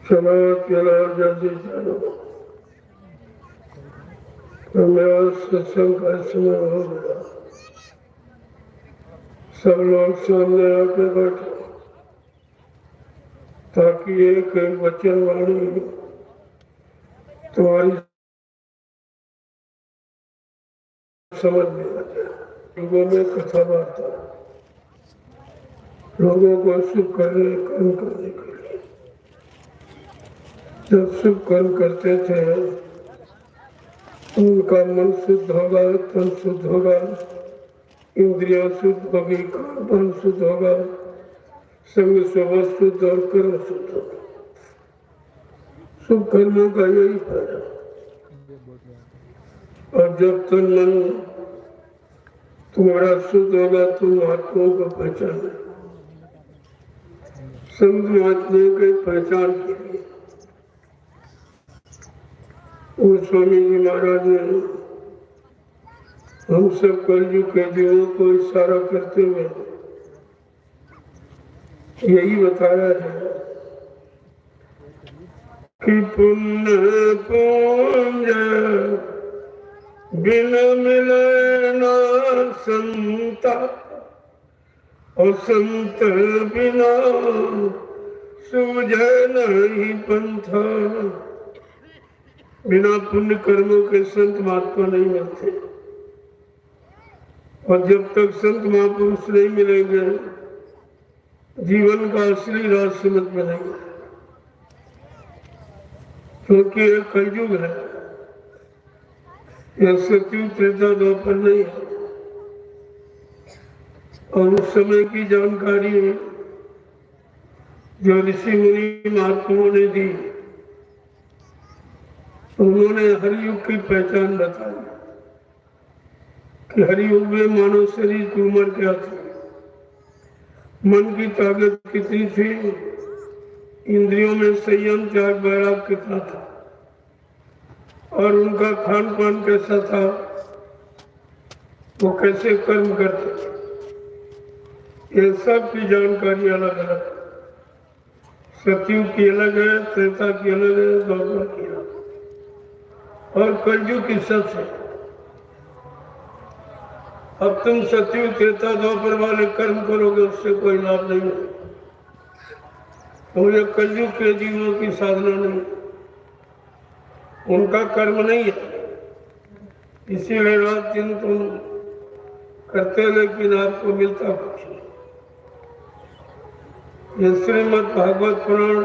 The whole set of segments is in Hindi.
चलो चलो जल्दी चलो, तो मेरा सत्संग का समय हो गया। सब लोग सामने आके बैठो ताकि एक एक वचन वाणी तुम्हारी समझ में आ जाए। लोगों में कथा वार्ता, लोगों को शुभ करने कर्म करने के लिए। जब शुभ कर्म करते थे उनका मन शुद्ध होगा, तन शुद्ध होगा, इंद्रियां शुद्ध होगी, खान शुद्ध होगा, संग स्वभाव शुद्ध और कर्म शुद्ध होगा। शुभ कर्मों का यही फायदा। और जब तन मन तुम्हारा शुद्ध होगा तुम महात्माओं को पहचाने, संत महात्माओं के पहचान के लिए वो स्वामी जी महाराज ने हम सब कलयुग के जीवों को इशारा करते हुए यही बताया है कि पुण्य पुंज बिन मिले ना संता, और संत बिना सूझे नहीं पंथा। बिना पुण्य कर्मों के संत महात्मा नहीं मिलते, और जब तक संत महापुरुष नहीं मिलेंगे जीवन का असली रहस्य मत मिलेगा। क्योंकि ये कलयुग है, यह सतयुग त्रेता द्वापर नहीं है। और उस समय की जानकारी जो ऋषि मुनि महात्माओं ने दी, उन्होंने हरियुग की पहचान बताई कि हरियुग में मानव शरीर की उम्र क्या थी, मन की ताकत कितनी थी, इंद्रियों में संयम त्याग वैराग कितना था, और उनका खान पान कैसा था, वो कैसे कर्म करते थे। ये सब की जानकारी अलग अलग, सतयुग की अलग है, त्रेता की अलग है, द्वापर की अलग, और कलयुग की सबसे। अब तुम सतयुग त्रेता द्वापर वाले कर्म करोगे उससे कोई लाभ नहीं मिलेगा, तो ये कलयुग के जीवों की साधना नहीं, उनका कर्म नहीं है। इसीलिए रात दिन तुम करते लेकिन आपको मिलता कुछ नहीं। ये श्रीमद् भागवत पुराण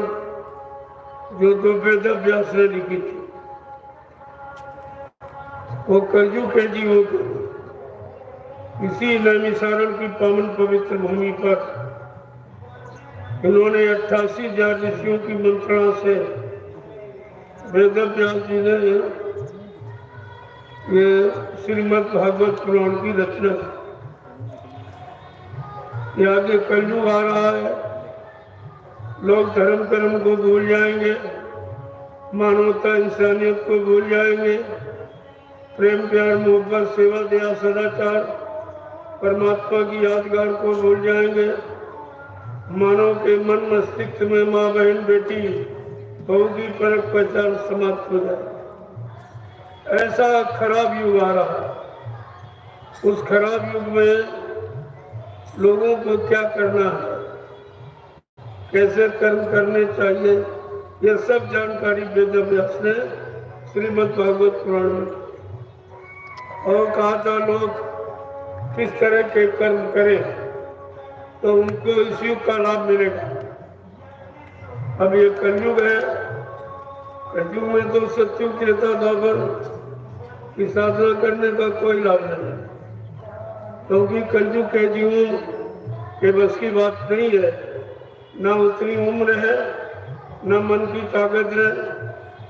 जो तो वेद व्यास ने लिखी थी, वो कलयुग के जीवों के लिए इसी नैमिषारण्य की पावन पवित्र भूमि पर इन्होंने 88,000 ऋषियों की मंत्रणा से वेद व्यास जी ने ये श्रीमद् भागवत पुराण की रचना की। आगे कलयुग आ रहा है, लोग धर्म कर्म को भूल जाएंगे, मानवता इंसानियत को भूल जाएंगे, प्रेम प्यार मोहब्बत सेवा दया सदाचार परमात्मा की यादगार को भूल जाएंगे। मानव के मन मस्तिष्क में माँ बहन बेटी बहुत ही परख पहचान समाप्त हो जाए। ऐसा खराब युग आ रहा है। उस खराब युग में लोगों को क्या करना है, कैसे कर्म करने चाहिए, यह सब जानकारी वेद व्यास ने श्रीमद् भागवत पुराण में, और कहा था लोग किस तरह के कर्म करें तो उनको इस युग का लाभ मिलेगा। अब ये कलयुग है, कलयुग में तो सतयुग त्रेता द्वापर की साधना करने का कोई लाभ नहीं है, क्योंकि कलयुग के जीवों के बस की बात नहीं है। न उतनी उम्र है, न मन की ताकत है,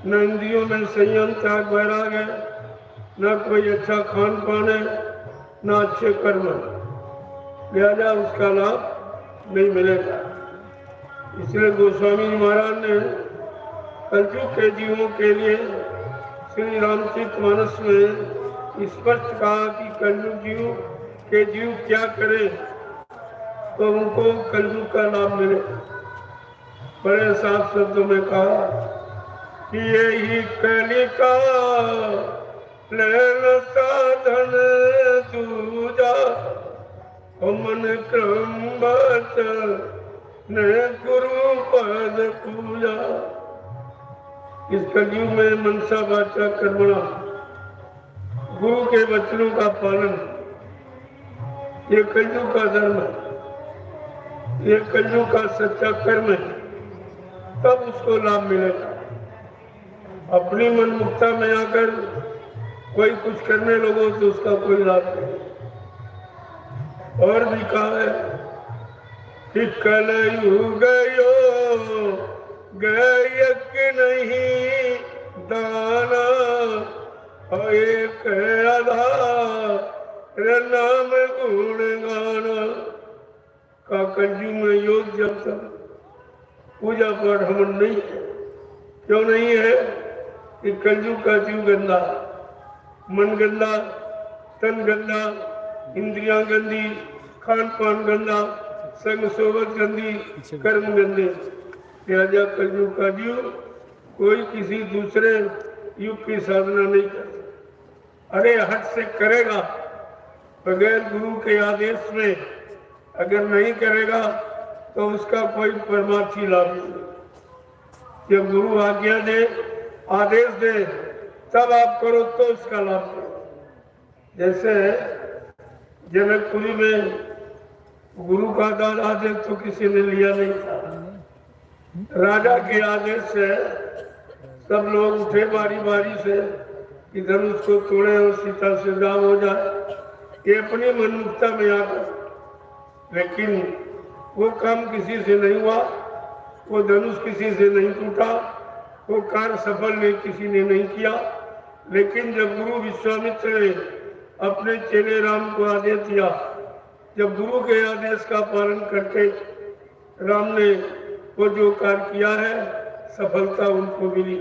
न इंद्रियों में संयम त्याग वैराग है, न कोई अच्छा खान पान है, न अच्छे कर्म है, लिहाजा उसका लाभ नहीं मिलेगा। इसलिए गोस्वामी जी महाराज ने कलयुग के जीवों के लिए श्री रामचरितमानस में स्पष्ट कहा कि कलयुग जीव के जीव क्या करें तो उनको कलयुग का लाभ मिले। बड़े साफ शब्दों में कहा कि यही कलिका लेन साधन दूजा मन क्रम न गुरु पद पूजा। इस कलयुग में मनसा वाचा कर्मणा गुरु के वचनों का पालन, ये कलयुग का धर्म है, ये कलयुग का सच्चा कर्म है, तब उसको लाभ मिलेगा। अपनी मनमुक्ता में आकर कोई कुछ करने लगो तो उसका कोई लाभ नहीं। और भी कहा है कि कलयुग गायक नहीं दाना एक आधार नाम गुण गाना। का कलयुग में योग जब तक पूजा पाठ हवन नहीं है। क्यों नहीं है? कि कलयुग का जीव गंदा, मन गंदा, तन गंदा, इंद्रियां गंदी, खान पान गंदा, संग सोबत गंदी, कर्म गंदे। लिहाजा कलयुग का जीव कोई किसी दूसरे युग की साधना नहीं करता। अरे हट से करेगा, बगैर गुरु के आदेश में अगर नहीं करेगा तो उसका कोई परमार्थी लाभ नहीं। जब गुरु आज्ञा दे, आदेश दे, तब आप करो तो उसका लाभ करो। जैसे जनकपुरी में गुरु का आदेश तो किसी ने लिया नहीं था। राजा के आदेश से सब लोग उठे बारी बारी से, इधर उसको तोड़े और सीता से विवाह हो जाए, ये अपनी मनमुक्ता में आकर। लेकिन वो काम किसी से नहीं हुआ, वो धनुष किसी से नहीं टूटा, वो कार्य सफल नहीं किसी ने नहीं किया। लेकिन जब गुरु विश्वामित्र ने अपने चेले राम को आदेश दिया, जब गुरु के आदेश का पालन करके राम ने वो जो कार्य किया है, सफलता उनको मिली।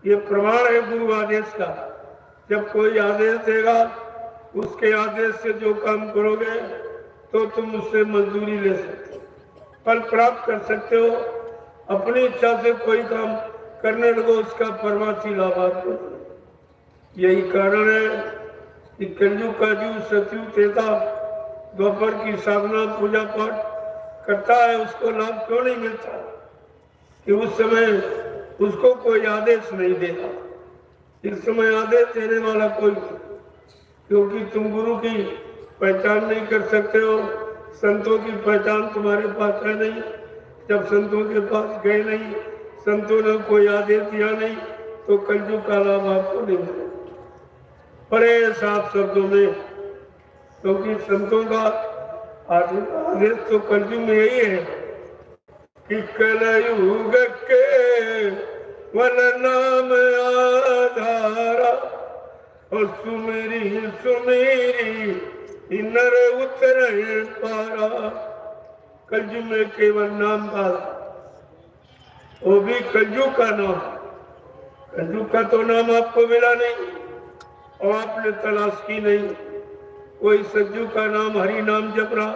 ये प्रमाण है गुरु आदेश का। जब कोई आदेश देगा, उसके आदेश से जो काम करोगे तो तुम उससे मजदूरी ले सकते हो, फल प्राप्त कर सकते हो। अपनी इच्छा से कोई काम करने लगो, उसका परमार्थी लाभ आपको। यही कारण है कि कलयुग का जीव सतयुग त्रेता द्वापर की साधना पूजा पाठ करता है, उसको लाभ क्यों नहीं मिलता? कि उस समय उसको कोई आदेश नहीं देता। इस समय आदेश देने वाला कोई, क्योंकि तुम गुरु की पहचान नहीं कर सकते हो, संतों की पहचान तुम्हारे पास है नहीं। जब संतों के पास गए नहीं, संतों ने कोई आदेश दिया नहीं, तो कलयुग का लाभ आपको नहीं मिलेगा। बड़े साफ शब्दों में, क्योंकि संतों का आदेश तो कलयुग में यही है कि कलयुग के वन नाम आधारा और सुमेरी सुमेरी नर उतरे पारा। कलयुग में केवल नाम का, वो भी कलयुग का नाम। कलयुग का तो नाम आपको मिला नहीं और आपने तलाश की नहीं। कोई सतयुग का नाम हरि नाम जप रहा,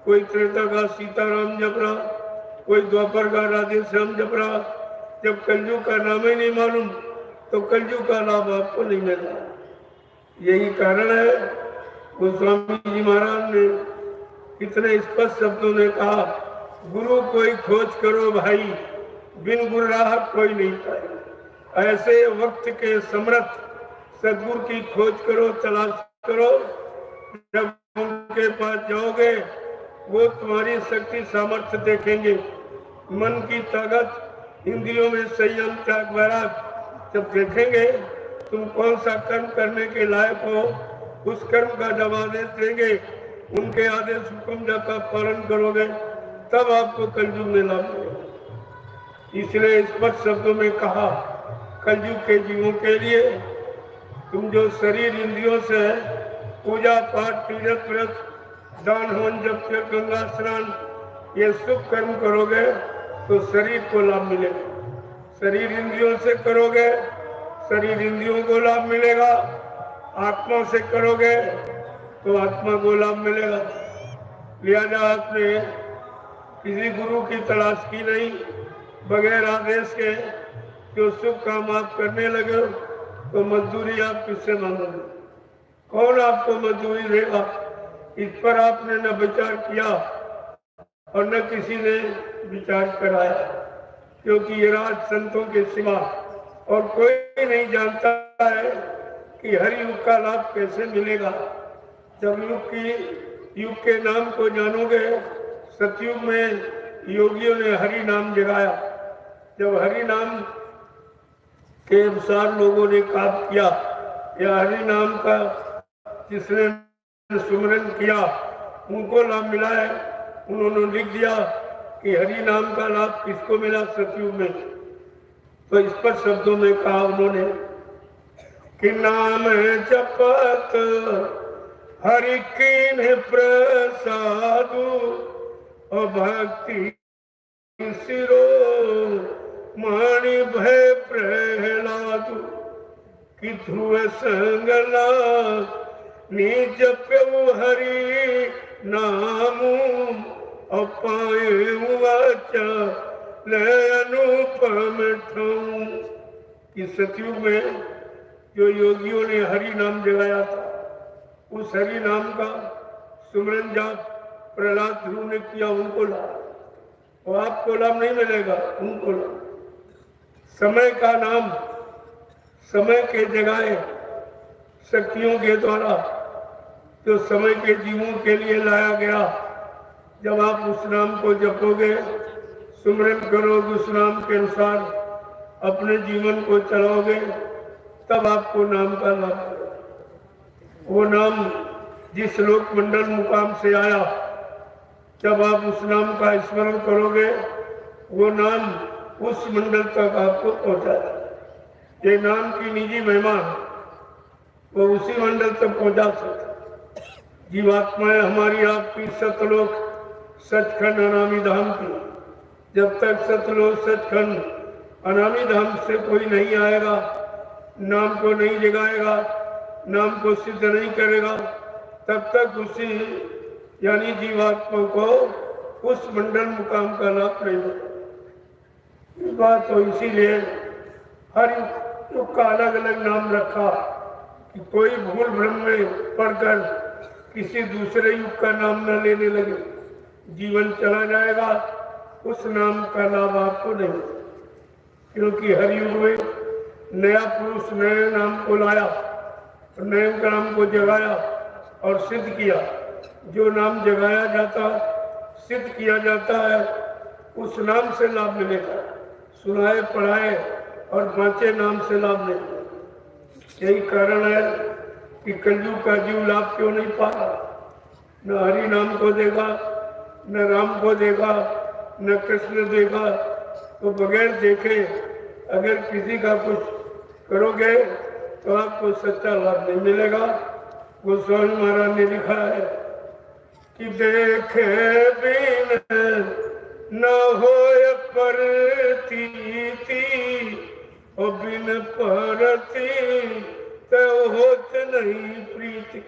कोई त्रेता का सीताराम जप रहा, कोई द्वापर का राधे श्याम जप रहा। जब कलयुग का नाम ही नहीं मालूम तो कलयुग का लाभ आपको नहीं मिलता। यही कारण है गोस्वामी जी महाराज ने कितने स्पष्ट शब्दों में कहा, गुरु कोई खोज करो भाई, बिन गुरु राह कोई नहीं पाए। ऐसे वक्त के समर्थ सदगुरु की खोज करो, तलाश करो। जब उनके पास जाओगे, वो तुम्हारी शक्ति सामर्थ्य देखेंगे, मन की ताकत, इंद्रियों में संयम, त्याग, वैराग जब देखेंगे, तुम कौन सा कर्म करने के लायक हो, उस कर्म का जब आदेश देंगे, उनके आदेश हुक्म का पालन करोगे, तब आपको कलयुग में लाभ मिलेगा। इसलिए स्पष्ट शब्दों में कहा, कलयुग के जीवों के लिए तुम जो शरीर इंद्रियों से पूजा पाठ, तीर्थ व्रत, दान होम, जप, गंगा स्नान, ये शुभ कर्म करोगे तो शरीर को लाभ मिलेगा। शरीर इंद्रियों से करोगे, शरीर इंद्रियों को लाभ मिलेगा। आत्मा से करोगे तो आत्मा को लाभ मिलेगा। लिहाजा आपने किसी गुरु की तलाश की नहीं, बगैर आदेश के जो शुभ काम आप करने लगे तो मजदूरी आप किससे मांगोगे? कौन आपको मजदूरी देगा? इस पर आपने न विचार किया और न किसी ने विचार कराया, क्योंकि ये राज संतों के सिवा और कोई नहीं जानता है कि हरि युग का लाभ कैसे मिलेगा। जब युग के नाम को जानोगे, सतयुग में योगियों ने हरि नाम जगाया। जब हरि नाम के अनुसार लोगों ने काम किया, या हरि नाम का जिसने सुमरन किया उनको लाभ मिला है। उन्होंने लिख दिया कि हरि नाम का लाभ किसको मिला सतयुग में। तो इस पर शब्दों में कहा उन्होंने कि नाम जपत हरि कीन्ह प्रसादु और भक्ति सिरो माणि भय प्रहलादु कि ध्रुव संगला निज प्रभु हरि नामु अपाए ले अनुपम ठहूं। कि सतयुग में जो योगियों ने हरि नाम जगाया था, उस हरि नाम का सुमरन जाप प्रहलाद ध्रुव ने किया, उनको लाभ। और आपको लाभ नहीं मिलेगा, उनको लाभ। समय का नाम समय के जगाए शक्तियों के द्वारा जो समय के जीवों के लिए लाया गया। जब आप उस नाम को जपोगे, सुमरन करोगे, उस नाम के अनुसार अपने जीवन को चलाओगे, तब आपको नाम का लाभ। वो नाम जिस लोक मंडल मुकाम से आया, जब आप उस नाम का स्मरण करोगे, वो नाम उस मंडल तक आपको पहुंचाए। ये नाम की निजी महिमा है, वो उसी मंडल तक पहुंचा सकते। जीवात्माएं हमारी आपकी सतलोक सचखंड अनामी धाम की, जब तक सतलोक सचखंड अनामी धाम से कोई नहीं आएगा, नाम को नहीं जगाएगा, नाम को सिद्ध नहीं करेगा, तब तक उसी यानी जीवात्मा को उस मंडल मुकाम का लाभ नहीं होगा। इस बात तो इसीलिए हर युग का अलग अलग नाम रखा कि कोई भूल भ्रम में पढ़कर किसी दूसरे युग का नाम न लेने लगे। जीवन चला जाएगा, उस नाम का लाभ आपको नहीं, क्योंकि हर युग में नया पुरुष नए नाम को लाया, नए नाम को जगाया और सिद्ध किया। जो नाम जगाया जाता, सिद्ध किया जाता है, उस नाम से लाभ मिलेगा। सुनाए पढ़ाए और बाँचे नाम से लाभ नहीं। यही कारण है कि कलयुग का जीव लाभ क्यों नहीं पा रहा। न हरि नाम को देगा, न राम को देगा, न कृष्ण देगा। तो बगैर देखे अगर किसी का कुछ करोगे तो आपको सच्चा लाभ नहीं मिलेगा। गोस्वामी महाराज ने लिखा है कि देखे बिन न होय परतीति और बिन परती तो होत नहीं प्रीति।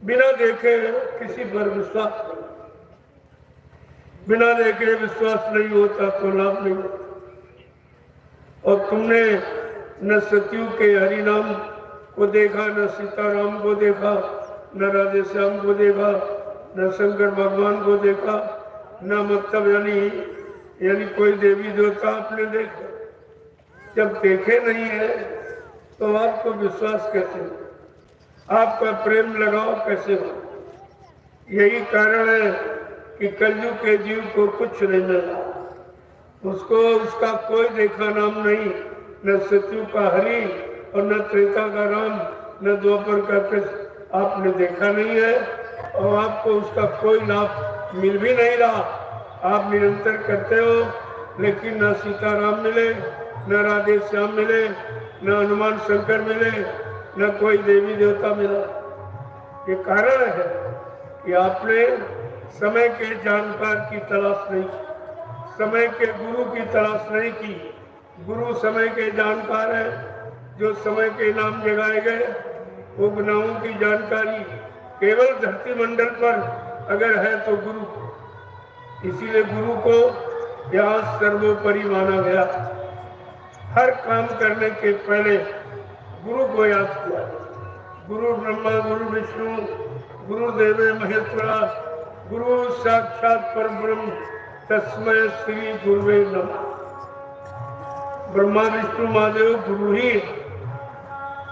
बिना देखे किसी पर विश्वास नहीं, बिना देखे विश्वास नहीं होता तो लाभ नहीं होता। और तुमने न सतयुग के हरि नाम को देखा, न सीताराम को देखा, न राधे श्याम को देखा, न शंकर भगवान को देखा, न मतलब यानी कोई देवी देवता आपने देखा। जब देखे नहीं है तो आपको विश्वास कैसे हो, आपका प्रेम लगाव कैसे हो। यही कारण है कि कलयुग के जीव को कुछ नहीं मिला, उसको उसका कोई देखा नाम नहीं, न सतयुग का हरि और न त्रेता का राम, न द्वापर का कृष्ण आपने देखा नहीं है, और आपको उसका कोई लाभ मिल भी नहीं रहा। आप निरंतर करते हो, लेकिन न सीताराम मिले, न राधे श्याम मिले, न हनुमान शंकर मिले, न कोई देवी देवता मिला। ये कारण है कि आपने समय के जानकार की तलाश नहीं की, समय के गुरु की तलाश नहीं की। गुरु समय के जानकार है, जो समय के नाम जगाए गए। वो गुनाहों की जानकारी केवल धरती मंडल पर अगर है तो गुरु, इसीलिए गुरु को यहाँ सर्वोपरि माना गया। हर काम करने के पहले गुरु को याद किया। गुरु ब्रह्मा गुरु विष्णु गुरुदेव महेश्वरा गुरु साक्षात परब्रह्म तस्मै श्री गुरुवे नमः। ब्रह्मा विष्णु महादेव गुरु ही,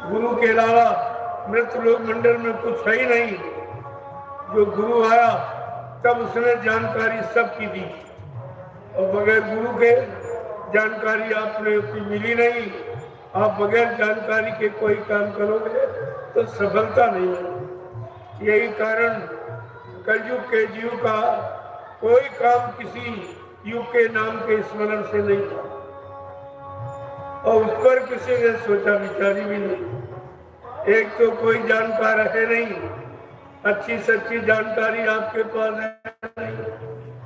गुरु के अलावा मृत लोक मंडल में कुछ है ही नहीं। जो गुरु आया तब उसने जानकारी सबकी दी, और बगैर गुरु के जानकारी आपने की मिली नहीं। आप बगैर जानकारी के कोई काम करोगे तो सफलता नहीं है। यही कारण कलयुग के जीव का कोई काम किसी युग के नाम के स्मरण से नहीं था, और उस पर किसी ने सोचा विचारी भी नहीं। एक तो कोई जानकार है नहीं, अच्छी सच्ची जानकारी आपके पास है नहीं,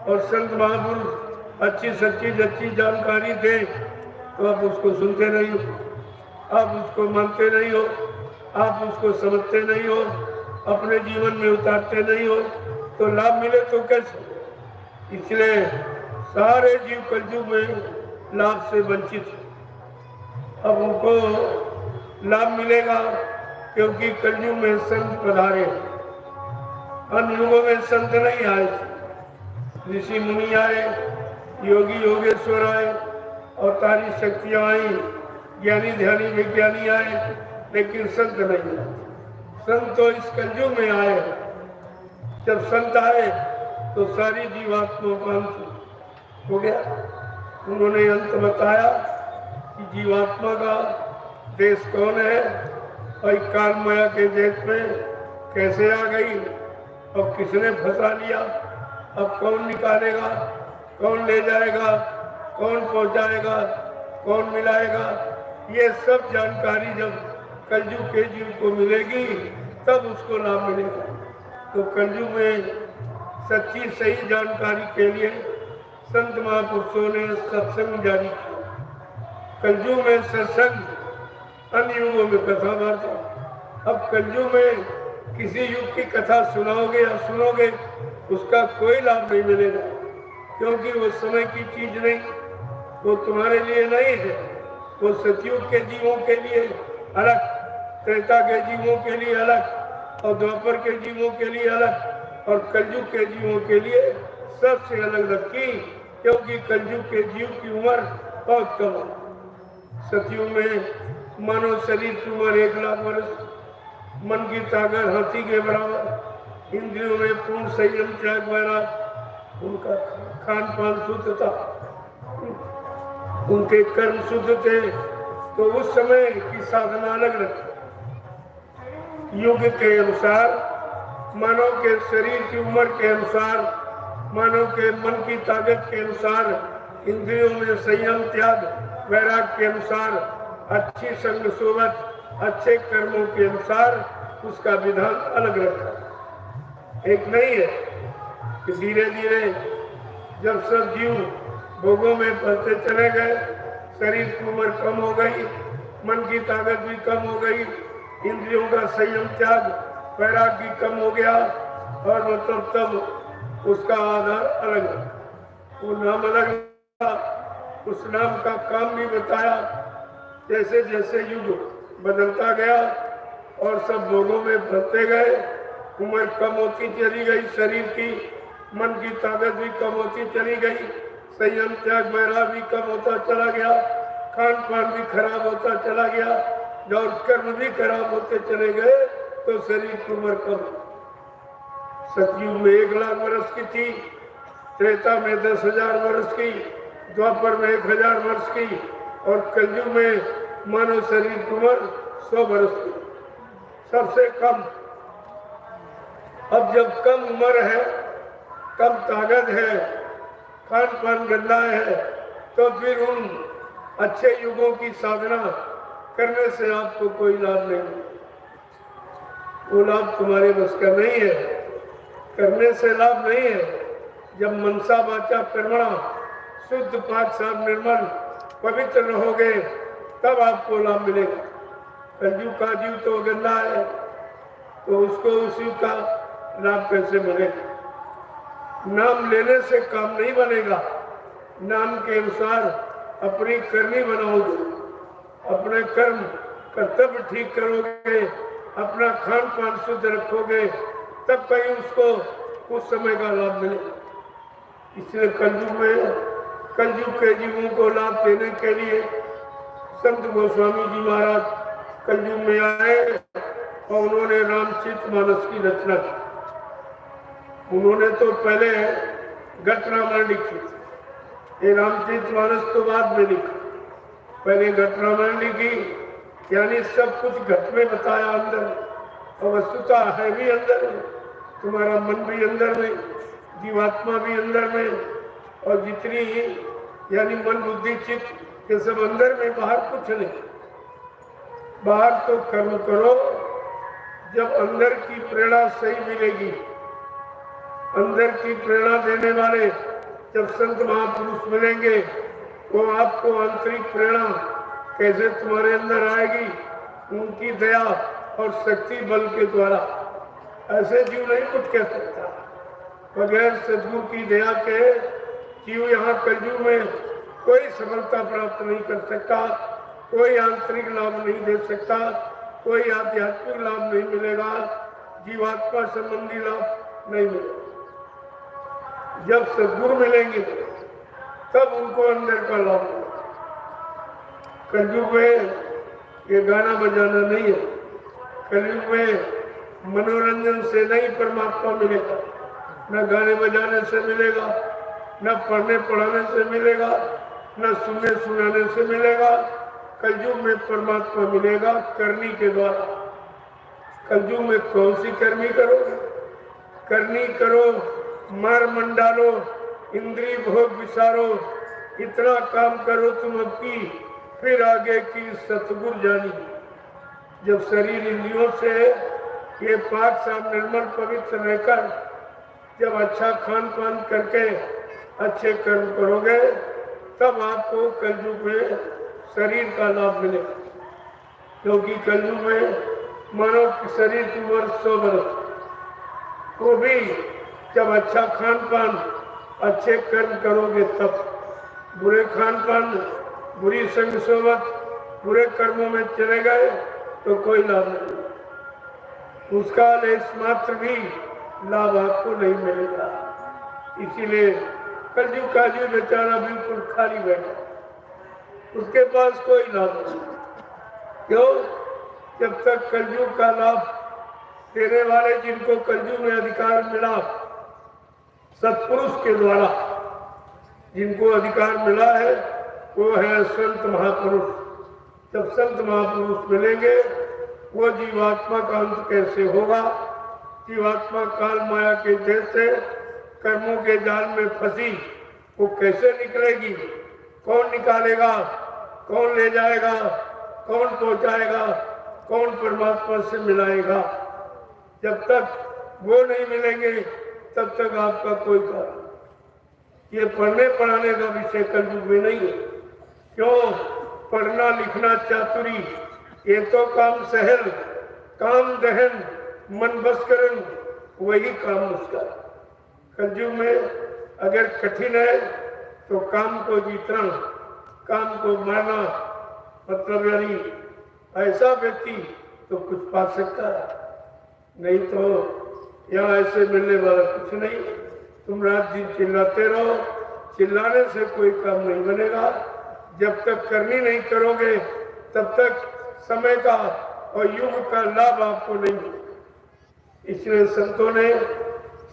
और संत महापुरुष अच्छी सच्ची सच्ची जानकारी दे तो आप उसको सुनते नहीं हो, आप उसको मानते नहीं हो, आप उसको समझते नहीं हो, अपने जीवन में उतारते नहीं हो, तो लाभ मिले तो कैसे। इसलिए सारे जीव कलयुग में लाभ से वंचित है। अब उनको लाभ मिलेगा क्योंकि कलयुग में संत पधारे। अन्य युगों में संत नहीं आए, ऋषि मुनि आए, योगी योगेश्वर आए, अवतारी शक्तियां आई, ज्ञानी ध्यानी विज्ञानी आए, लेकिन संत नहीं आए। संत तो इस कलयुग में आए। जब संत आए तो सारी जीवात्माओं का अंत हो गया। उन्होंने अंत बताया कि जीवात्मा का देश कौन है, और काल माया के देश में कैसे आ गई और किसने फंसा लिया, अब कौन निकालेगा, कौन ले जाएगा, कौन पहुंचाएगा, कौन मिलाएगा। ये सब जानकारी जब कलयुग के जीव को मिलेगी तब उसको लाभ मिलेगा। तो कलयुग में सच्ची सही जानकारी के लिए संत महापुरुषों ने सत्संग जारी किया। कलयुग में सत्संग, अन्य युगों में कथा वार्ता। अब कलयुग में किसी युग की कथा सुनाओगे या सुनोगे उसका कोई लाभ नहीं मिलेगा, क्योंकि वो समय की चीज नहीं, वो तुम्हारे लिए नहीं है। वो सतयुग के जीवों के लिए अलग, त्रेता के जीवों के लिए अलग, और द्वापर के जीवों के लिए अलग, और कलयुग के जीवों के लिए सबसे अलग रखी, क्योंकि कलयुग के जीव की उम्र बहुत कम है। सतयुग में मानव शरीर की उम्र 1 लाख वर्ष, मन की ताकत हाथी के बराबर, इंद्रियों में पूर्ण संयम त्याग वैराग, उनका खान पान शुद्ध था, उनके कर्म शुद्ध थे, तो उस समय की साधना अलग रखी। युग के अनुसार, मानव के शरीर की उम्र के अनुसार, मानव के मन की ताकत के अनुसार, इंद्रियों में संयम त्याग वैराग के अनुसार, अच्छी संग सोबत अच्छे कर्मों के अनुसार उसका विधान अलग रखा। एक नहीं है कि धीरे धीरे जब सब जीव भोगों में फंसते चले गए, शरीर की उम्र कम हो गई, मन की ताकत भी कम हो गई, इंद्रियों का संयम त्याग वैराग भी कम हो गया, और मतलब तब उसका आधार अलग है, वो नाम अलग था, उस नाम का काम भी बताया। जैसे जैसे युग बदलता गया और सब भोगों में फंसते गए, उम्र कम होती चली गई शरीर की, मन की ताकत भी कम होती चली गई, संयम त्याग वैराग भी कम होता चला गया, खान पान भी खराब होता चला गया, और कर्म भी खराब होते चले गए, तो शरीर की उम्र कम। सतयुग में 1 लाख वर्ष की थी, त्रेता में 10,000 वर्ष की, द्वापर में 1,000 वर्ष की, और कलयुग में मानव शरीर की उम्र 100 वर्ष की, सबसे कम। अब जब कम उम्र है, कम ताकत है, खान पान गंदा है, तो फिर उन अच्छे युगों की साधना करने से आपको कोई लाभ नहीं, वो लाभ तुम्हारे बस का नहीं है, करने से लाभ नहीं है। जब मनसा वाचा कर्मणा शुद्ध पाक साफ निर्मल पवित्र रहोगे तब आपको लाभ मिलेगा। कलयुग का जीव तो गंदा है, तो उसको उस युग का लाभ कैसे मिलेगा। नाम लेने से काम नहीं बनेगा, नाम के अनुसार अपनी करनी बनाओगे, अपने कर्म कर्तव्य ठीक करोगे, अपना खान पान शुद्ध रखोगे, तब कहीं उसको कुछ समय का लाभ मिलेगा। इसलिए कलयुग के जीवों को लाभ देने के लिए संत गोस्वामी जी महाराज कलयुग में आए और उन्होंने रामचरितमानस की रचना की। उन्होंने तो पहले घट रामायण लिखी, ये रामचरितमानस तो बाद में लिखा। पहले घट रामायण लिखी, यानी सब कुछ घट में बताया अंदर, और वस्तुता है भी अंदर में, तुम्हारा मन भी अंदर में, जीवात्मा भी अंदर में, और जितनी यानी मन बुद्धि चित्त ये सब अंदर में, बाहर कुछ नहीं। बाहर तो कर्म करो, जब अंदर की प्रेरणा सही मिलेगी, अंदर की प्रेरणा देने वाले जब संत महापुरुष मिलेंगे, वो आपको आंतरिक प्रेरणा कैसे तुम्हारे अंदर आएगी, उनकी दया और शक्ति बल के द्वारा। ऐसे जीव नहीं कुछ कह सकता, बगैर सद्गुरु की दया के जीव यहाँ कलयुग में कोई सफलता प्राप्त नहीं कर सकता, कोई आंतरिक लाभ नहीं दे सकता, कोई आध्यात्मिक लाभ नहीं मिलेगा, जीवात्मा संबंधी लाभ नहीं मिलेगा। जब सद्गुरु मिलेंगे तब उनको अंदर का लाभ मिलेगा। कलयुग में ये गाना बजाना नहीं है, कलयुग में मनोरंजन से नहीं परमात्मा मिलेगा, न गाने बजाने से मिलेगा, न पढ़ने पढ़ाने से मिलेगा, न सुनने सुनाने से मिलेगा। कलयुग में परमात्मा मिलेगा करनी के द्वारा। कलयुग में कौन सी करनी करोगे? करनी करो, मार मंडालो, इंद्रिय भोग विसारो, इतना काम करो तुम अब की, फिर आगे की सतगुरु जानी। जब शरीर इंद्रियों से ये पाक साफ निर्मल पवित्र रहकर जब अच्छा खान पान करके अच्छे कर्म करोगे, तब आपको कलयुग में शरीर का लाभ मिलेगा। क्योंकि कलयुग में मानव की शरीर की उम्र 100 वर्ष, वो भी जब अच्छा खान पान अच्छे कर्म करोगे तब। बुरे खान पान बुरी संग सोबत बुरे कर्मों में चले गए तो कोई लाभ नहीं, उसका लेश मात्र भी लाभ आपको नहीं मिलेगा। इसीलिए कलयुग का जीव बेचारा बिल्कुल खाली बैठा, उसके पास कोई लाभ नहीं। क्यों? जब तक कलयुग का लाभ देने वाले, जिनको कलयुग में अधिकार मिला सत्पुरुष के द्वारा, जिनको अधिकार मिला है वो है संत महापुरुष। जब संत महापुरुष मिलेंगे, वो जीवात्मा का अंत कैसे होगा, जीवात्मा काल माया के जैसे कर्मों के जाल में फंसी, वो कैसे निकलेगी, कौन निकालेगा, कौन ले जाएगा, कौन पहुंचाएगा, कौन परमात्मा से मिलाएगा। जब तक वो नहीं मिलेंगे तब तक आपका कोई काम। ये पढ़ने पढ़ाने का विषय कलयुग में नहीं है। क्यों? पढ़ना लिखना चातुरी ये तो काम सहल, काम दहन मन बस करन, वही काम उसका। कलयुग में अगर कठिन है तो काम को जीतना, काम को मारना, मतलब यानी ऐसा व्यक्ति तो कुछ पा सकता है, नहीं तो यहाँ ऐसे मिलने वाला कुछ नहीं। तुम रात दिन चिल्लाते रहो, चिल्लाने से कोई काम नहीं बनेगा। जब तक करनी नहीं करोगे तब तक समय का और युग का लाभ आपको नहीं मिलेगा। इसलिए संतों ने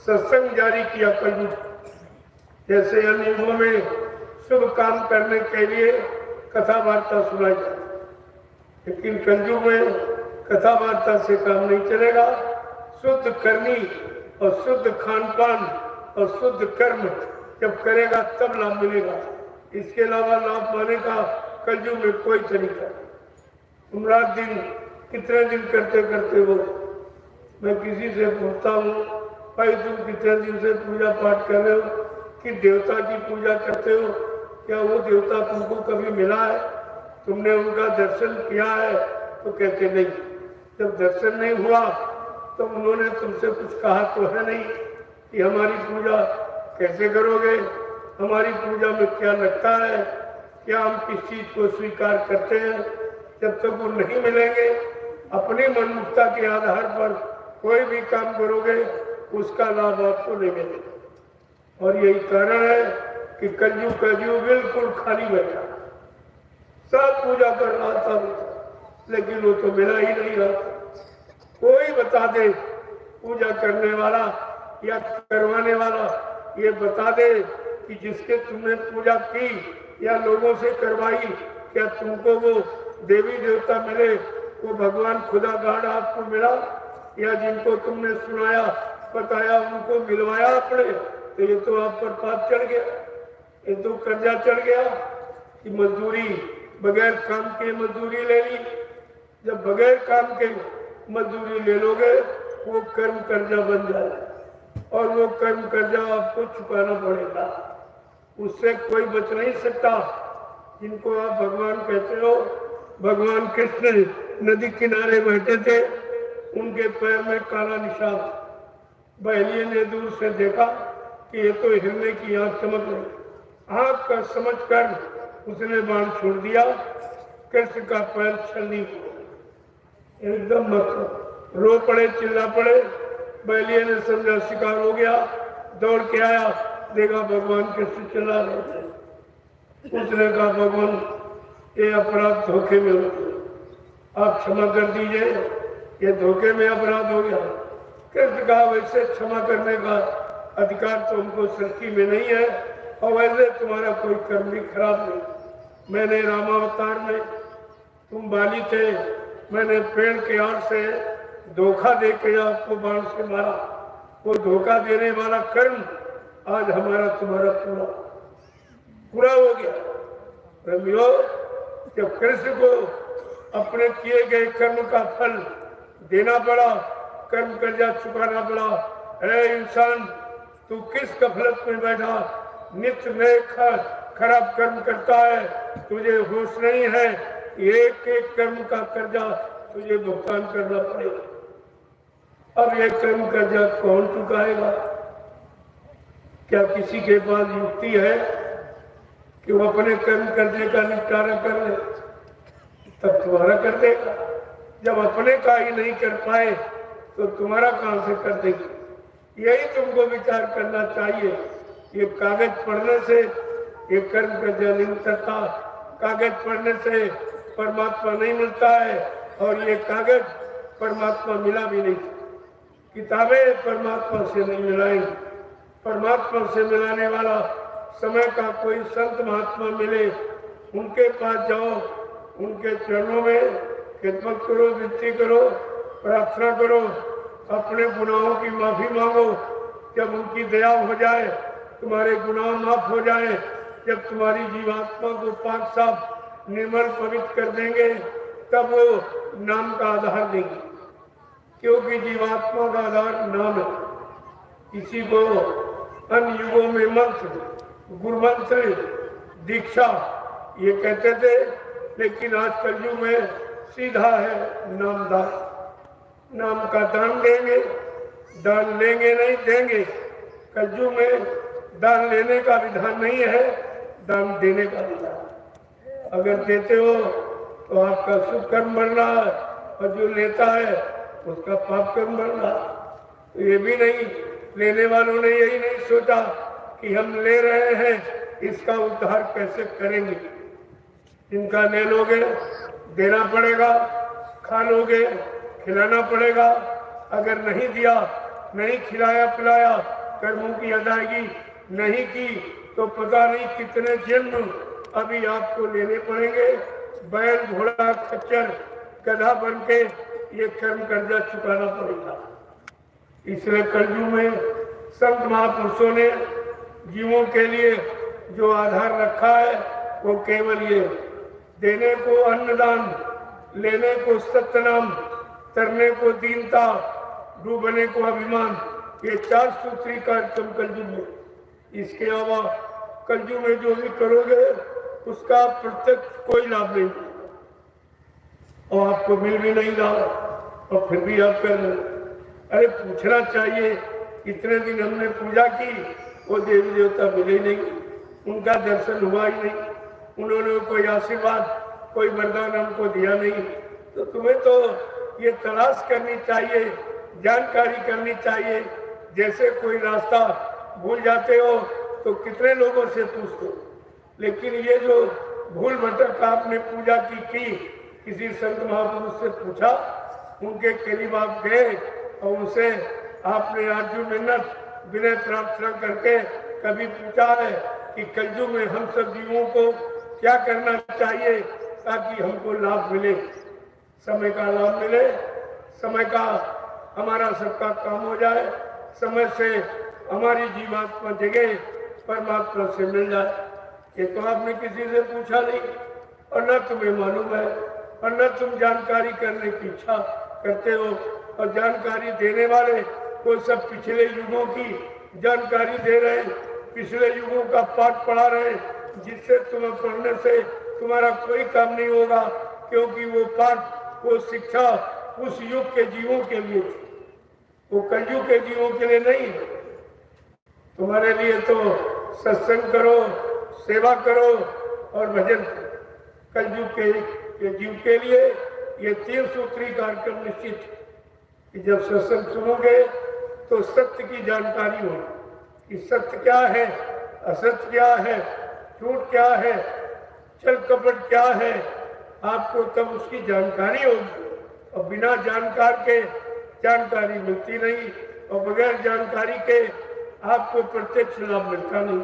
सत्संग जारी किया कलयुग। जैसे अन्य युगों में शुभ काम करने के लिए कथा वार्ता सुनाई जाती, लेकिन कलयुग में कथा वार्ता से काम नहीं चलेगा। शुद्ध करनी और शुद्ध खान पान और शुद्ध कर्म जब करेगा तब लाभ मिलेगा। इसके अलावा लाभ पाने का कलयुग में कोई तरीका नहीं। तुम रात दिन कितने दिन करते करते हो, मैं किसी से पूछता हूँ, भाई तुम कितने दिन से पूजा पाठ कर रहे हो, कि देवता की पूजा करते हो, क्या वो देवता तुमको कभी मिला है, तुमने उनका दर्शन किया है? तो कहते नहीं। जब दर्शन नहीं हुआ तो उन्होंने तुमसे कुछ कहा तो है नहीं कि हमारी पूजा कैसे करोगे? हमारी पूजा में क्या लगता है? क्या हम किस चीज को स्वीकार करते हैं? जब तक वो नहीं मिलेंगे, अपनी मनमुखता के आधार पर कोई भी काम करोगे, उसका लाभ आपको नहीं मिलेगा। और यही कारण है कि कलयुग बिल्कुल खाली बैठा, सब पूजा कर रहा था, लेकिन वो तो मिला ही नहीं रहा। कोई बता दे, पूजा करने वाला या करवाने वाला ये बता दे कि जिसके तुमने पूजा की या लोगों से करवाई, क्या तुमको वो देवी देवता मिले, वो भगवान खुदा गाड़ आपको मिला? या जिनको तुमने सुनाया बताया उनको मिलवाया आपने? तो ये तो आप पर पाप चढ़ गया, ये तो कर्जा चढ़ गया कि मजदूरी बगैर काम के मजदूरी ले ली। जब बगैर काम के मजदूरी ले लोगे, वो कर्म कर्जा बन जाए और वो कर्म कर्जा आपको चुकाना पड़ेगा, उससे कोई बच नहीं सकता। जिनको आप भगवान कहते हो, भगवान कृष्ण नदी किनारे बैठे थे, उनके पैर में काला निशान। बहलिए ने दूर से देखा कि ये तो हिरने की आंख चमक रही। आंख का समझ कर उसने बाण छोड़ दिया, कृष्ण का पैर छलनी हुआ, एकदम मत रो पड़े, चिल्ला पड़े। बहलिए ने समझा शिकार हो गया, दौड़ के आया, देखा भगवान कृष्ण चिल्ला रहे थे। उसने कहा भगवान ये अपराध धोखे में हो गया, आप क्षमा कर दीजिए, ये धोखे में अपराध हो गया। कृष्ण कहा वैसे क्षमा करने का अधिकार तो हमको सृष्टि में नहीं है, और वैसे तुम्हारा कोई कर्म भी खराब नहीं। मैंने रामावतार में, तुम बाली थे, मैंने पेड़ के आड़ से धोखा दे के आपको बाण से मारा। वो धोखा देने वाला कर्म आज हमारा तुम्हारा पूरा हो गया। रमियो, जब कृष्ण को अपने किए गए कर्म का फल देना पड़ा, कर्म कर्जा चुकाना पड़ा, ऐ इंसान तू किस गफलत में बैठा, नित्य नए खराब कर्म करता है, तुझे होश नहीं है, एक एक कर्म का कर्जा तुझे भुगतान करना पड़ेगा। अब ये कर्म कर्जा कौन चुकाएगा? क्या किसी के पास युक्ति है कि वो अपने कर्म कर्जे का निपटारा कर ले? तब तुम्हारा कर देगा। जब अपने का ही नहीं कर पाए तो तुम्हारा कहां से कर देगी? यही तुमको विचार करना चाहिए। ये कागज पढ़ने से ये कर्म कर्जा नहीं उतरता, कागज पढ़ने से परमात्मा नहीं मिलता है, और ये कागज परमात्मा मिला भी नहीं। किताबें परमात्मा से नहीं मिलाएंगी। परमात्मा से मिलाने वाला समय का कोई संत महात्मा मिले, उनके पास जाओ, उनके चरणों में खिदमत करो, विनती करो, प्रार्थना करो, अपने गुनाहों की माफी मांगो। जब उनकी दया हो जाए, तुम्हारे गुनाह माफ हो जाए, जब तुम्हारी जीवात्मा को पाक साफ निर्मल पवित्र कर देंगे, तब वो नाम का आधार देंगे, क्योंकि जीवात्मा का आधार नाम है। इसी को अन्य युगों में मंत्र, गुरु मंत्र, दीक्षा ये कहते थे, लेकिन आज कलयुग में सीधा है नामदान। नाम का दान देंगे, दान लेंगे नहीं देंगे। कलयुग में दान लेने का विधान नहीं है, दान देने का विधान। अगर देते हो तो आपका शुभ कर्म बढ़ रहा है, और जो लेता है उसका पाप कर्म बढ़ रहा है। तो ये भी नहीं, लेने वालों ने यही नहीं सोचा कि हम ले रहे हैं, इसका उद्धार कैसे करेंगे। इनका ले लोगे, देना पड़ेगा, खा लोगे, खिलाना पड़ेगा। अगर नहीं दिया, नहीं खिलाया पिलाया, कर्मों की अदायगी नहीं की, तो पता नहीं कितने जन्म अभी आपको लेने पड़ेंगे। बैल, घोड़ा, खच्चर, गधा बन के ये कर्म कर्जा चुकाना पड़ेगा। इसलिए कलयुग में संत महापुरुषों ने जीवों के लिए जो आधार रखा है, वो केवल ये देने को अन्नदान, लेने को सत्यनाम, तरने को दीनता, डूबने को अभिमान, ये 4 सूत्री कार्यक्रम कलयुग में। इसके अलावा कलयुग में जो भी करोगे उसका प्रत्यक्ष कोई लाभ नहीं, और आपको मिल भी नहीं रहा, और फिर भी आप कर रहे। अरे पूछना चाहिए, इतने दिन हमने पूजा की, वो देवी देवता मिले नहीं, उनका दर्शन हुआ ही नहीं, उन्होंने कोई आशीर्वाद कोई वरदान हमको दिया नहीं। तो तुम्हें तो ये तलाश करनी चाहिए, जानकारी करनी चाहिए। जैसे कोई रास्ता भूल जाते हो तो कितने लोगों से पूछते हो, लेकिन ये जो भूल भटक का आपने पूजा की किसी संत महापुरुष से पूछा, उनके करीब आप गए और उनसे आपने आरजू मिन्नत विनय प्रार्थना करके कभी पूछा है कि कलयुग में हम सब जीवों को क्या करना चाहिए ताकि हमको लाभ मिले, समय का लाभ मिले, समय का हमारा सबका काम हो जाए, समय से हमारी जीवात्मा जगह परमात्मा से मिल जाए। ये तो आपने किसी से पूछा नहीं और न तुम्हें मालूम है और न तुम जानकारी करने की इच्छा करते हो। और जानकारी देने वाले वो सब पिछले युगों की जानकारी दे रहे हैं, पिछले युगों का पाठ पढ़ा रहे हैं, जिससे तुम्हें पढ़ने से तुम्हारा कोई काम नहीं होगा, क्योंकि वो पाठ वो शिक्षा उस युग के जीवों के लिए थी, वो कलयुग के जीवों के लिए नहीं है। तुम्हारे लिए तो सत्संग करो, सेवा करो और भजन करो। कलयुग के जीव के लिए ये 3 सूत्री कार्यक्रम निश्चित है कि जब सत्संग सुनोगे तो सत्य की जानकारी हो कि सत्य क्या है, असत्य क्या है, झूठ क्या है, छल कपट क्या है, आपको तब उसकी जानकारी होगी। और बिना जानकार के जानकारी मिलती नहीं, और बगैर जानकारी के आपको प्रत्यक्ष लाभ मिलता नहीं।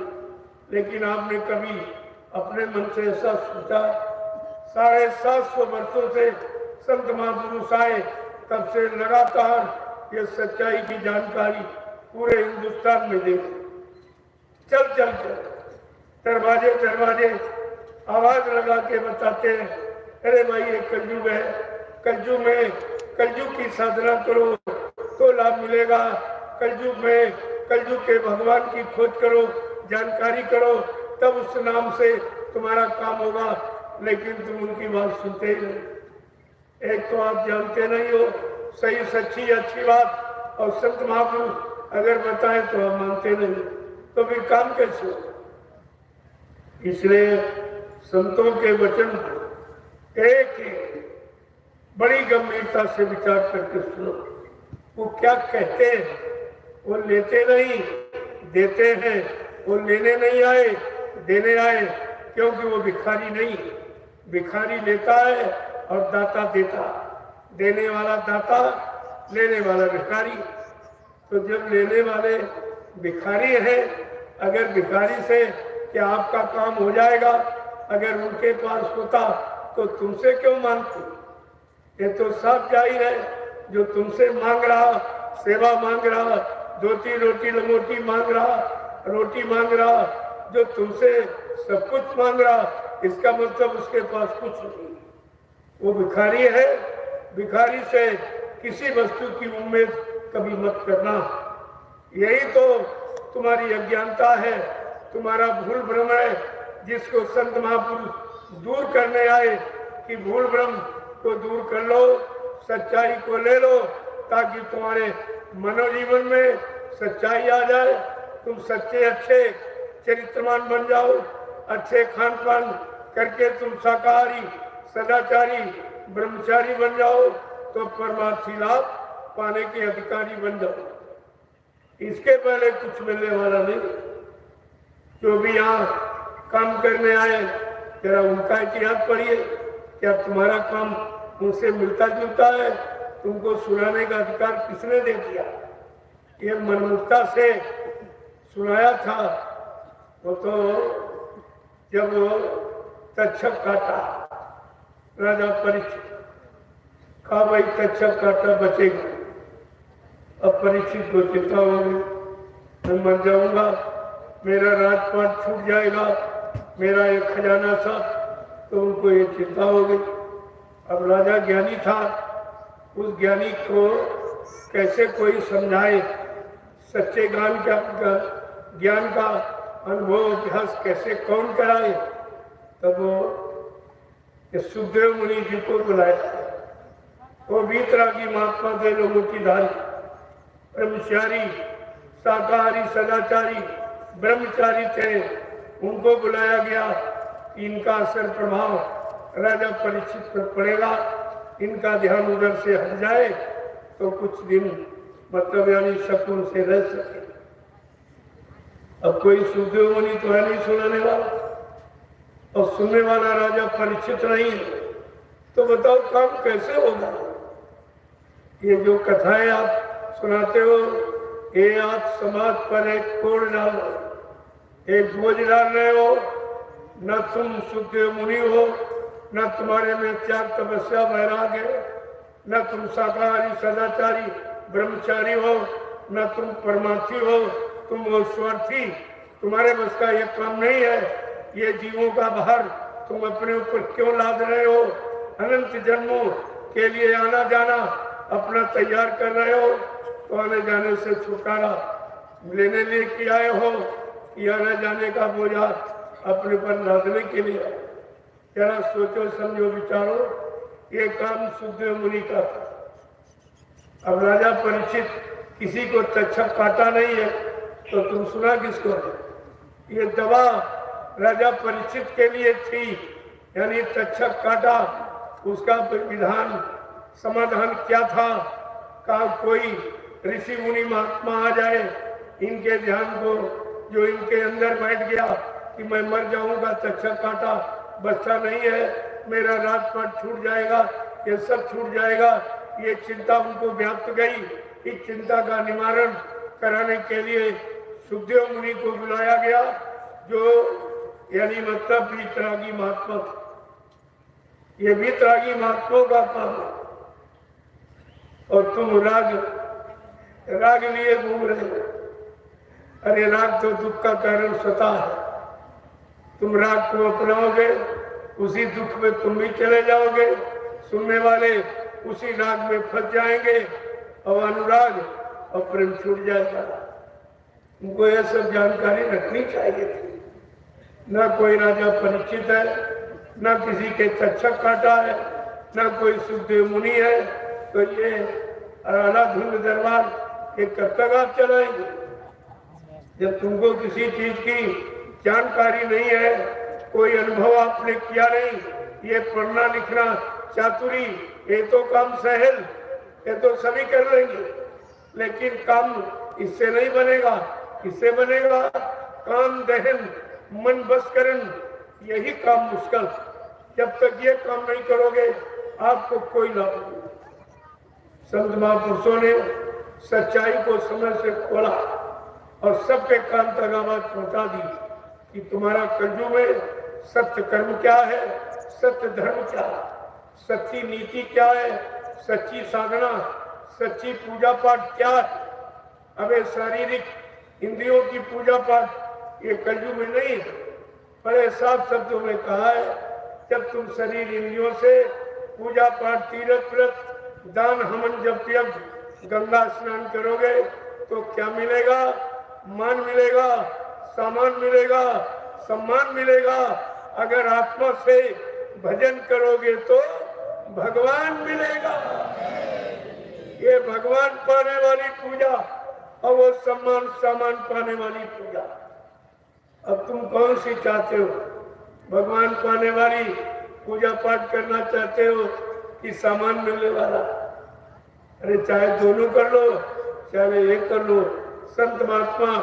लेकिन आपने कभी अपने मन से ऐसा सोचा? 750 वर्षों से संत महापुरुष आए, तब से लगातार ये सच्चाई की जानकारी पूरे हिंदुस्तान में दे चल चल चल दरवाजे दरवाजे आवाज लगा के बताते हैं, अरे भाई ये कलयुग है, कलयुग में कलयुग की साधना करो तो लाभ मिलेगा, कलयुग में कलयुग के भगवान की खोज करो, जानकारी करो, तब उस नाम से तुम्हारा काम होगा। लेकिन तुम उनकी बात सुनते ही नहीं। एक तो आप जानते नहीं हो सही सच्ची अच्छी बात, और संत महापुरुष अगर बताएं तो आप मानते नहीं, तो फिर काम कैसे हो? इसलिए संतों के वचन एक बड़ी गंभीरता से विचार करके सुनो। वो क्या कहते हैं? वो लेते नहीं देते हैं, वो लेने नहीं आए देने आए, क्योंकि वो भिखारी नहीं। भिखारी लेता है और दाता देता, देने वाला दाता, लेने वाला भिखारी। तो जब लेने वाले भिखारी हैं, अगर भिखारी से क्या आपका काम हो जाएगा, अगर उनके पास होता तो तुमसे क्यों मांगते? ये तो साफ जाहिर है, जो तुमसे मांग रहा, सेवा मांग रहा, धोती रोटी लंगोटी मांग रहा, रोटी मांग रहा, जो तुमसे सब कुछ मांग रहा, इसका मतलब उसके पास कुछ नहीं। वो भिखारी है। भिखारी से किसी वस्तु की उम्मीद कभी मत करना। यही तो तुम्हारी अज्ञानता है, तुम्हारा भूल भ्रम है, जिसको संत महापुरुष दूर करने आए कि भूल भ्रम को दूर कर लो, सच्चाई को ले लो, ताकि तुम्हारे मनोजीवन में सच्चाई आ जाए, तुम सच्चे अच्छे चरित्रमान बन जाओ, अच्छे खान पान करके तुम शाकाहारी सदाचारी ब्रह्मचारी बन जाओ, तो परमार्थी लाभ पाने के अधिकारी बन जाओ। इसके पहले कुछ मिलने वाला नहीं। जो भी यहाँ काम करने आए, जरा उनका इतिहास पढ़िए, क्या तुम्हारा काम उनसे मिलता जुलता है? तुमको सुनाने का अधिकार किसने दे दिया? ये मनमुक्ता से सुनाया था। वो तो जब तक्षक काटा राजा परीक्षित, कहा भाई तक्षक काटा बचेगा। अब परीक्षित को चिंता हो गई, मैं मर जाऊंगा, मेरा राजपाट छूट जाएगा, मेरा एक खजाना था। तो उनको ये चिंता हो गई। अब राजा ज्ञानी था, उस ज्ञानी को कैसे कोई समझाए, सच्चे ज्ञान का अनुभव अभ्यास कैसे कौन कराए? तब वो सुखदेव मुनि जी को बुलाया। वो वीतरागी महात्मा थे, लोगों की धारी, ब्रह्मचारी, शाकाहारी, सदाचारी, ब्रह्मचारी थे उनको बुलाया गया कि इनका असर प्रभाव राजा परीक्षित पर पड़ेगा, इनका ध्यान उधर से हट जाए तो कुछ दिन मतलब यानी शकुन से रह सके। अब कोई सुखदेव मुनि तो है नहीं सुनाने वाला और सुनने वाला राजा परीक्षित नहीं है, तो बताओ काम कैसे होगा? ये जो कथाएं आप सुनाते हो ये आप समाज पर एक कोड़ डाल रहे हो, एक बोझ डाल रहे हो। न तुम सुखदेव मुनि हो, न तुम्हारे में त्याग तपस्या वैराग है, न तुम शाकाहारी सदाचारी ब्रह्मचारी हो, न तुम परमार्थी हो, तुम वो स्वार्थी। तुम्हारे बस का ये काम नहीं है। ये जीवों का भार तुम अपने ऊपर क्यों लाद रहे हो? अनंत जन्मों के लिए आना जाना अपना तैयार कर रहे हो, तो आने जाने से छुटकारा लेने लेके आए हो कि आने जाने का बोझा अपने पर लादने के लिए? जरा सोचो समझो विचारो, ये काम सुखदेव मुनि का था। अब राजा परीक्षित किसी को तक्षक काटा नहीं है तो तुम सुना किसको है? ये दवा राजा परीक्षित के लिए थी, यानी तक्षक काटा, उसका विधान समाधान क्या था? कहा कोई ऋषि मुनि महात्मा आ जाए, इनके ध्यान को जो इनके अंदर बैठ गया कि मैं मर जाऊंगा, तक्षक काटा बच्चा नहीं है, मेरा राजपाट छूट जाएगा, ये सब छूट जाएगा, ये चिंता उनको व्याप्त गई। इस चिंता का निवारण कराने के लिए सुखदेव मुनि को बुलाया गया, जो यानी मतलब वीतरागी महात्मा थे। ये वीतरागी महात्माओं का काम है और तुम राग लिए घूम रहे हो। अरे राग तो दुख का कारण स्वतः है। तुम राग को अपनाओगे, उसी दुख में तुम भी चले जाओगे, सुनने वाले उसी राग में फंस जाएंगे और अनुराग और प्रेम छूट जाएगा। उनको यह सब जानकारी रखनी चाहिए थी। न कोई राजा परीक्षित है, न किसी के तक्षक काटा है, न कोई सुखदेव मुनि है, तो ये अनाधुंध दरबार ये कब तक आप चलाएंगे? जब तुमको किसी चीज की जानकारी नहीं है, कोई अनुभव आपने किया नहीं, ये पढ़ना लिखना चातुरी ये तो काम सहल, ये तो सभी कर लेंगे, लेकिन काम इससे नहीं बनेगा। इससे बनेगा काम दहन मन बस करन, यही काम मुश्किल। जब तक ये काम नहीं करोगे आपको कोई लाभ नहीं। संत महापुरुषों ने सच्चाई को समय से खोला और सबके कान तक आवाज पहुंचा दी कि तुम्हारा कलयुग में सत्य कर्म क्या है, सत्य धर्म क्या है, सच्ची नीति क्या है, सच्ची साधना, सच्ची पूजा पाठ क्या है। अब ये शारीरिक इंद्रियों की पूजा पाठ ये कलयुग में नहीं है। बड़े साफ शब्दों में कहा है, जब तुम शरीर इंद्रियों से पूजा पाठ तीर्थ व्रत दान हवन जप यज्ञ गंगा स्नान करोगे तो क्या मिलेगा? मान मिलेगा, सामान मिलेगा, सम्मान मिलेगा। अगर आत्मा से भजन करोगे तो भगवान मिलेगा। ये भगवान पाने वाली पूजा और वो सम्मान सामान पाने वाली पूजा। अब तुम कौन सी चाहते हो? भगवान पाने वाली पूजा पाठ करना चाहते हो कि सामान मिलने वाला? अरे चाहे दोनों कर लो, चाहे एक कर लो। संत महात्मा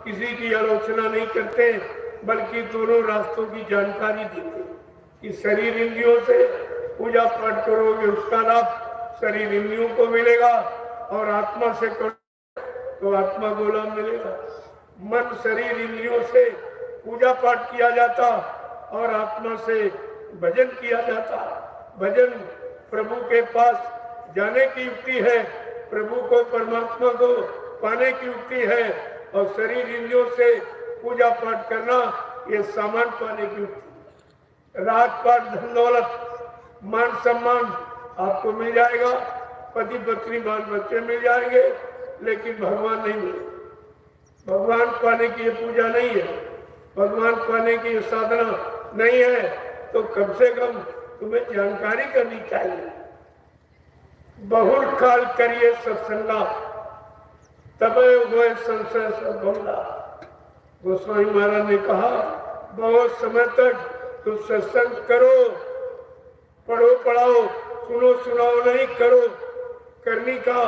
किसी की आलोचना नहीं करते, बल्कि दोनों रास्तों की जानकारी देते कि शरीर इंद्रियों से पूजा पाठ करोगे उसका लाभ शरीर इंद्रियों को मिलेगा, और आत्मा से करो तो आत्मा को लाभ मिलेगा। मन शरीर इंद्रियों से पूजा पाठ किया जाता और आत्मा से भजन किया जाता। भजन प्रभु के पास जाने की युक्ति है, प्रभु को परमात्मा को पाने की युक्ति है, और शरीर इंद्रियों से पूजा पाठ करना ये सामान पाने की युक्ति। रात पाठ धन दौलत मान सम्मान आपको मिल जाएगा, पति पत्नी बाल बच्चे मिल जाएंगे, लेकिन भगवान नहीं मिले। भगवान पाने की ये पूजा नहीं है, भगवान पाने की ये साधना नहीं है, तो कम से कम तुम्हें जानकारी करनी चाहिए। बहुत काल करिए सत्संगा, तबे हुए संशय सब भंगा। गोस्वामी महाराज ने कहा बहुत समय तक तुम सत्संग करो, पढ़ो पढ़ाओ, सुनो सुनाओ नहीं, करो। करने का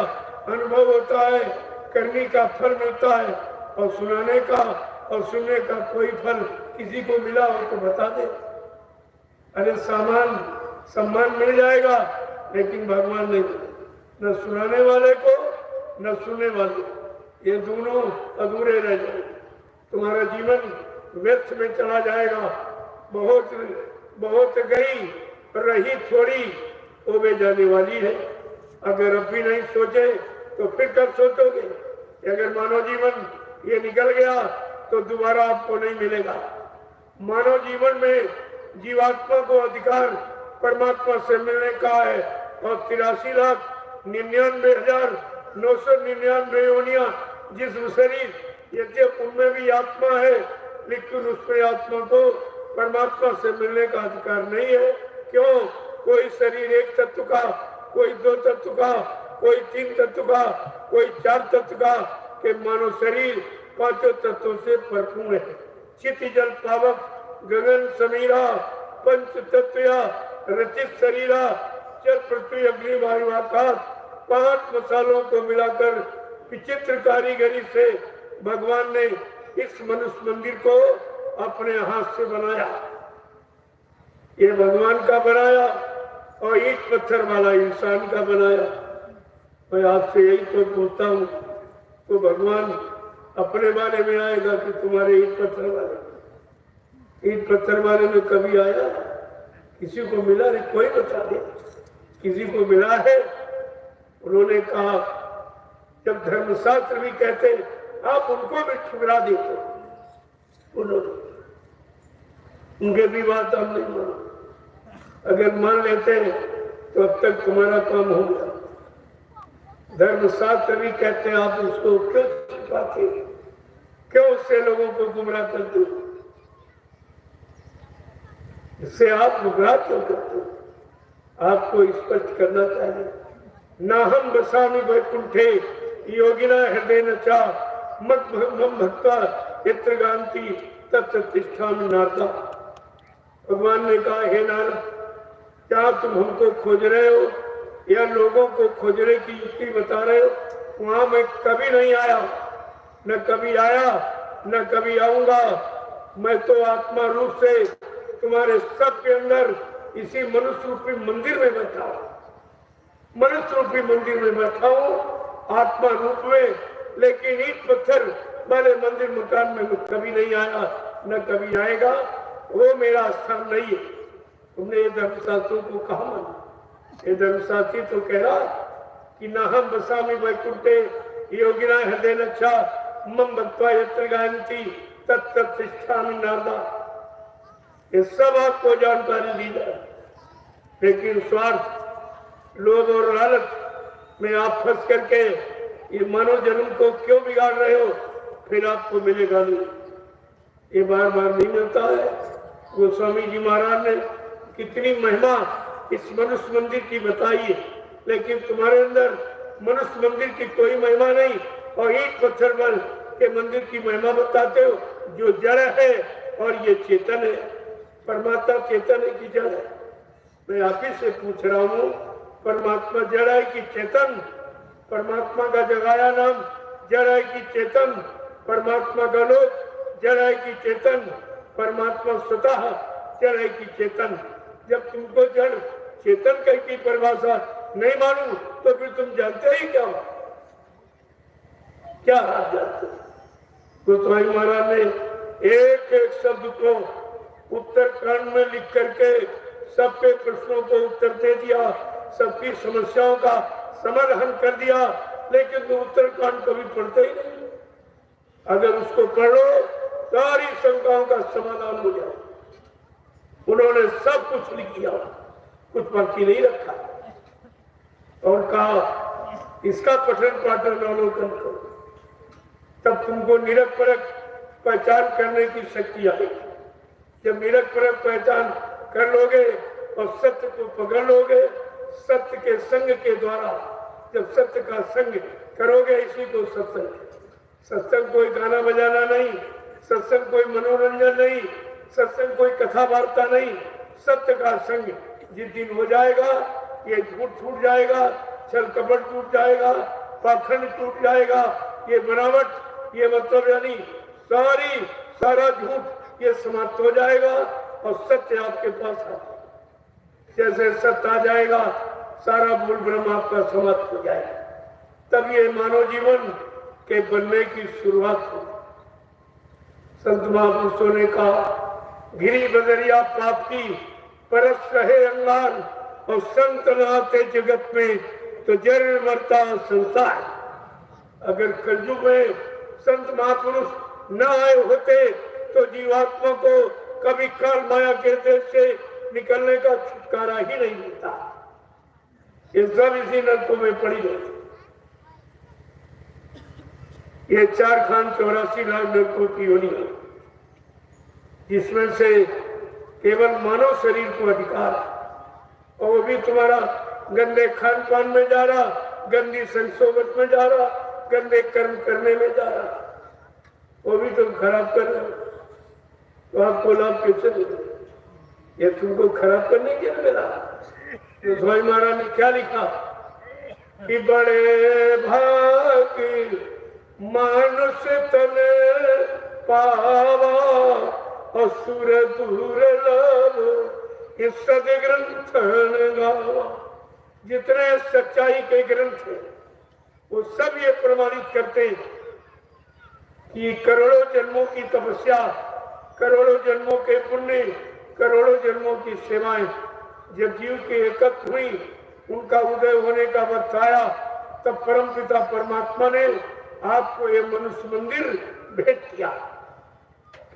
अनुभव होता है, करने का फल मिलता है, और सुनाने का और सुनने का कोई फल किसी को मिला हो तो बता दे। अरे सम्मान मिल जाएगा, लेकिन भगवान नहीं, न सुनाने वाले को न सुनने वाले, ये दोनों अधूरे रह जाएंगे। तुम्हारा जीवन व्यर्थ में चला जाएगा। बहुत गई रही थोड़ी, वो वे जाने वाली है। अगर अब भी नहीं सोचे तो फिर कब सोचोगे? अगर मानव जीवन ये निकल गया तो दोबारा आपको नहीं मिलेगा। मानव जीवन में जीवात्मा को अधिकार परमात्मा से मिलने का है, और 83,99,999 योनियां जिस शरीर, यद्यप उनमें भी आत्मा है, लेकिन उसमें आत्मा को परमात्मा से मिलने का अधिकार नहीं है। क्यों? कोई शरीर एक तत्व का, कोई 2 तत्व का, कोई 3 तत्व का, कोई 4 तत्व का, के मानव शरीर 5 तत्वों से भरपूर है। चित्त जल पावक गगन समीरा पंच तत्वया रचित शरीरा जल पृथ्वी अग्नि वायु आकाश 5 मसालों को मिलाकर विचित्र कारीगरी से भगवान ने इस मनुष्य मंदिर को अपने हाथ से बनाया। ये भगवान का बनाया और ईंट पत्थर वाला इंसान का बनाया। मैं आपसे यही तो पूछता हूँ, तो भगवान अपने बारे में आएगा कि तुम्हारे ईंट पत्थर वाले में कभी आया? किसी को मिला नहीं? कोई बता दे किसी को मिला है? उन्होंने कहा, जब धर्मशास्त्र भी कहते आप उनको भी ठुकरा देते, उन्होंने उनके भी बात हम नहीं मानो। अगर मान लेते हैं तो अब तक तुम्हारा काम हो गया। धर्मशास्त्र भी कहते हैं आप उसको क्यों छिपाते, क्यों उससे लोगों को गुमराह करते हो? इससे आप गुमराह क्यों करते हो? आपको स्पष्ट करना चाहिए। ना हम बसामी वैकुंठे योगिना हृदय नचा मत भक्ता यत्र गांति तत्र तिष्ठामि नारदा। भगवान ने कहा, हे नारद, क्या तुम हमको खोज रहे हो या लोगों को खोजने की युक्ति बता रहे हो? वहां मैं कभी नहीं आया, न कभी आया, न कभी आऊंगा। मैं तो आत्मा रूप से तुम्हारे सब के अंदर इसी मनुष्य रूपी मंदिर में बैठा हूं। मनुष्य रूपी मंदिर में बैठा हूं आत्मा रूप में, लेकिन ईंट पत्थर वाले मंदिर मकान में कभी नहीं आया, न कभी आएगा। वो मेरा स्थान नहीं है। तुमने ये धर्मशास्त्रों को कहा माना? ये धर्मशास्त्री तो कह रहा कि न हम बसामी वैकुंठे योगिना हृदय नक्षा मम भक्त्वा यत्र गायन्ति तत्र तिष्ठामि नारदा। ये सब आपको जानकारी दी जाए, लेकिन स्वार्थ, लोभ और लालच में आप फंस करके ये मानव जन्म को क्यों बिगाड़ रहे हो? फिर आपको मिलेगा नहीं, ये बार बार नहीं मिलता है। गोस्वामी जी महाराज ने कितनी महिमा इस मनुष्य मंदिर की बताई है, लेकिन तुम्हारे अंदर मनुष्य मंदिर की कोई महिमा नहीं, और ईंट पत्थर बल के मंदिर की महिमा बताते हो, जो जड़ है और ये चेतन है। परमात्मा चेतन है कि जड़ है? मैं आप ही से पूछ रहा हूँ, परमात्मा जड़ है कि चेतन? परमात्मा का जगाया नाम जड़ है कि चेतन? परमात्मा का लोक जड़ है कि चेतन? परमात्मा स्वतः जड़ है कि चेतन? जब तुमको जड़ चेतन की परिभाषा नहीं मालूम तो फिर तुम जानते ही क्या हो? क्या हाथ जानते? गोस्वामी महाराज ने एक एक शब्द को उत्तरकांड में लिख करके सबके प्रश्नों को उत्तर दे दिया, सबकी समस्याओं का समाधान कर दिया, लेकिन तुम उत्तरकांड कभी पढ़ते ही नहीं। अगर उसको पढ़ो सारी शंकाओं का समाधान हो जाए। उन्होंने सब कुछ लिख दिया, कुछ बाकी नहीं रखा, और कहा इसका पठन पाठन अवलोकन करो, तब तुमको निरख परख पहचान करने की शक्ति आएगी। जब निरख परख पहचान कर लोगे और सत्य को पकड़ लोगे, सत्य के संग के द्वारा जब सत्य का संग करोगे, इसी को सत्संग। सत्संग कोई गाना बजाना नहीं, सत्संग कोई मनोरंजन नहीं, सत्संग कोई कथा वार्ता नहीं। सत्य का संग जिस दिन हो जाएगा, ये झूठ छूट जाएगा, छल कपट टूट जाएगा, पाखंड टूट जाएगा, ये बनावट, ये मतलब यानी सारा झूठ ये समाप्त हो जाएगा और सत्य आपके पास आ। जैसे सत्य आ जाएगा, सारा मूल ब्रह्म आपका समाप्त हो जाएगा। तब ये मानव जीवन के बनने की शुरुआत हो। संत महापुरुषों ने कहा, गिरी बदरिया पाप की परस रहे अंगार, और संत न आते जगत में तो जर मरता संसार। अगर कलयुग में संत महापुरुष न आए होते तो जीवात्मा को कभी काल माया के देश से निकलने का छुटकारा ही नहीं मिलता। ये सब इसी नरकों में पड़ी रहती। ये 4,84 लाख नरकों की योनि है, जिसमें से केवल मानव शरीर को अधिकार है, और वो भी तुम्हारा गंदे खान पान में जा रहा, गंदी संसोबत में जा रहा, गंदे कर्म करने में जा रहा, वो भी तुम खराब कर रहे हो। तो आपको लाभ कैसे मिले? ये तुमको खराब करने के लिए मिला। तो स्वामी महाराज ने क्या लिखा कि बड़े भाग मानुष तन पावा, असुर दूर लाभ इस सदग्रंथ गावा। जितने सच्चाई के ग्रंथ हैं वो सब ये प्रमाणित करते हैं कि करोड़ों जन्मों की तपस्या, करोड़ों जन्मों के पुण्य, करोड़ों जन्मों की सेवाएं जब जीव के एकत्र हुई, उनका उदय होने का वक्त आया, तब परमपिता परमात्मा ने आपको ये मनुष्य मंदिर भेंट किया।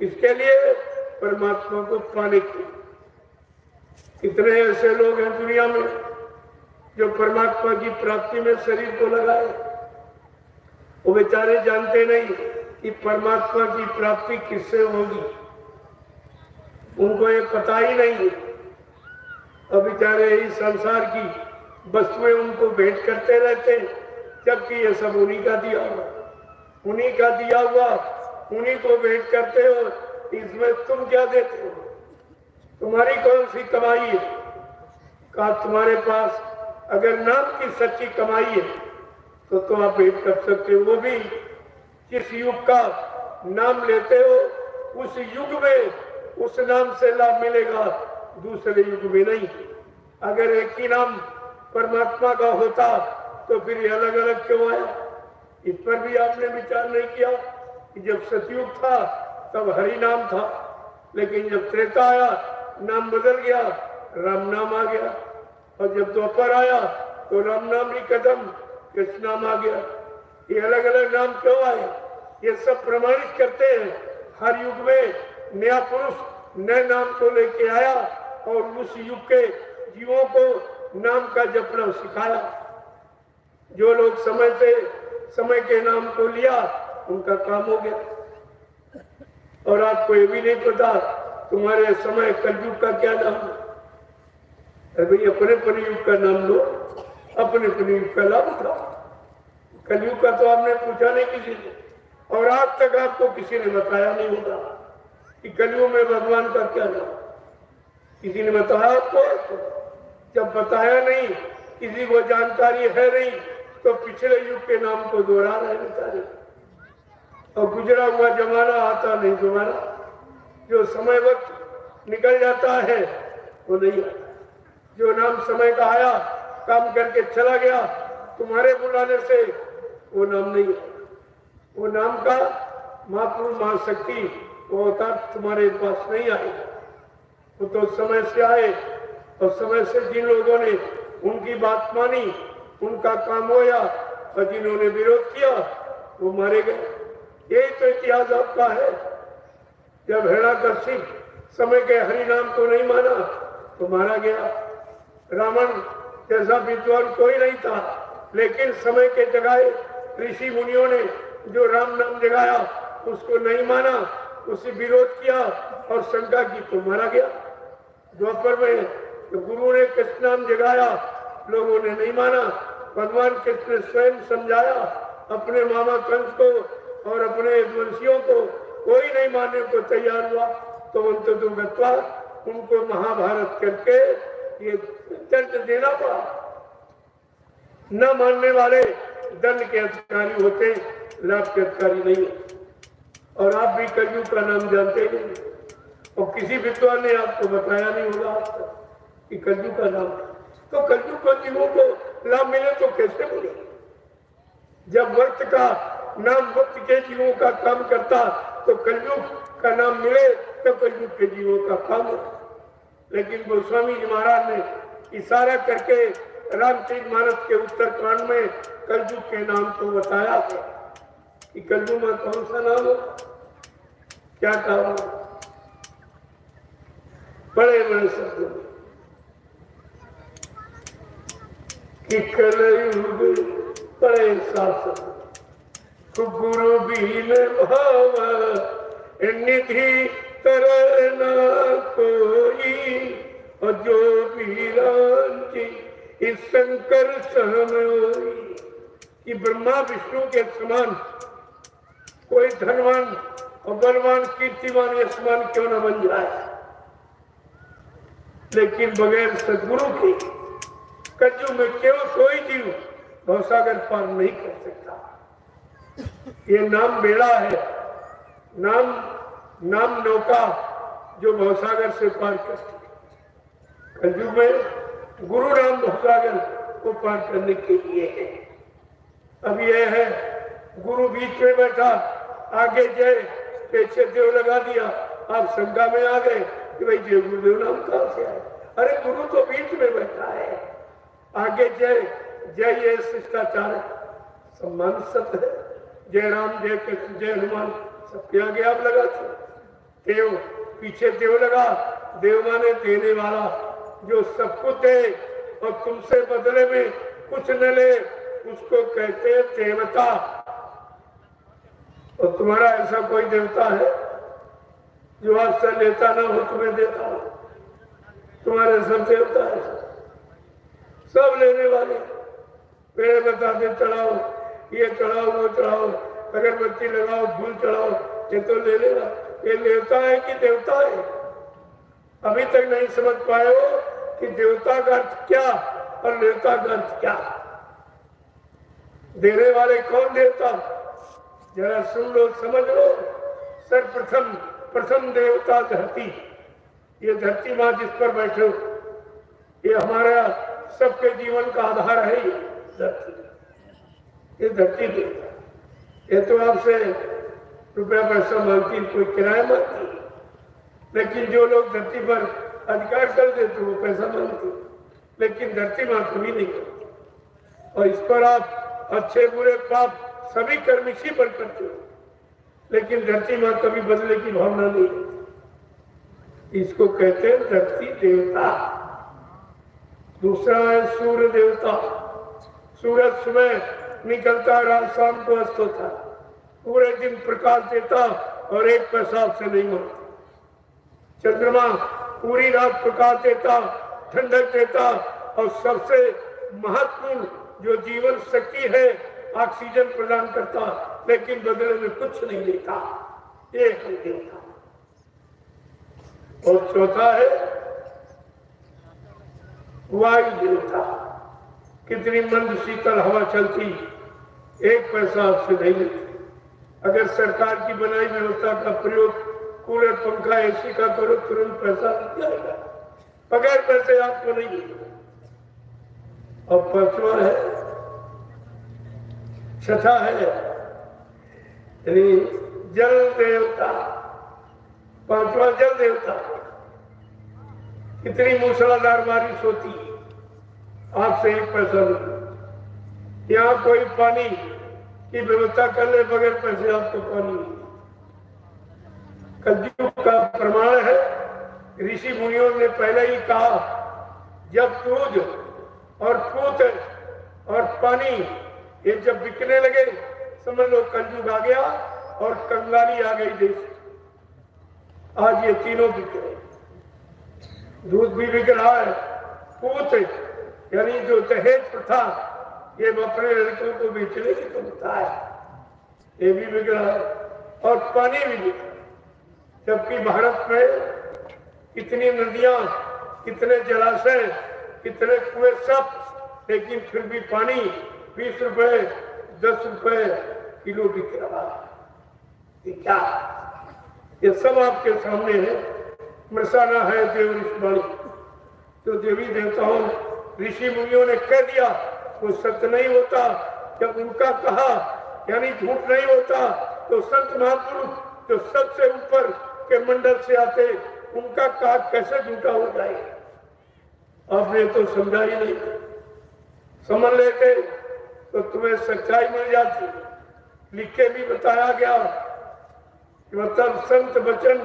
किसके लिए? परमात्मा को पाने के लिए। कितने ऐसे लोग हैं दुनिया में जो परमात्मा की प्राप्ति में शरीर को लगाए, वो बेचारे जानते नहीं कि परमात्मा की प्राप्ति किससे होगी। उनको ये पता ही नहीं। और बेचारे इस संसार की वस्तुएं उनको भेंट करते रहते हैं, जबकि ये सब उन्हीं का दिया हुआ, उन्हीं का दिया हुआ, उन्हीं को भेंट करते हो। इसमें तुम क्या देते हो? तुम्हारी कौन सी कमाई है? कहा तुम्हारे पास अगर नाम की सच्ची कमाई है तो आप भेंट कर सकते हो। वो भी जिस युग का नाम लेते हो, उस युग में उस नाम से लाभ मिलेगा, दूसरे युग में नहीं। अगर एक ही नाम परमात्मा का होता तो फिर ये अलग अलग क्यों आया? इस पर भी आपने विचार नहीं किया कि जब सतयुग था तब हरि नाम था, लेकिन जब त्रेता आया नाम बदल गया, राम नाम आ गया, और जब द्वापर आया तो राम नाम ही खत्म, कृष्ण नाम आ गया। ये अलग अलग नाम क्यों आए? ये सब प्रमाणित करते हैं हर युग में नया पुरुष नए नाम को लेके आया और उस युग के जीवों को नाम का जपना सिखाया। जो लोग समय के नाम को लिया, उनका काम हो गया। और आपको ये भी नहीं पता तुम्हारे समय कलयुग का क्या नाम है। अरे भाई, अपने युग का नाम लो, अपने युग का लाभ उठाओ। कलयुग का तो आपने पूछा नहीं किसी ने, और आज तक आपको किसी ने बताया नहीं होगा कि कलयुग में भगवान का क्या नाम। किसी ने बताया आपको? जब बताया नहीं, किसी को जानकारी है नहीं, तो पिछले युग के नाम को दोहरा रहे बेचारे। और गुजरा हुआ जमाना आता नहीं दोबारा। जो समय वक्त निकल जाता है वो नहीं आता। जो नाम समय का आया, काम करके चला गया, तुम्हारे बुलाने से वो नाम नहीं आया। वो नाम का महापुरुष महाशक्ति वो अवतार तुम्हारे पास नहीं आएगा। वो तो समय से आए, और समय से जिन लोगों ने उनकी बात मानी, उनका काम होया, और जिन्होंने विरोध किया वो मारे गए। यही तो इतिहास आपका है। जब हिरण्यकशिप समय के हरि नाम को नहीं माना तो मारा गया। रावण जैसा विद्वान कोई नहीं था, लेकिन समय के जगाए ऋषि मुनियों ने जो राम नाम जगाया उसको नहीं माना, उससे विरोध किया और शंका की तो मारा गया। द्वापर में तो गुरु ने कृष्ण नाम जगाया, लोगों ने नहीं माना। भगवान कृष्ण ने स्वयं समझाया अपने मामा कंस को और अपने वंशियों को कोई नहीं मानने को तैयार हुआ तो अंततो गत्वा उनको महाभारत करके ये दंड देना पड़ा। न मानने वाले दंड के अधिकारी होते, लाभ के अधिकारी नहीं होते। और आप भी कलयुग का नाम जानते नहीं और किसी विद्वान ने आपको बताया नहीं होगा आज तक कि कलयुग का नाम। तो कलयुग को जीवों को लाभ मिले तो कैसे मिले? जब वर्त का नाम वक्त के जीवों का काम करता तो कलयुग का नाम मिले तो कलयुग के जीवों का काम हो। लेकिन गोस्वामी जी महाराज ने इशारा करके रामचरितमानस के उत्तरकांड में कलयुग के नाम को बताया है कि कलयुग में कौन सा नाम हो, क्या काम हो। बड़े बड़े शब्द कि कलयुग बड़े शासन गुरु बीन भाव निधि तरना कोई और जो वीरान की इस शंकर सहमोई। कि ब्रह्मा विष्णु के समान कोई धनवान और बलवान कीर्तिमान यशमान क्यों न बन जाए, लेकिन बगैर सदगुरु के कलयुग में केवल कोई जीव भवसागर पार नहीं कर सकता। ये नाम बेड़ा है, नाम नौका जो भवसागर से पार करती है। कलयुग में गुरु नाम भवसागर को पार करने के लिए है। अब यह है गुरु बीच में बैठा, आगे जय पीछे देव लगा दिया, आप शंका में आ गए कि भाई जय गुरुदेव नाम कहां से आए। अरे गुरु तो बीच में बैठा है, आगे जय जय ये शिष्टाचार सम्मान सब है। जय राम जय कृष्ण जय हनुमान सबके आगे आप लगाते। देव पीछे देव लगा, देव माने देने वाला जो सब कुछ दे और तुमसे बदले में कुछ न ले, उसको कहते हैं देवता। और तुम्हारा ऐसा कोई देवता है जो आपसे लेता ना हो तुम्हें देता हो? तुम्हारे सब देवता है, सब लेने वाले। पेड़ बताते चढ़ाओ, ये चढ़ाओ वो चढ़ाओ, अगरबत्ती लगाओ फूल चढ़ाओ, ये तो ले लेगा। ये देवता है कि देवता है? अभी तक नहीं समझ पाए हो कि देवता का अर्थ क्या और देवता का अर्थ क्या। देने वाले कौन देवता, जरा सुन लो समझ लो। प्रथम देवता धरती, ये धरती माँ जिस पर बैठे हो, ये हमारा सबके जीवन का आधार है। ये धरती देवता, ये तो आपसे रुपया पैसा मांगती, कोई किराया मांगती, लेकिन जो लोग धरती पर अधिकार कर देते वो पैसा मांगते, लेकिन धरती माँ कभी नहीं करती। और इस पर आप अच्छे बुरे पाप सभी कर्म इसी पर करते हो, लेकिन धरती माँ कभी बदले की भावना नहीं होती। इसको कहते हैं धरती देवता। दूसरा है सूर्य देवता। सूरज सुबह निकलता, रात शाम को अस्त होता, पूरे दिन प्रकाश देता और एक पैसा से नहीं मांगता। चंद्रमा पूरी रात प्रकाश देता, ठंडक देता और सबसे महत्वपूर्ण जो जीवन शक्ति है ऑक्सीजन प्रदान करता, लेकिन बदले में कुछ नहीं देता। ये है देवता। और चौथा है वायु देवता। कितनी मंद शीतल हवा चलती, एक पैसा आपसे नहीं लेती। अगर सरकार की बनाई व्यवस्था का प्रयोग कूलर पंखा एसी का करो, तुरंत पैसा लग जाएगा, बगैर पैसे आपको नहीं मिलेगा। और पांचवा है, छठा है यानी जल देवता। पांचवा जल देवता। कितनी मूसलाधार बारिश होती है, आपसे एक पैसा नहीं। यहाँ कोई पानी की व्यवस्था कर ले, बगैर पैसे आपको पानी नहीं। कलयुग का प्रमाण है, ऋषि मुनियों ने पहले ही कहा, जब दूध और पूत और पानी ये जब बिकने लगे, समझ लो कलयुग आ गया और कंगाली आ गई देश। आज ये तीनों बिक रहे, दूध भी बिक रहा है, पूत यानी जो दहेज प्रथा, ये अपने लड़कों को बेचने की प्रथा है, ये भी बिक रहा है, और पानी भी बिक रहा है। जबकि भारत में इतनी नदियां, इतने जलाशय, इतने कुएं सब, लेकिन फिर भी पानी 20 रुपए 10 रुपए किलो बिक रहा है। ये क्या? ये सब आपके सामने है। मृषाना है देव ऋषिवाणी, जो देवी देवताओं ऋषि मुनियों ने कह दिया वो सत्य नहीं होता। जब उनका कहा यानी झूठ नहीं होता, तो संत महापुरुष जो सबसे ऊपर के मंडल से आते, उनका कहा कैसे झूठा हो जाए? आपने तो समझा ही नहीं। समझ लेते तो तुम्हें सच्चाई मिल जाती। लिख के भी बताया गया कि मतलब संत वचन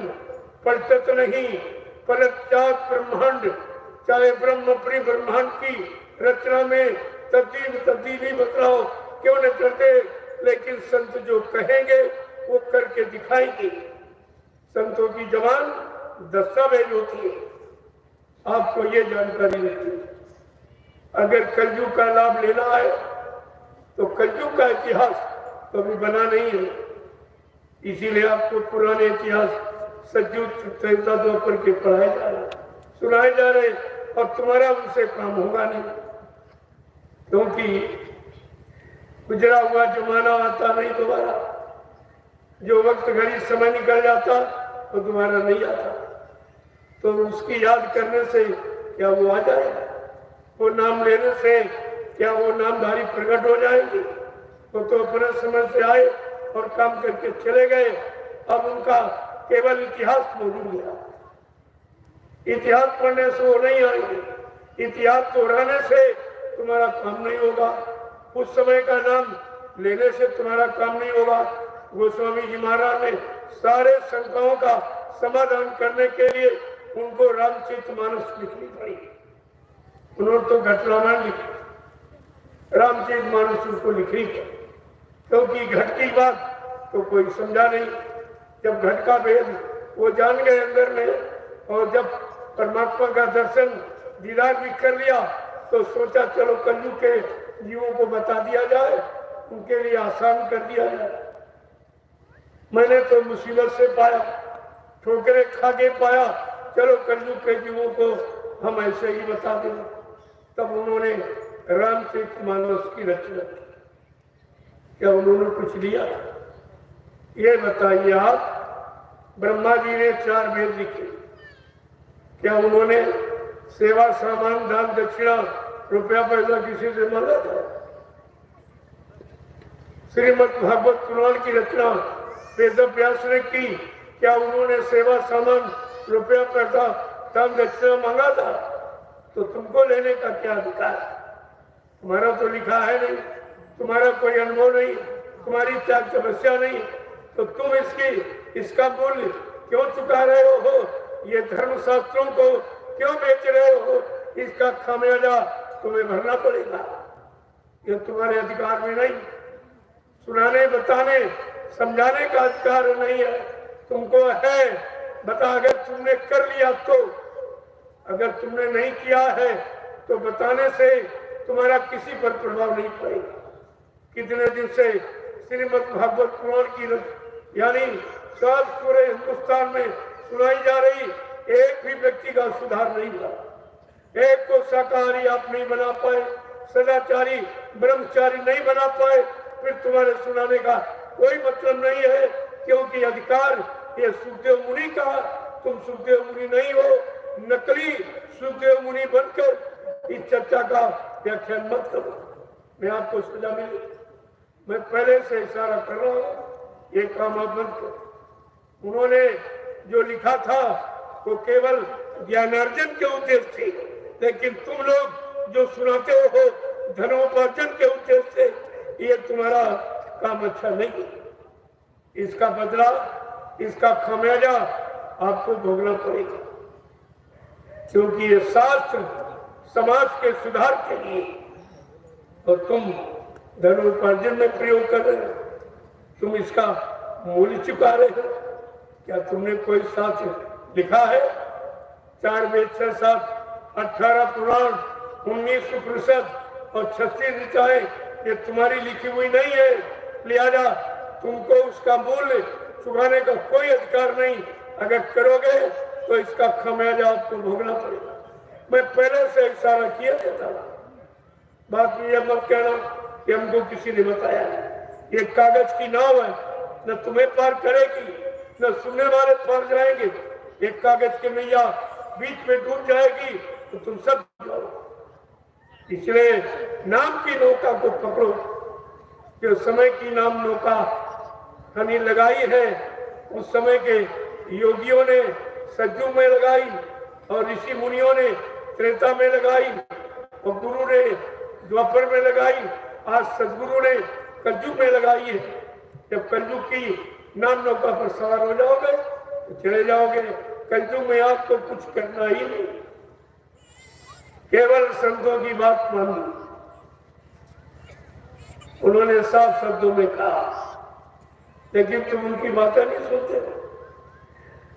पलटत नहीं, पलट ब्रह्मांड, चाहे ब्रह्म अपनी ब्रह्मांड की रचना में तब्दीली बदलाव क्यों न करते, लेकिन संत जो कहेंगे वो करके दिखाएंगे। संतों की जबान दस्तावेज होती है, आपको ये जानकारी रहती है। अगर कलयुग का लाभ लेना है तो कलयुग का इतिहास कभी बना नहीं है, इसीलिए आपको पुराने इतिहास सतयुग त्रेता द्वापर के पढ़ाए जा रहे, सुनाए जा रहे, और तुम्हारा उनसे काम होगा नहीं, क्योंकि गुजरा हुआ जमाना आता नहीं दोबारा। जो वक्त घड़ी समय निकल जाता वो दोबारा नहीं आता, तो उसकी याद करने से क्या वो आ जाएगा? वो नाम लेने से क्या वो नामधारी प्रकट हो जाएंगे? वो तो अपने समय से आए और काम करके चले गए। अब उनका केवल इतिहास मौजूद है। इतिहास पढ़ने से वो नहीं आएंगे, इतिहास दोहराने से तुम्हारा काम नहीं होगा, उस समय का नाम लेने से तुम्हारा काम नहीं होगा। गोस्वामी जी महाराज ने सारे शंकाओं का समाधान करने के लिए उनको रामचरितमानस लिखनी पड़ी। उन्होंने तो घट रामायण लिखी, रामचरितमानस उनको लिखनी पड़ी, क्योंकि घट की बात तो कोई समझा नहीं। जब घट का भेद वो जान गए अंदर में, और जब परमात्मा का दर्शन दीदार भी कर लिया, तो सोचा चलो कलयुग के जीवों को बता दिया जाए, उनके लिए आसान कर दिया जाए। मैंने तो मुसीबत से पाया, ठोकरे खा के पाया, चलो कलयुग के जीवों को हम ऐसे ही बता देंगे। तब उन्होंने रामचरितमानस की रचना की। क्या उन्होंने कुछ लिया? ये बताइए आप, ब्रह्मा जी ने 4 वेद लिखे, क्या उन्होंने सेवा सामान दान दक्षिणा रुपया पैसा किसी से मांगा था? श्रीमद् भागवत पुराण की रचना वेद व्यास ने की, क्या उन्होंने सेवा सामान रुपया पैसा दान दक्षिणा मांगा था? तो तुमको लेने का क्या अधिकार? तुम्हारा तो लिखा है नहीं, तुम्हारा कोई अनुभव नहीं, तुम्हारी त्याग तपस्या नहीं, तो तुम इसका मूल्य क्यों चुका रहे हो? ये धर्मशास्त्रों को क्यों बेच रहे हो? इसका खामियाजा तुम्हें भरना पड़ेगा। ये तुम्हारे अधिकार में नहीं। सुनाने, बताने, समझाने का अधिकार नहीं है, तुमको है। बता, अगर तुमने कर लिया तो, अगर तुमने नहीं किया है तो बताने से तुम्हारा किसी पर प्रभाव नहीं पड़ेगा। कितने दिन से श्रीमद् भागवत पुराण की यानी सब पूरे हिंदुस्तान में सुनाई जा रही, एक भी व्यक्ति का सुधार नहीं हुआ। एक को शाकाहारी आप नहीं बना पाए, सदाचारी ब्रह्मचारी नहीं बना पाए, फिर तुम्हारे सुनाने का कोई मतलब नहीं है, क्योंकि अधिकार ये सुखदेव मुनि का। तुम सुखदेव मुनि नहीं हो, नकली सुखदेव मुनि बनकर इस चर्चा का व्याख्यान मत करो। मैं आपको सजा मिली, मैं पहले से इशारा कर रहा हूँ, ये काम आप बंद करो। उन्होंने जो लिखा था वो केवल ज्ञानार्जन के उद्देश्य थे, लेकिन तुम लोग जो सुनाते हो धनोपार्जन के उद्देश्य से, ये तुम्हारा काम अच्छा नहीं। इसका बदला, इसका खामियाजा आपको भोगना पड़ेगा, क्योंकि ये शास्त्र समाज के सुधार के लिए, और तुम धनोपार्जन में प्रयोग कर रहे हो, तुम इसका मूल्य चुका रहे हो। क्या तुमने कोई शास्त्र लिखा है? 4 वेद 6 7 18 पुराण 19 उपनिषद और 36 ऋचाएं, ये तुम्हारी लिखी हुई नहीं है। लिहाजा तुमको उसका मूल्य चुकाने का कोई अधिकार नहीं। अगर करोगे तो इसका खमियाजा आपको भोगना पड़ेगा। मैं पहले से इशारा किया देता था। बात में यह मत कहना कि हमको किसी ने बताया। ये कागज की नाव है, न तुम्हें पार करेगी न सुनने वाले पार जाएंगे। एक कागज की नैया बीच में डूब जाएगी तो तुम सब जाओ। इसलिए नाम की नौका को पकड़ो। जो समय की नाम नौका हनी लगाई है, उस समय के योगियों ने सतयुग में लगाई और ऋषि मुनियों ने त्रेता में लगाई और गुरु ने द्वापर में लगाई। आज सदगुरु ने कलयुग में लगाई है। जब कलयुग की नाम नौका पर सवार हो जाओगे तो चले जाओगे। कलयुग में आपको कुछ करना ही नहीं, केवल संतों की बात माननी। उन्होंने साफ शब्दों में कहा, लेकिन तुम उनकी बातें नहीं सुनते।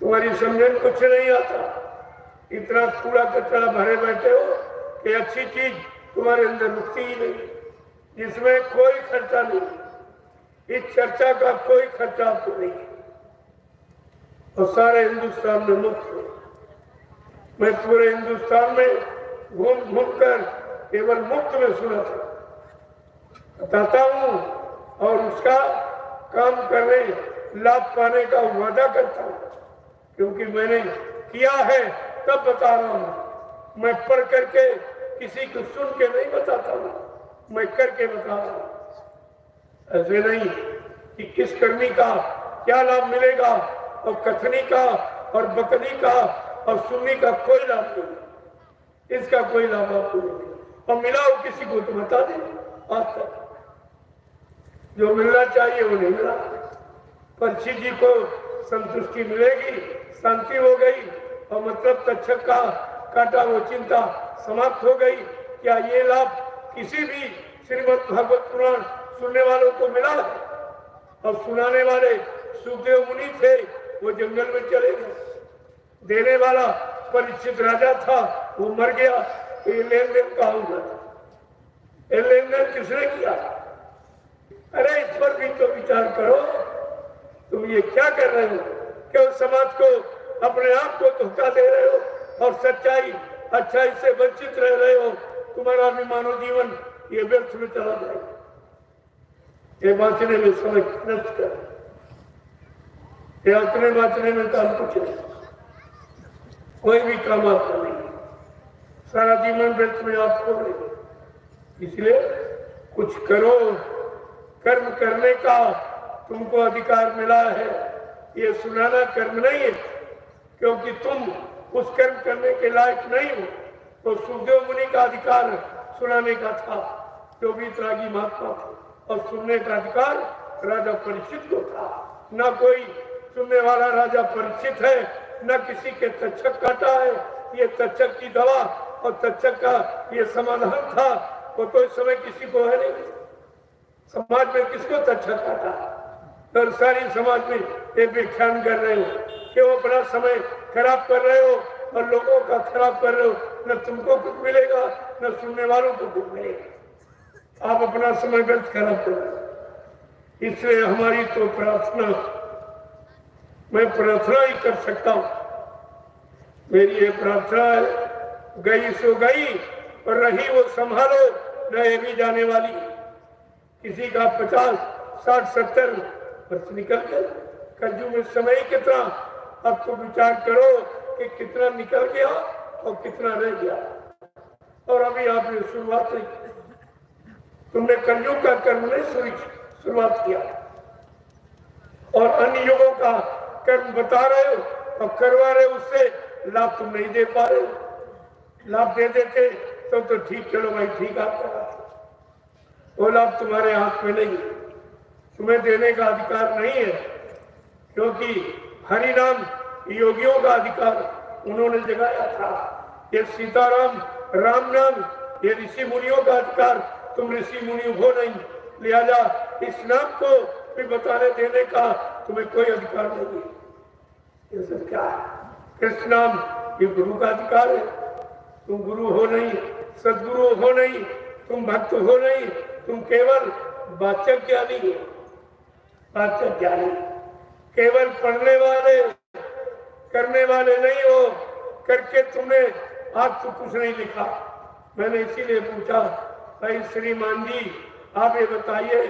तुम्हारी समझन कुछ नहीं आता। इतना कूड़ा कचरा भरे बैठे हो कि अच्छी चीज तुम्हारे अंदर रुकती ही नहीं, जिसमें कोई खर्चा नहीं। इस चर्चा का कोई खर्चा आपको नहीं और सारे हिंदुस्तान में मुफ्त है। मैं पूरे हिंदुस्तान में घूम घूम कर केवल मुफ्त में सुना था, बताता हूँ और उसका काम करने लाभ पाने का वादा करता हूँ, क्योंकि मैंने किया है तब बता रहा हूँ। मैं पढ़ करके किसी को सुन के नहीं बताता हूँ, मैं करके बता रहा हूँ। ऐसे नहीं कि किस करनी का क्या लाभ मिलेगा और कथनी का और बकनी का और सुनने का कोई लाभ नहीं। इसका कोई लाभ आपको नहीं और मिला हो किसी को तो बता दे। आज तक जो मिलना चाहिए वो नहीं मिला। परीक्षित जी को संतुष्टि मिलेगी, शांति हो गई और मतलब तक्षक का काटा वो चिंता समाप्त हो गई। क्या ये लाभ किसी भी श्रीमद् भागवत पुराण सुनने वालों को मिला है? और सुनाने वाले सुखदेव मुनि थे, वो जंगल में चले गए। देने वाला परीक्षित राजा था, वो मर गया। तो ये लेन देन कहाँ हुआ? ये लेन देन किसने किया? अरे इस पर भी तो विचार करो। तुम ये क्या कर रहे हो? क्यों समाज को अपने आप को धोखा दे रहे हो और सच्चाई अच्छाई से वंचित रह रहे हो? तुम्हारा भी मानव जीवन ये व्यर्थ में चला जाएगा। ये बांचने में समय नष्ट कर, ये अपने बांचने में काम कुछ नहीं, कोई भी काम आपका नहीं, सारा जीवन व्यर्थ में आप खो रहे। इसलिए कुछ करो। कर्म करने का तुमको अधिकार मिला है। ये सुनाना कर्म नहीं है, क्योंकि तुम उस कर्म करने के लायक नहीं हो। तो सुखदेव मुनि का अधिकार सुनाने का था, जो भी त्रागी महात्मा थे, और सुनने का अधिकार राजा परीक्षित को था। न कोई सुनने वाला राजा परीक्षित है, न किसी के तक्षक काटा है। ये तक्षक की दवा और तक्षक का ये समाधान था, वो तो इस समय किसी को है नहीं। समाज में किसको तक्षक काटा? और सारी समाज में ये व्याख्यान कर रहे हो कि वो अपना समय खराब कर रहे हो और लोगों का खराब कर रहे हो। न तुमको कुछ मिलेगा न सुनने वालों को कुछ मिलेगा। आप अपना समय व्यर्थ खराब कर रहे हो। इसलिए हमारी तो प्रार्थना, मैं प्रार्थना ही कर सकता हूँ। मेरी ये प्रार्थना है, गई सो गई और रही वो संभालो, न भी जाने वाली। किसी का 50, 60, 70 वर्ष निकल गए। कलयुग में समय ही कितना। अब तो विचार करो कि कितना निकल गया और कितना रह गया। और अभी आपने शुरुआत नहीं, तुमने कलयुग का कर्म नहीं शुरुआत किया और अन्य युगों का कर्म बता रहे हो और करवा रहे हो। उससे लाभ तुम नहीं दे पा रहे हो। लाभ दे देते तो ठीक, चलो भाई ठीक, आपका वो लाभ तुम्हारे हाथ में नहीं, तुम्हें देने का अधिकार नहीं है, क्योंकि हरि नाम योगियों का अधिकार उन्होंने जगाया था। ये सीताराम राम नाम ये ऋषि मुनियों का अधिकार, तुम ऋषि मुनि हो नहीं, लिहाजा इस नाम को भी बताने देने का तुम्हें कोई अधिकार नहीं है। ये सब क्या है? कृष्ण नाम ये गुरु का अधिकार है। तुम गुरु हो नहीं, सदगुरु हो नहीं, तुम भक्त हो नहीं, तुम केवल वाचक ज्ञानी हो। वाचक ज्ञानी केवल पढ़ने वाले करने वाले नहीं हो, करके तुमने आज तो कुछ नहीं लिखा। मैंने इसीलिए पूछा, भाई श्रीमान जी आप ये बताइए,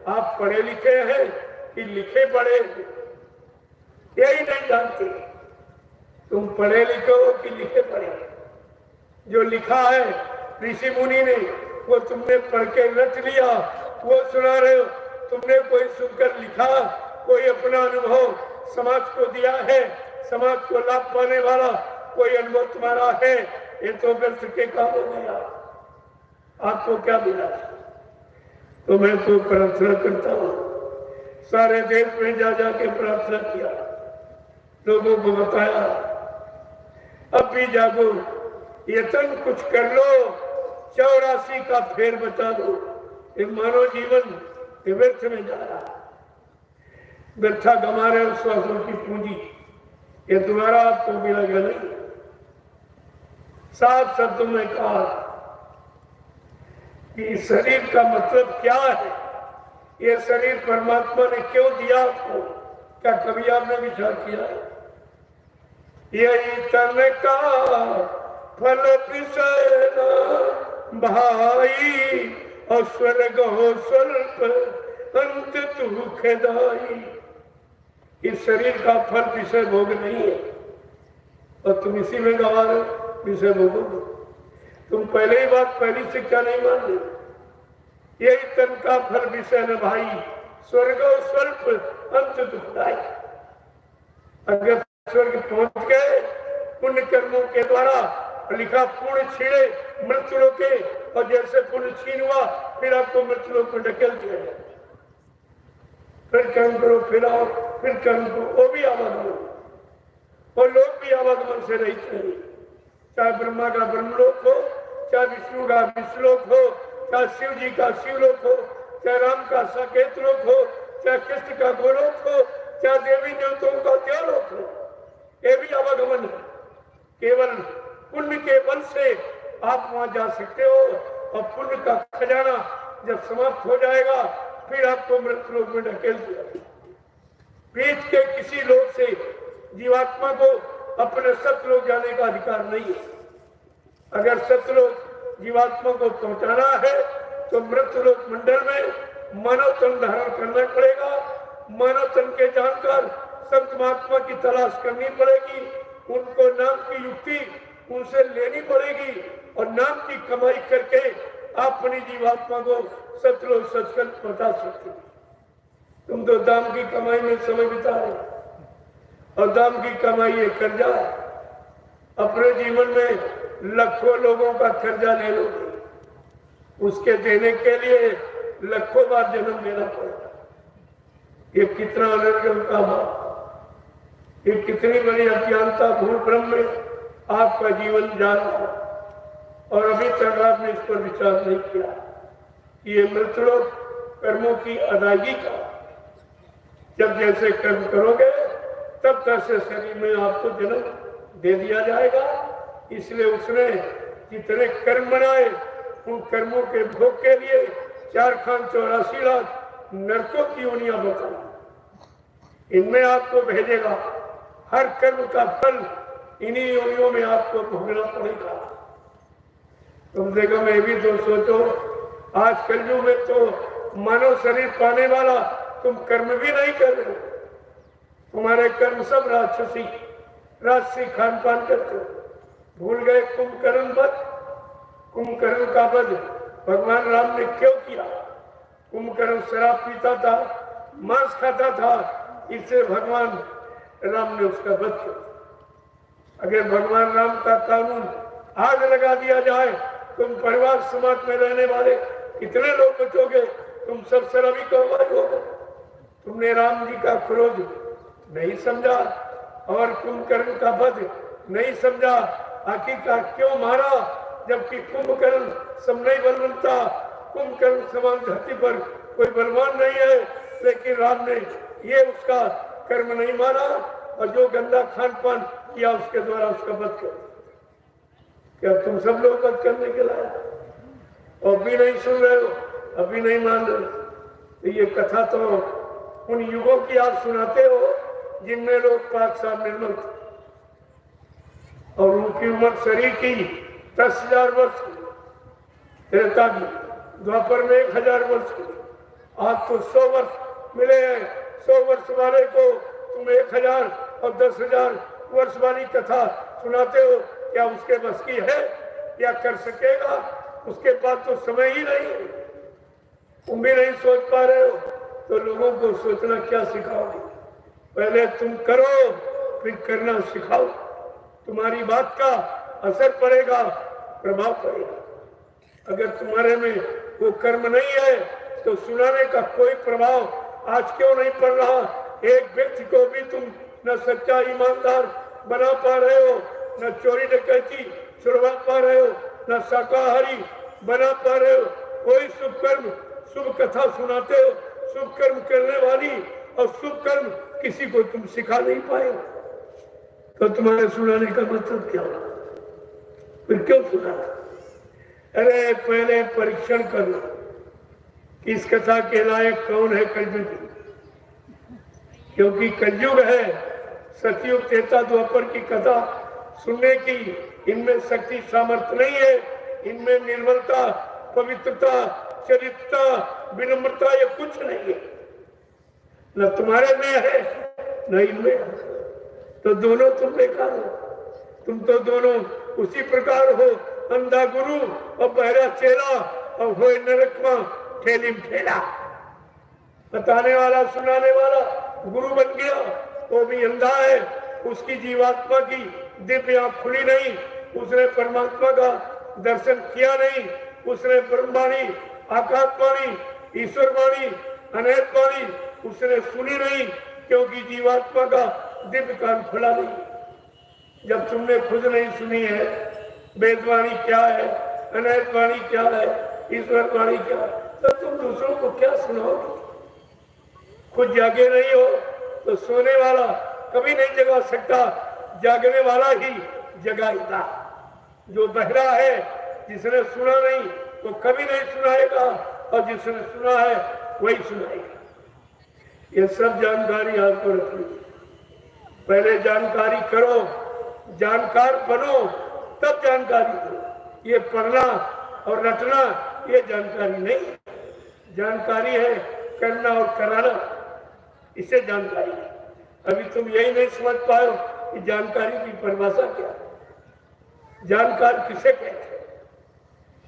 आप पढ़े लिखे हैं कि लिखे पढ़े? यही नहीं जानते तुम पढ़े लिखे हो कि लिखे पढ़े। जो लिखा है ऋषि मुनि ने वो तुमने पढ़ के रट लिया, वो सुना रहे हो। तुमने कोई सुनकर लिखा, कोई अपना अनुभव समाज को दिया है, समाज को लाभ पाने वाला कोई अनुभव तुम्हारा है, ये तो व्यर्थ के काम हो गया। आपको क्या मिला? तो मैं तो प्रार्थना करता हूँ, सारे देश में जा जाके प्रार्थना किया, लोगों को बताया, अब भी जागो, यत्न कुछ कर लो, 84 का फेर बचा दो। ये मानव जीवन व्यर्थ में जा रहा है, व्यर्था गमा रहे हो श्वासों की पूंजी, ये तुम्हारा आपको मिलेगा नहीं। साफ शब्दों में कहा कि शरीर का मतलब क्या है, ये शरीर परमात्मा ने क्यों दिया आपको? क्या कभी आपने विचार किया? यही तन का फल पिसना भाई, और स्वर्ग हो स्वल्प अंत दुखदाई। इस शरीर का फल विषय भोग नहीं है, और तुम इसी में गवा रहे विषय भोगोगे। तुम पहले ही बात, पहली शिक्षा नहीं मान ली। यही तन का फल विषय न भाई, स्वर्ग स्वल्प अंत दुखदाई। अगर स्वर्ग पहुंच गए पुण्य कर्मों के द्वारा, लिखा पुण्य छीड़े मृत्युलोक के, और जैसे पुण्य छीन हुआ फिर आपको मृत्युलोक में ढकेल दिया जाए। फिर कर्म करो, फिर आओ, फिर कर्म करो, वो भी आवागमन, और लोग भी आवागमन से रहित नहीं। चाहे ब्रह्मा का ब्रह्मलोक हो, चाहे विष्णु का विष्णुलोक हो, चाहे शिव जी का शिवलोक हो, चाहे राम का साकेत लोक हो, चाहे कृष्ण का गोलोक हो, चाहे देवी देवताओं का देवलोक हो, ये भी आवागमन है। केवल पुण्य के बल से आप वहां जा सकते हो, और पुण्य का खजाना जब समाप्त हो जाएगा फिर आपको मृत्यु लोक में ढकेल दिया। बीच के किसी लोक से जीवात्मा को अपने सतलोक जाने का अधिकार नहीं है। अगर सतलोक जीवात्मा को पहुंचाना है तो मृत्युलोक मंडल में मानव तन धारण करना पड़ेगा। मानव तन के जानकर संत महात्मा की तलाश करनी पड़ेगी, उनको नाम की युक्ति उनसे लेनी पड़ेगी, और नाम की कमाई करके आप अपनी जीवात्मा को सतलोक सचखंड बता सकते। तुम तो दाम की कमाई में समय बिताए, और दाम की कमाई ये कर्जा है। अपने जीवन में लाखों लोगों का कर्जा ले लो, उसके देने के लिए लाखों बार जन्म लेना पड़ेगा। ये कितना अनर्गल काम है, ये कितनी बड़ी अज्ञानता भूल भ्रम में आपका जीवन जा रहा है, और अभी तक आपने इस पर विचार नहीं किया। ये मृत्युलोक कर्मों की अदायगी का, जब जैसे कर्म करोगे तब तैसे शरीर में आपको जन्म दे दिया जाएगा। इसलिए उसने जितने कर्म बनाए उन कर्मों के भोग के लिए 4,84 लाख नरकों की योनियां बताई, इनमें आपको भेजेगा। हर कर्म का फल इन्हीं योनियों में आपको भोगना पड़ेगा। तुम देखो, मैं भी तो सोचो, आज कलयुग में तो मानव शरीर पाने वाला तुम कर्म भी नहीं कर रहे हो। तुम्हारे कर्म सब राजसी खान पान करते हो। भूल गए कुंभकर्ण वध। कुंभकर्ण का वध भगवान राम ने क्यों किया? कुंभकर्ण शराब पीता था, मांस खाता था, इससे भगवान राम ने उसका वध किया। अगर भगवान राम का कानून आग लगा दिया जाए, तुम परिवार समाज में रहने वाले कितने लोग बचोगे? तुम सब शराबी कौमाई हो गए। तुमने राम जी का क्रोध नहीं समझा, और कुंभकर्ण का वध नहीं समझा। आखिरकार क्यों मारा? जबकि कुंभकर्ण सब नहीं बलवंता, कुंभकर्ण समान धरती पर कोई बलवान नहीं है, लेकिन राम ने ये उसका कर्म नहीं माना, और जो गंदा खान पान किया उसके द्वारा उसका वध कर। क्या तुम सब लोग वध करने के लायक? और भी नहीं सुन रहे हो, अभी नहीं मान रहे? तो ये कथा तो उन युगों की आप सुनाते हो जिनमें लोग पाक साफ निर्मल थे। की उम्र शरीर की 10,000 वर्ष की त्रेता की, द्वापर में 1,000 वर्ष की, आज तो 100 वर्ष मिले हैं। 100 वर्ष वाले को तुम 1,000 और 10,000 वर्ष वाली कथा सुनाते हो, क्या उसके बस की है? क्या कर सकेगा? उसके पास तो समय ही नहीं है। तुम भी नहीं सोच पा रहे हो तो लोगों को सोचना क्या सिखाओगे? पहले तुम करो, फिर करना सिखाओ। तुम्हारी बात का असर पड़ेगा, प्रभाव पड़ेगा। अगर तुम्हारे में वो कर्म नहीं है तो सुनाने का कोई प्रभाव आज क्यों नहीं पड़ रहा? एक व्यक्ति को भी तुम न सच्चा ईमानदार बना पा रहे हो, न चोरी डकैती छुड़वा पा रहे हो, न शाकाहारी बना पा रहे हो। कोई शुभ कर्म, शुभ कथा सुनाते हो, शुभ कर्म करने वाली और शुभ कर्म किसी को तुम सिखा नहीं पाए, तो तुम्हारे सुनाने का मतलब क्या होगा? फिर क्यों सुनाना? अरे पहले परीक्षण करो कि इस कथा के लायक कौन है कलयुग, क्योंकि कलयुग है। सतयुग त्रेता द्वापर की कथा सुनने की इनमें शक्ति सामर्थ्य नहीं है। इनमें निर्मलता, पवित्रता, चरित्रता, विनम्रता ये कुछ नहीं है, न तुम्हारे में है न इनमें है। तो दोनों तुम बेकार हो। तुम तो दोनों उसी प्रकार हो, अंधा गुरु और बहरा चेला, और हो नरक में ठेली में ठेला। बताने वाला सुनाने वाला गुरु बन गया, वो भी अंधा है। उसकी जीवात्मा की दिव्य आंख खुली नहीं, उसने परमात्मा का दर्शन किया नहीं, उसने ब्रह्मवाणी, आकाशवाणी, ईश्वरवाणी, अनंतवाणी उसने सुनी नहीं, क्योंकि जीवात्मा का दिव्य कान खुला नहीं। जब तुमने खुद नहीं सुनी है वेदवाणी क्या है, अनंतवाणी क्या है, ईश्वरवाणी क्या है, तो तुम दूसरों को क्या सुनाओगे? खुद जागे नहीं हो तो सोने वाला कभी नहीं जगा सकता, जागने वाला ही जगाएगा। जो बहरा है, जिसने सुना नहीं वो कभी नहीं सुनाएगा, और जिसने सुना है वही सुनाएगा। ये सब जानकारी आपको रखनी है। पहले जानकारी करो, जानकार बनो, तब जानकारी दो। ये पढ़ना और रटना ये जानकारी नहीं है। जानकारी है करना और कराना, इसे जानकारी है। अभी तुम यही नहीं समझ पाए हो कि जानकारी की परिभाषा क्या है। जानकार किसे कहते हैं?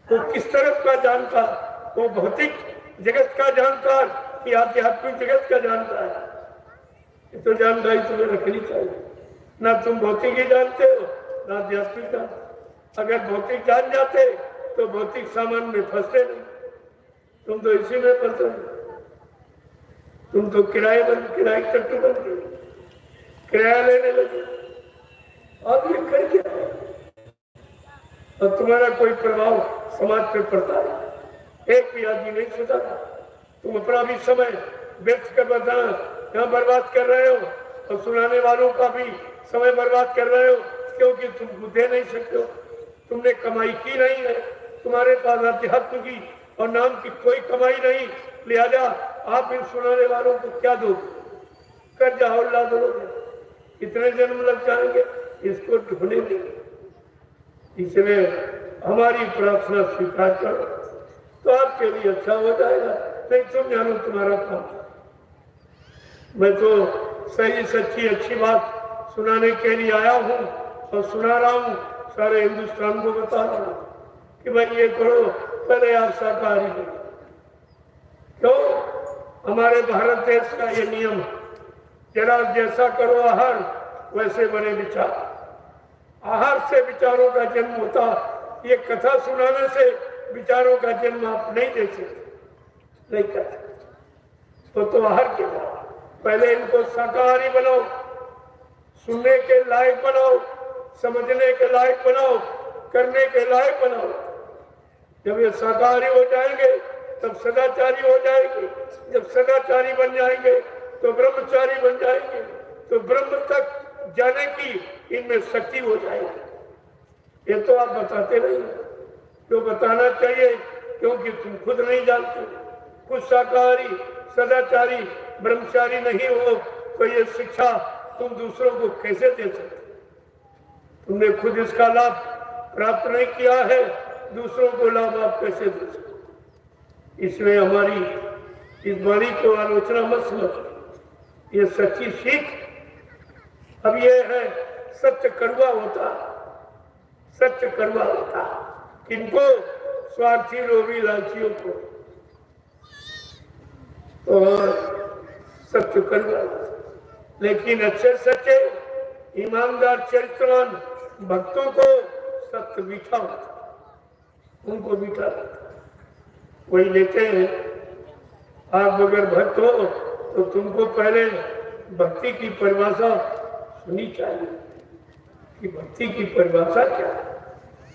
वो किस तरफ का जानकार? वो भौतिक जगत का जानकार कि आध्यात्मिक जगत का जानकार? ये तो जानकारी तुम्हें रखनी चाहिए। ना तुम भौतिक ही जानते हो ना आध्यात्मिक जानते। अगर भौतिक जान जाते तो भौतिक सामान में फंसते नहीं। तुम तो इसी में फंसे। तुम तो किराए टट्टू बन गए, किराया लेने लगे। अब ये कर क्या है? और तुम्हारा कोई प्रभाव समाज पे पड़ता है? एक भी आदमी नहीं सुधारा। तुम अपना भी समय व्यर्थ कर यहाँ बर्बाद कर रहे हो, और सुनाने वालों का भी समय बर्बाद कर रहे हो, क्योंकि तुम दे नहीं सकते हो। तुमने कमाई की नहीं है, तुम्हारे पास अध्यात्म की और नाम की कोई कमाई नहीं, लिहाजा आप इन सुनाने वालों को क्या दोगे? कर्जा और ला दोगे, कितने जन्म लग जाएंगे इसको ढूंढने में। इसलिए हमारी प्रार्थना स्वीकार करो तो आपके लिए अच्छा हो जाएगा। नहीं तुम जानो तुम्हारा काम। मैं तो सही सच्ची अच्छी बात सुनाने के लिए आया हूँ और सुना रहा हूँ, सारे हिंदुस्तान को बता रहा हूँ कि भाई ये करो, पहले आप शाकाहारी बनो। क्यों? हमारे भारत देश का ये नियम है, जरा जैसा करो आहार वैसे बने विचार। आहार से विचारों का जन्म होता, ये कथा सुनाने से विचारों का जन्म आप नहीं दे सकते, नहीं कर सकते। तो आहार के बाद पहले इनको शाकाहारी बनाओ, सुनने के लायक बनाओ, समझने के लायक बनाओ, करने के लायक बनाओ। जब ये शाकाहारी हो जाएंगे तब सदाचारी हो जाएंगे। जब सदाचारी बन जाएंगे तो ब्रह्मचारी बन जाएंगे, तो ब्रह्म तक जाने की इनमें शक्ति हो जाएगी। ये तो आप बताते नहीं, जो बताना चाहिए, क्योंकि तुम खुद नहीं जानते। खुद शाकाहारी, सदाचारी, ब्रह्मचारी नहीं हो तो ये शिक्षा तुम दूसरों को कैसे दे सकते? तुमने खुद इसका लाभ प्राप्त नहीं किया है, दूसरों को लाभ आप कैसे दे सकते? इसलिए हमारी इस वाणी को आलोचना मत समझ, ये सच्ची सीख। अब ये है सत्य कड़वा होता, सत्य कड़वा होता किनको? स्वार्थी लोभी लालचियों को। और सत्य कड़वा, लेकिन अच्छे सच्चे ईमानदार चरित्रवान भक्तों को सत्य मीठा होता, उनको मीठा होता। वही लेते हैं, आप अगर भक्त हो तो तुमको पहले भक्ति की परिभाषा सुनी चाहिए कि भक्ति की परिभाषा क्या है।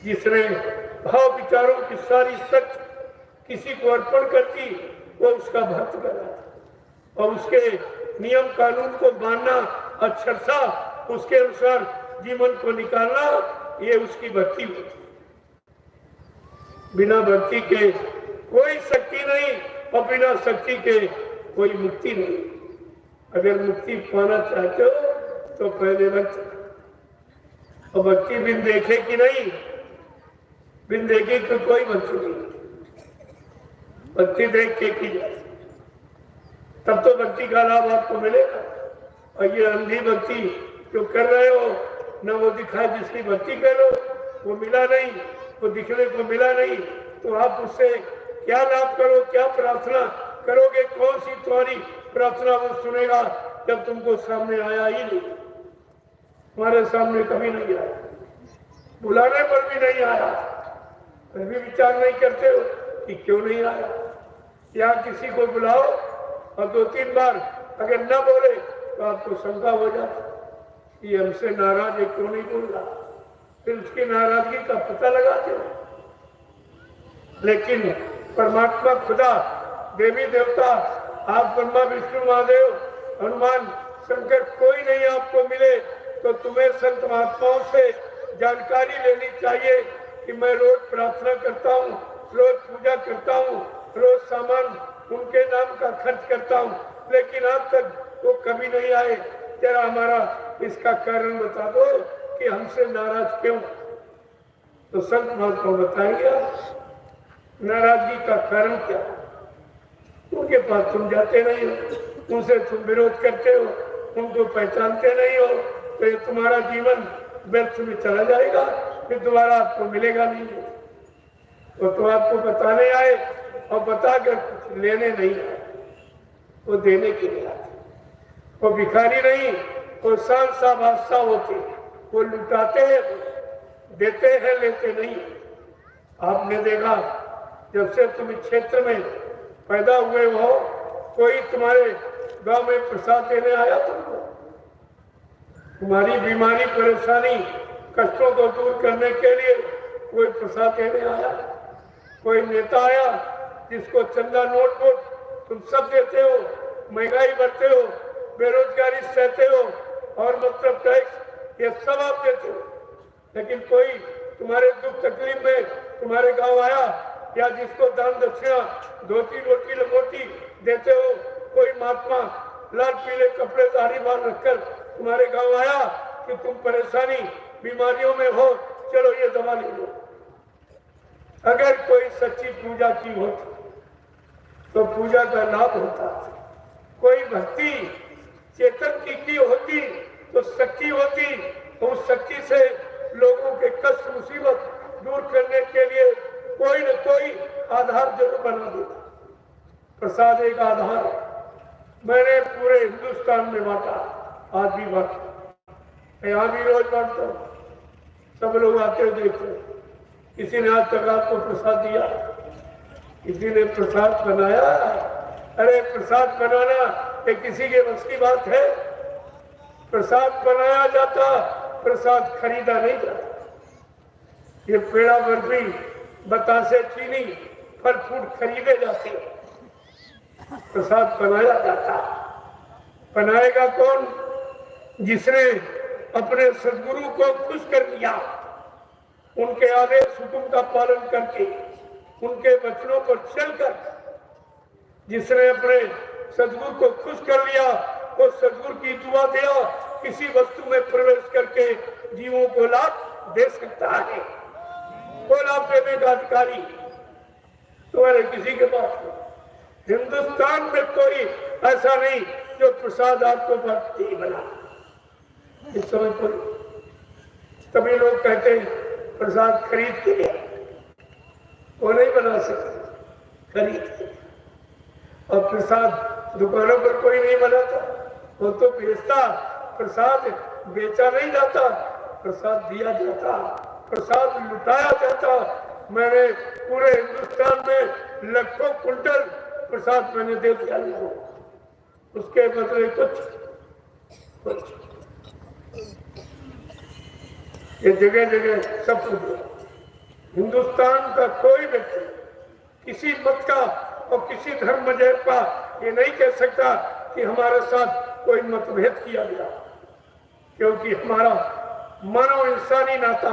जिसने भाव विचारों की सारी सत्य किसी को अर्पण कर दी, वो उसका भक्त कहलाता। और उसके नियम कानून को मानना, अक्षरशः उसके अनुसार जीवन को निकालना, ये उसकी भक्ति होती। बिना भक्ति के कोई शक्ति नहीं और बिना शक्ति के कोई मुक्ति नहीं। अगर मुक्ति पाना चाहते हो तो पहले भक्ति, और भक्ति बिन देखे कि नहीं, बिन देखे तो कोई भक्ति नहीं। भक्ति देख के की जाए तब तो भक्ति का लाभ आपको मिलेगा। और ये अंधी भक्ति जो कर रहे हो, न वो दिखाए जिसकी भक्ति करो, वो मिला नहीं, वो दिखने को मिला नहीं, तो आप उससे क्या लाभ करो, क्या प्रार्थना करोगे? कौन सी तुम्हारी प्रार्थना वो सुनेगा जब तुमको सामने आया ही नहीं? हमारे सामने कभी नहीं आया, बुलाने पर भी नहीं आया, फिर भी विचार नहीं करते हो कि क्यों नहीं आया। या किसी को बुलाओ और 2-3 बार अगर न बोले तो आपको शंका हो जाती कि हमसे नाराज है, क्यों नहीं बोल रहा। फिर उसकी नाराजगी का पता लगाते हो। लेकिन परमात्मा खुदा, देवी देवता, आप ब्रह्मा विष्णु महादेव हनुमान शंकर कोई नहीं आपको मिले तो तुम्हें संत महात्माओं से जानकारी लेनी चाहिए कि मैं रोज प्रार्थना करता हूँ, रोज पूजा करता हूँ, रोज सामान उनके नाम का खर्च करता हूँ, लेकिन आज तक वो कभी नहीं आए। जरा हमारा इसका कारण बता दो कि हमसे नाराज क्यों? तो संत महात्मा बताएंगे नाराजगी का कारण क्या। उनके पास तुम जाते नहीं हो, उनसे तुम विरोध करते हो, उनको पहचानते नहीं हो, तो ये तुम्हारा जीवन व्यर्थ में चला जाएगा, फिर दोबारा आपको मिलेगा नहीं। तो आपको बताने आए और बताकर कुछ लेने नहीं आए, वो देने के लिए आते। वो भिखारी नहीं, वो शानसा बादशाह होते, वो लुटाते हैं, देते हैं, लेते नहीं। आपने देखा जब से तुम इस क्षेत्र में पैदा हुए हो, कोई तुम्हारे गांव में प्रसाद देने आया तुमको? तुम्हारी बीमारी, परेशानी, कष्टों को दूर करने के लिए कोई प्रसाद देने आया? कोई नेता आया जिसको चंदा नोट वोट तुम सब देते हो, महंगाई बढ़ते हो, बेरोजगारी सहते हो और मतलब टैक्स ये सब आप देते हो, लेकिन कोई तुम्हारे दुख तकलीफ में तुम्हारे गांव आया? या जिसको दान दक्षिणा धोती रोटी लंगोटी देते हो, कोई महात्मा लाल पीले कपड़े दाढ़ी बाल रखकर तुम्हारे गांव आया कि तुम परेशानी बीमारियों में हो, चलो ये दवा ले लो? अगर कोई सच्ची पूजा की होती तो पूजा का लाभ होता। कोई भक्ति चेतन की होती तो शक्ति होती, तो उस शक्ति से लोगों के कष्ट मुसीबत दूर करने के लिए कोई न कोई आधार जरूर बना देता। प्रसाद एक आधार मैंने पूरे हिंदुस्तान में बांटा, आज भी बांटा, यहाँ भी रोज बांटता हूँ। सब लोग आते हो देखो, किसी ने आज तक आपको प्रसाद दिया? किसी ने प्रसाद बनाया? अरे प्रसाद बनाना ये किसी के बस की बात है? प्रसाद बनाया जाता, प्रसाद खरीदा नहीं जाता। ये पेड़ा बर्फी, बतासे, चीनी, फल फ्रूट खरीदे जाते, प्रसाद बनाया जाता। बनाएगा कौन? जिसने अपने सदगुरु को खुश कर लिया, उनके आदेश हुक्म का पालन करके, उनके वचनों पर चलकर। जिसने अपने सदगुरु को खुश कर लिया, वो सदगुरु की दुआ दिया, किसी वस्तु में प्रवेश करके जीवों को लाभ दे सकता है। वो लाभ देने का अधिकारी तुम्हारे किसी के पास नहीं। हिंदुस्तान में कोई ऐसा नहीं जो प्रसाद आपको भक्ति बना। इस समय कोई तभी लोग कहते हैं प्रसाद खरीद के लिया, वो नहीं बना सकते, खरीद के। और प्रसाद दुकानों पर कोई नहीं बनाता, वो तो बेचता। प्रसाद बेचा नहीं जाता, प्रसाद दिया जाता, प्रसाद लुटाया जाता। मैंने पूरे हिंदुस्तान में लाखों कुंटल प्रसाद मैंने दे दिया लोगों, उसके बदले कुछ ये जगह जगह सब कुछ। हिंदुस्तान का कोई व्यक्ति किसी मत का और किसी धर्म मजहब का ये नहीं कह सकता कि हमारे साथ कोई मतभेद किया गया, क्योंकि हमारा मानव इंसानी नाता,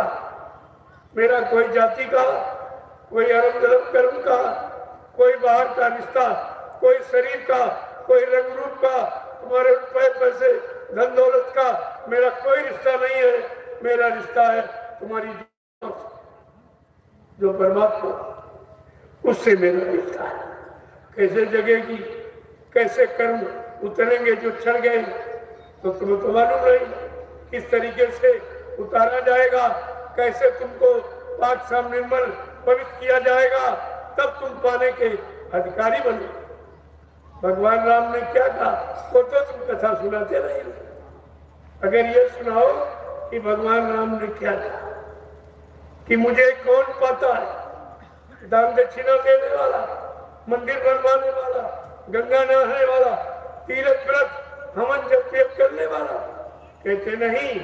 मेरा कोई जाति का, कोई अरब कर्म का, कोई बाहर का रिश्ता, कोई शरीर का, कोई रंग रूप का, तुम्हारे रुपए पैसे धन दौलत का मेरा कोई रिश्ता नहीं है। मेरा रिश्ता है तुम्हारी जो परमात्मा, उससे मेरा रिश्ता है। कैसे जगेगी, कैसे कर्म उतरेंगे जो चढ़ गए, तो तुम्हें तो मालूम नहीं किस तरीके से उतारा जाएगा, कैसे तुमको पाक साम निर्मल पवित्र किया जाएगा, तब तुम पाने के अधिकारी बने। भगवान राम ने क्या कहा, वो तो तुम कथा सुनाते नहीं। अगर ये सुनाओ कि भगवान राम ने क्या कहा कि मुझे कौन पाता है, दान दक्षिणा देने वाला, मंदिर बनवाने वाला, गंगा नहाने वाला, तीर्थ व्रत हवन जप करने वाला, कहते नहीं।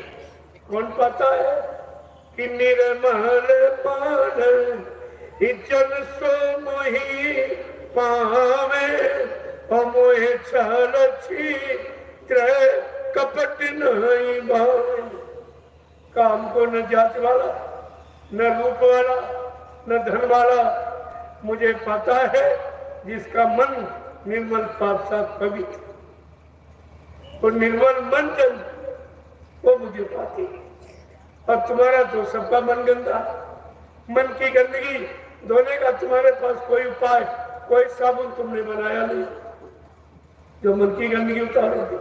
कौन पाता है कि निर्मल पान जन सो मोहि पावे, मोहे छल छिद्र कपट नहीं भावे। काम को न जात वाला, न रूप वाला, न धन वाला मुझे पता है, जिसका मन निर्मल पाप साफ पवित्र, और निर्मल मन जन वो मुझे पाती है। और तुम्हारा तो सबका मन गंदा, मन की गंदगी धोने का तुम्हारे पास कोई उपाय, कोई साबुन तुमने बनाया नहीं जो मन की गंदगी उतारोगे।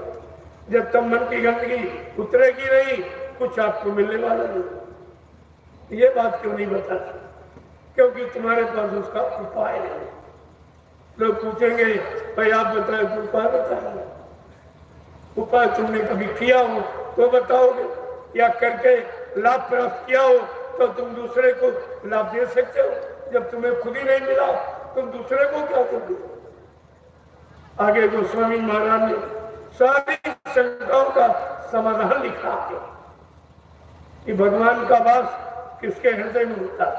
जब तक मन की गंदगी उतरेगी नहीं, कुछ आपको मिलने वाला नहीं। ये बात क्यों नहीं बताती, क्योंकि तुम्हारे पास उसका उपाय नहीं। लोग पूछेंगे भाई आप बताए तो उपाय बताइए। उपाय तुमने कभी किया हो तो बताओगे, या करके लाभ प्राप्त किया हो तो तुम दूसरे को लाभ दे सकते हो। जब तुम्हें खुद ही नहीं मिला तुम दूसरे को क्या दोगे। आगे गोस्वामी महाराज ने सारी शंकाओं का समाधान लिखा है कि भगवान का वास किसके हृदय में होता है।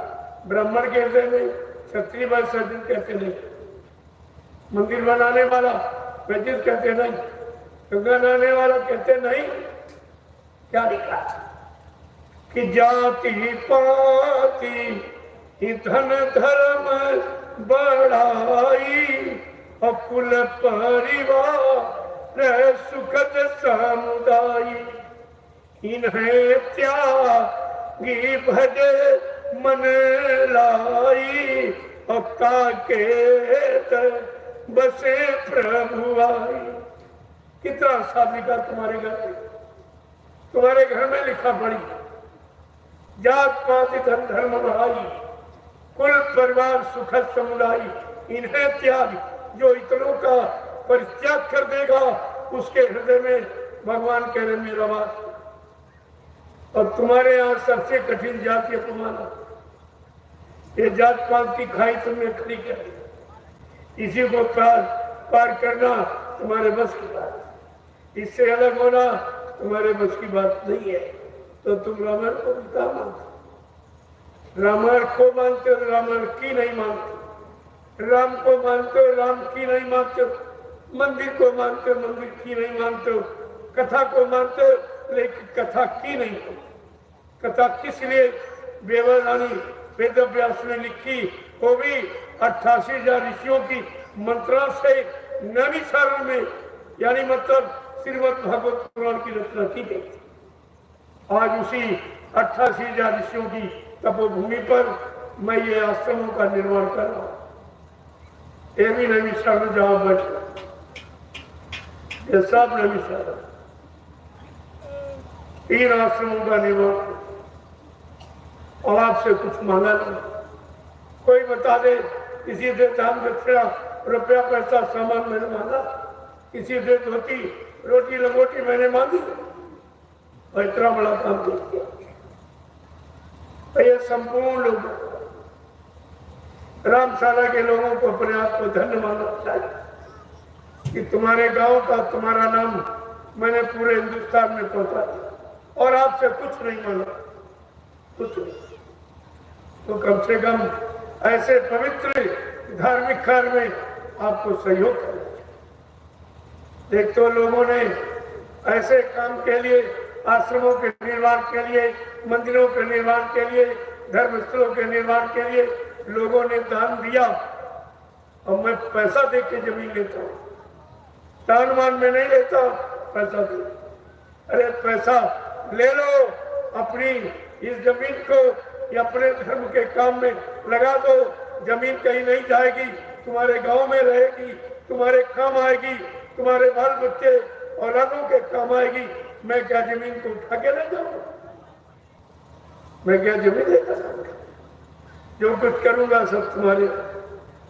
ब्राह्मण के हृदय में, क्षत्रिय व सज्जन कहते नहीं, मंदिर बनाने वाला वैदिक कहते नहीं, गंगा नहाने वाला कहते नहीं। क्या लिखा कि जाति पाति धन धर्म बढ़ाई, और कुल परिवार सुखद समुदाय, इन्हें त्यागी भज मन लाई, और ताके बसे प्रभु आई। कितना साथ लिखा तुम्हारे घर में, तुम्हारे घर में लिखा पड़ी। जात पात धन धर्म बढ़ाई, कुल परिवार सुखद समुदाय, इन्हें त्याग, जो इतनों का परित्याग कर देगा उसके हृदय में भगवान कह रहे मेरा वास। और तुम्हारे यहाँ सबसे कठिन जाति अपमाना, ये जात पात की खाई तुमने खड़ी कर, इसी को पार करना तुम्हारे बस की बात, इससे अलग होना तुम्हारे बस की बात नहीं है। तो तुम रामायण को क्या मानते, रामायण को मानते हो, रामायण की नहीं मानते। राम को मानते हो, राम की नहीं मानते हो। मंदिर को मानते हो, मंदिर की नहीं मानते हो। कथा को मानते हो, लेकिन कथा की नहीं हो। कथा किस लिए वेदवाणी वेद व्यास ने लिखी, वो भी 88,000 ऋषियों की मंत्रा से नैमिषारण्य में, यानी मतलब श्रीमद् भागवत पुराण की रचना की गई। आज उसी 88,000 ऋषियों की तपोभूमि पर मैं ये आश्रमों का निर्माण कर रहा हूँ। ये भी नैमिषारण्य जहाँ बैठे, ये सब नैमिषारण्य, 3 आश्रमों का निर्माण। और आपसे कुछ मांगा नहीं। कोई बता दे किसी से दान दक्षिणा रुपया पैसा सामान मैंने मांगा, किसी से धोती रोटी लंगोटी मैंने मांगी, और इतना बड़ा काम किया। तो ये संपूर्ण लोग, रामशाला के लोगों को अपने आप को धन्य मानना चाहिए कि तुम्हारे गांव का तुम्हारा नाम मैंने पूरे हिंदुस्तान में पहुंचा दिया और आपसे कुछ नहीं मांगा, कुछ नहीं। तो कम से कम ऐसे पवित्र धार्मिक कार्य में आपको सहयोग करना चाहिए। एक तो लोगों ने ऐसे काम के लिए, आश्रमों के निर्माण के लिए, मंदिरों के निर्माण के लिए, धर्मस्थलों के निर्माण के लिए लोगों ने दान दिया, और मैं पैसा दे के जमीन लेता हूँ। दान मान में नहीं लेता, पैसा दे। अरे पैसा ले लो, अपनी इस जमीन को या अपने धर्म के काम में लगा दो। जमीन कहीं नहीं जाएगी, तुम्हारे गांव में रहेगी, तुम्हारे काम आएगी, तुम्हारे बाल बच्चे औलादों के काम आएगी। मैं क्या जमीन को उठा के ले जाऊंगा? मैं क्या जमीन लेकर जाऊंगा? जो कुछ करूंगा सब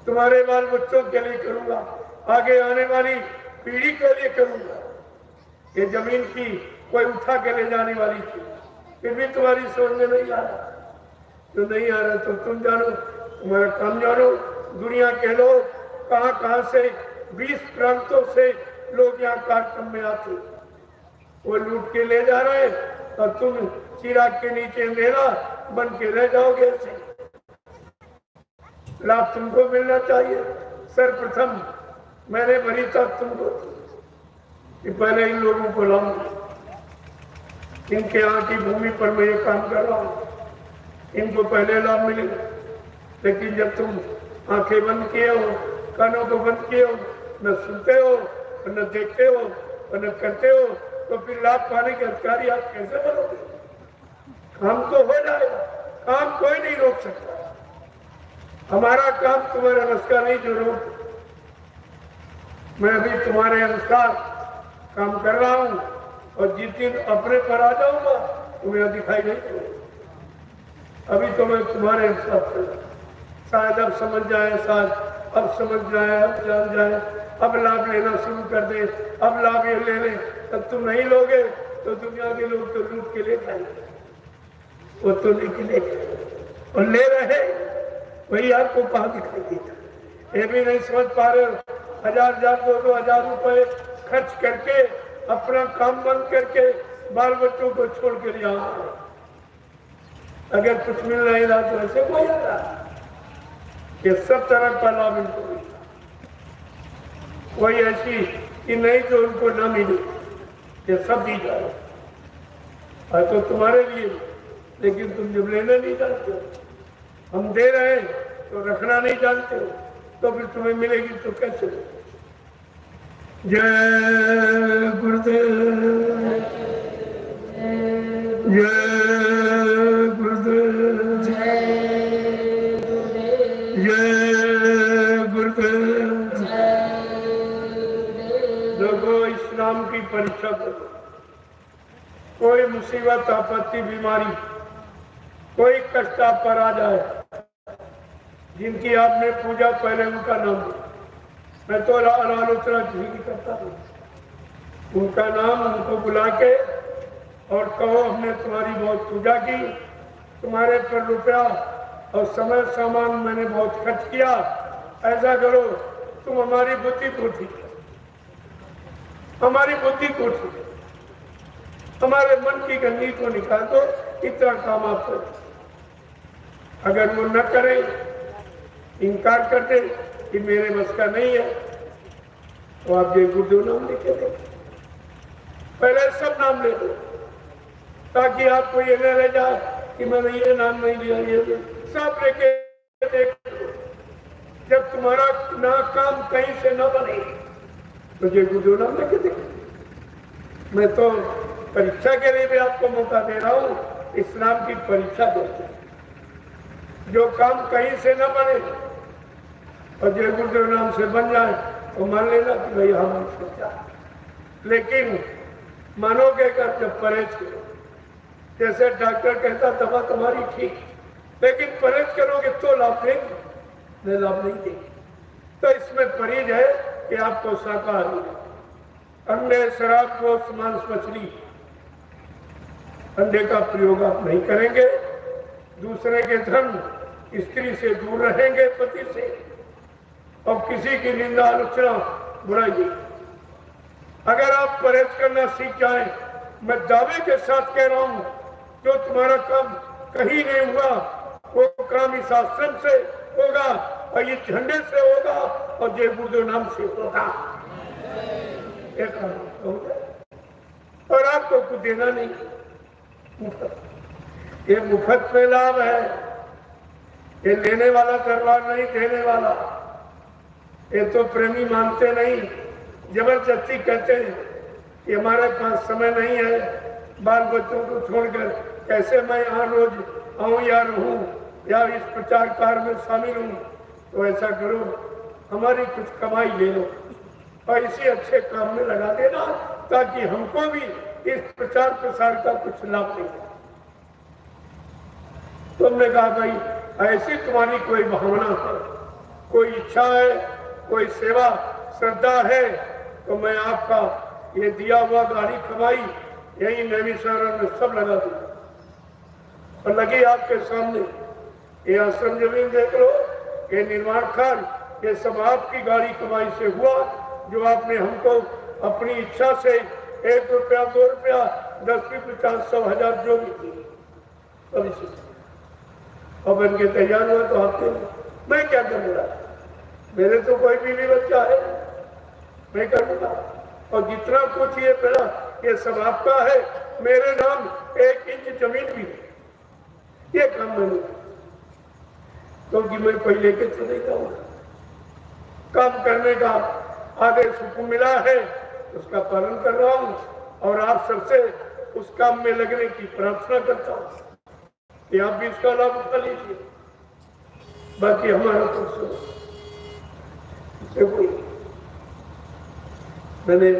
तुम्हारे बाल बच्चों के लिए करूंगा, आगे आने वाली पीढ़ी के लिए करूंगा। ये जमीन की कोई उठा के ले जाने वाली थी, फिर भी तुम्हारी समझ में नहीं आ रहा। जो नहीं आ रहा तो तुम जानो, तुम्हारा काम जानो। दुनिया के लोग कहां से 20 प्रांतों से लोग यहाँ कार्यक्रम में आते, वो लूट के ले जा रहे हैं और तुम चिराग के नीचे अंधेरा बन के रह जाओगे। लाभ तुमको मिलना चाहिए। सर्वप्रथम मैंने भरी था तुमको कि पहले इन लोगों को लाऊंगा। इनके यहाँ की भूमि पर मैं ये काम कर रहा हूँ, इनको पहले लाभ मिलेगा। लेकिन जब तुम आंखें बंद किए हो, कानों को बंद किए हो, न सुनते हो, न देखते हो, न करते हो, तो फिर लाभ पाने के अधिकारी आप कैसे बनोगे? काम तो हो जाएगा, काम कोई नहीं रोक सकता। हमारा काम तुम्हारे अनुसार नहीं जो रोक। मैं अभी तुम्हारे अनुसार काम कर रहा हूँ, और जिस दिन अपने पर आ जाऊंगा तुम्हें दिखाई नहीं पड़ेगा। अभी तो मैं तुम्हारे अनुसार चल, शायद अब समझ जाए, शायद अब समझ जाए, अब जान जाए, अब लाभ लेना शुरू कर दे, अब लाभ ये ले ले। तब तुम नहीं लोगे तो दुनिया के लोग तो लूट के ले जाएंगे, वो तो लेके ले और ले रहे, वही आपको कहाँ दिखाई देता। ये भी नहीं समझ पा रहे हो। 1000 2,000 रुपए खर्च करके, अपना काम बंद करके, बाल बच्चों को छोड़ कर यहाँ, अगर कुछ मिल नहीं रहा तो ऐसे कोई आ रहा। ये सब तरह का लाभ इनको मिलता, कोई ऐसी कि नहीं जो उनको न मिले, ये सब दी जा रहा है तो तुम्हारे लिए। लेकिन तुम जब लेना नहीं जानते हो, हम दे रहे हैं तो रखना नहीं जानते हो, तो फिर तुम्हें मिलेगी तो कैसे? जय गुरुदेव, जय गुरुदेव, जय गुरुदेव। देखो, इस नाम की परीक्षा करो। कोई मुसीबत, आपत्ति, बीमारी, कोई कष्ट आप पर आ जाए, जिनकी आपने पूजा, पहले उनका नाम दो। मैं तो आलोचना नहीं करता हूँ, उनका नाम, उनको बुला के और कहो हमने तुम्हारी बहुत पूजा की, तुम्हारे पर रुपया और समय सामान मैंने बहुत खर्च किया। ऐसा करो, तुम हमारी बुद्धि को ठीक, हमारी बुद्धि को ठीक, हमारे मन की गंदगी को निकाल दो, इतना काम आप करो। अगर वो न करें, इनकार कर दे कि मेरे बस का नहीं है, तो आप ये गुरुदेव नाम लिखे दे। पहले सब नाम ले दो, ताकि आपको ये न रह जाए कि मैंने ये नाम नहीं लिया, ये सब लेके देख। जब तुम्हारा ना काम कहीं से न बने तो ये गुरुदेव नाम लिखे दे। मैं तो परीक्षा के लिए भी आपको मौका दे रहा हूँ, इस्लाम की परीक्षा देते हैं। जो काम कहीं से न बने और जय गुरुदेव नाम से बन जाए तो मान लेना कि भाई हमने सोचा, लेकिन मानोगे कर जब परहेज करो। जैसे डॉक्टर कहता दवा तुम्हारी ठीक, लेकिन परहेज करोगे तो लाभ देंगे, नहीं लाभ नहीं देंगे। तो इसमें परहेज है कि आपको शाकाहारी, अंडे, शराब, गोश्त, मांस, मछली, अंडे का प्रयोग आप नहीं करेंगे। दूसरे के धन, स्त्री से दूर रहेंगे, पति से, और किसी की निंदा, आलोचना, बुराई। अगर आप परहेज करना सीख जाएं, मैं दावे के साथ कह रहा हूं, जो तुम्हारा काम कहीं नहीं हुआ वो काम इस आश्रम से होगा और ये झंडे से होगा और जय गुरुदेव नाम से होगा। और आपको कुछ देना नहीं, ये मुफ्त में लाभ है। ये लेने वाला दरबार नहीं, देने वाला। ये तो प्रेमी मानते नहीं, जबरदस्ती कहते हैं कि हमारे पास समय नहीं है, बाल बच्चों को छोड़कर कैसे मैं यहाँ रोज आऊँ या रहूँ या इस प्रचार कार्य में शामिल हूँ। तो ऐसा करो, हमारी कुछ कमाई ले लो और इसी अच्छे काम में लगा देना, ताकि हमको भी इस प्रचार प्रसार का कुछ लाभ मिले। तुमने कहा भाई ऐसी तुम्हारी कोई भावना है, कोई इच्छा है, कोई सेवा श्रद्धा है, तो मैं आपका ये दिया हुआ गाड़ी कमाई यही नैमिषारण्य में सब लगा दूंगा। और लगी आपके सामने ये आश्रम जमीन देख लो, ये निर्माण कार्य, ये सब आपकी गाड़ी कमाई से हुआ, जो आपने हमको अपनी इच्छा से 1 रुपया, 2 रुपया, 10, 50, 100, 1000 जो भी थी सब इसी से। अब बन के तैयार हुआ तो आपके मैं क्या करूँगा, मेरे तो कोई बीवी बच्चा है, मैं करूँगा। और जितना कुछ ये मेरा ये सब आपका है, मेरे नाम 1 इंच जमीन भी है, ये काम मैंने, क्योंकि मैं पहले के चले जाऊंगा। काम करने का आदेश हुक्म मिला है, उसका पालन कर रहा हूँ और आप सबसे उस काम में लगने की प्रार्थना करता हूँ कि आप भी इसका लाभ उठा लीजिए। बाकी हमारा तो मैंने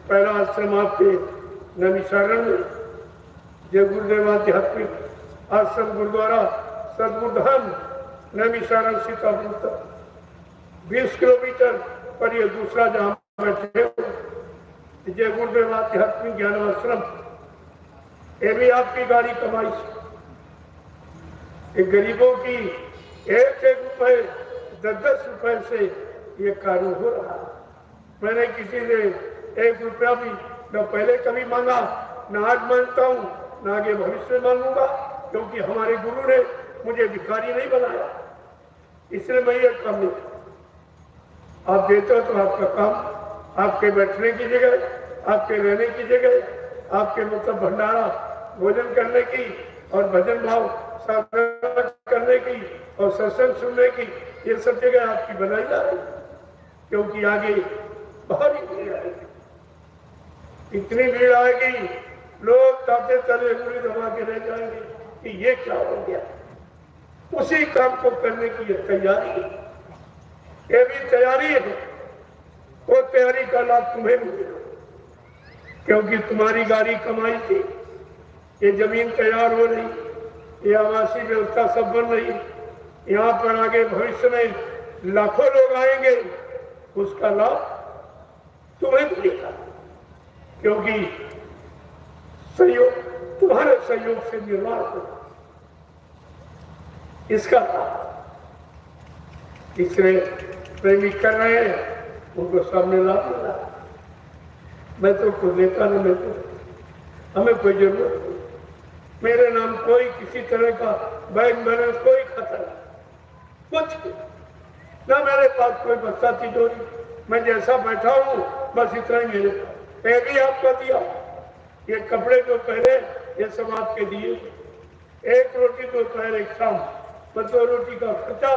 पहला आश्रम आपके नैमिषारण्य में जय गुरुदेव आध्यात्मिक आश्रम गुरुद्वारा सदगुरुधाम नैमिषारण्य सीतापुर तक 20 किलोमीटर पर यह दूसरा जहां बैठे जय गुरुदेव आध्यात्मिक ज्ञान आश्रम, ये भी आपकी गाड़ी कमाई से गरीबों की 1-1 रुपए 10-10 रुपए से ये कार्य हो रहा है। मैंने किसी से 1 रुपया भी न पहले कभी मांगा, न आज मांगता हूँ, न आगे भविष्य में मांगूंगा, क्योंकि हमारे गुरु ने मुझे भिखारी नहीं बनाया, इसलिए मैं ये काम नहीं। आप देते हो तो आपका काम, आपके बैठने की जगह, आपके रहने की जगह, आपके मतलब भंडारा भोजन करने की और भजन भाव साधना करने की और सत्संग सुनने की, ये सब जगह आपकी बनाई जा रही है। क्योंकि आगे भारी भीड़ आएगी, इतनी भीड़ आएगी, लोग ताते तले उंगली दबा के रह जाएंगे कि ये क्या हो गया। उसी काम को करने की ये तैयारी है, ये भी तैयारी है। वो तैयारी का लाभ तुम्हें मिलेगा, क्योंकि तुम्हारी गाड़ी कमाई थी, ये जमीन तैयार हो रही, ये आवासीय व्यवस्था सब बन रही, यहाँ पर आगे भविष्य में लाखों लोग आएंगे, उसका लाभ तुम्हें मिलेगा, क्योंकि सहयोग तुम्हारे सहयोग से निर्माण होगा इसका लाभ। इसलिए प्रेमी कर रहे हैं, उनको सामने लाभ मिल रहा है। मैं तो कुछ लेता नहीं, मैं तो हमें कोई जरूरत नहीं, मेरे नाम कोई किसी तरह का बैंक बैलेंस, कोई खतरा कुछ ना, मेरे पास कोई बच्चा तिजोरी, मैं जैसा बैठा हूँ बस इतना ही मेरे पास। ये भी आपका दिया, ये कपड़े जो पहले ये सब आपके दिए, 1 रोटी दोपहर 1 शाम, 2 रोटी का खर्चा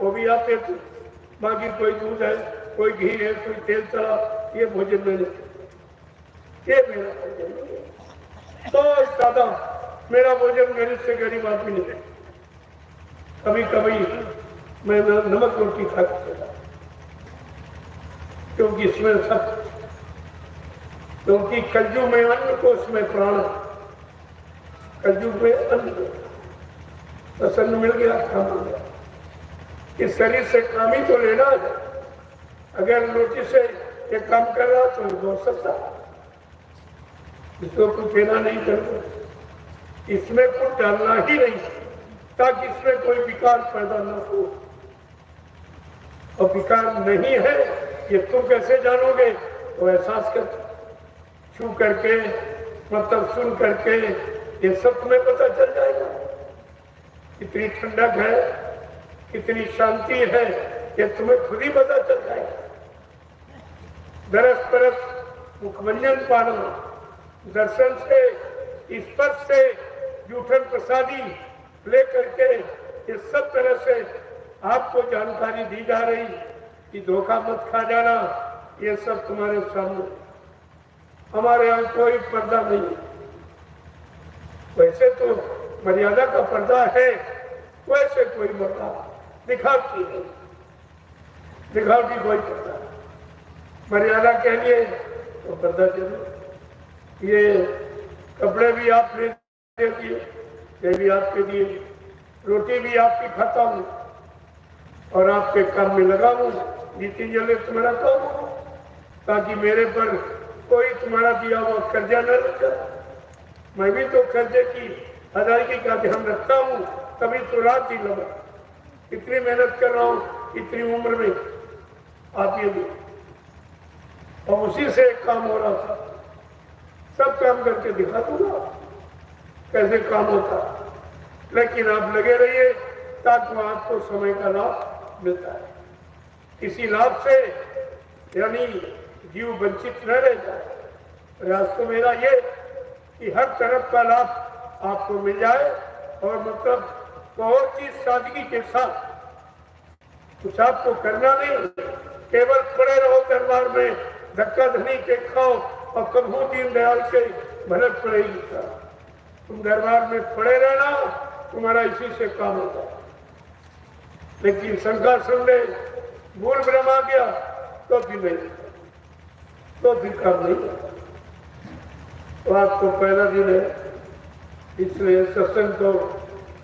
वो भी आते थे, बाकी कोई दूध है, कोई घी है, कोई तेल चला, ये भोजन मैंने, ये मेरा भोजन नहीं है। तो ज्यादा मेरा भोजन गरीब से गरीब आदमी नहीं है। कभी कभी मैं नमक रोटी खा सकता, क्योंकि इसमें सब, क्योंकि कलयुग में अन्न को उसमें प्राण, कलयुग में अन्न प्रसन्न मिल गया, काम हो गया। इस शरीर से काम ही तो लेना है। अगर रोटी से ये काम कर रहा तो हो सकता, इसको कुछ लेना नहीं करना, इसमें कुछ डालना ही नहीं, ताकि इसमें कोई विकार पैदा न हो। और विकार नहीं है ये तुम कैसे जानोगे? तो एहसास कर, छू करके, मतलब सुन करके, ये सब तुम्हें पता चल जाएगा। कितनी ठंडक है, कितनी शांति है, ये तुम्हें खुद ही पता चल जाएगा। दरस परस मुखमंजन पाना, दर्शन से, स्पर्श से, जूठन प्रसादी ले करके, ये सब तरह से आपको जानकारी दी जा रही कि धोखा मत खा जाना। ये सब तुम्हारे सामने, हमारे यहाँ कोई पर्दा नहीं है। वैसे तो मर्यादा का पर्दा है, वैसे कोई पर्दा दिखावटी नहीं, दिखावटी कोई पर्दा। मर्यादा के लिए तो पर्दा जरूर। ये कपड़े भी आपने दे दिए, ये भी आपके दिए, रोटी भी आपकी खाता हूँ और आपके काम में लगा हूँ, नीति जले तुम्हारा काम, ताकि मेरे पर कोई तुम्हारा दिया हुआ कर्जा न लग जाए। मैं भी तो कर्जे की अदायगी का ध्यान रखता हूँ, तभी तो रात ही लगा, इतनी मेहनत कर रहा हूँ इतनी उम्र में। आप ये भी, और उसी से एक काम हो रहा था, सब काम करके दिखा दूंगा कैसे काम होता, लेकिन आप लगे रहिए ताकि आपको समय का लाभ मिलता है। किसी लाभ से यानी जीव वंचित न रह जाए। प्रयास तो मेरा ये कि हर तरफ का लाभ आपको मिल जाए, और मतलब बहुत ही सादगी के साथ, कुछ आपको करना नहीं, केवल पड़े रहो दरबार में, धक्का धनी के खाओ और कभू दीनदयाल के भरत पड़ेगी। तुम दरबार में पड़े रहना, तुम्हारा इसी से काम होता है। लेकिन शंका सुन ले, भूल भ्रम आ गया तो फिर नहीं, तो फिर काम नहीं होता। तो आज तो पहला दिन है, इसलिए सत्संग तो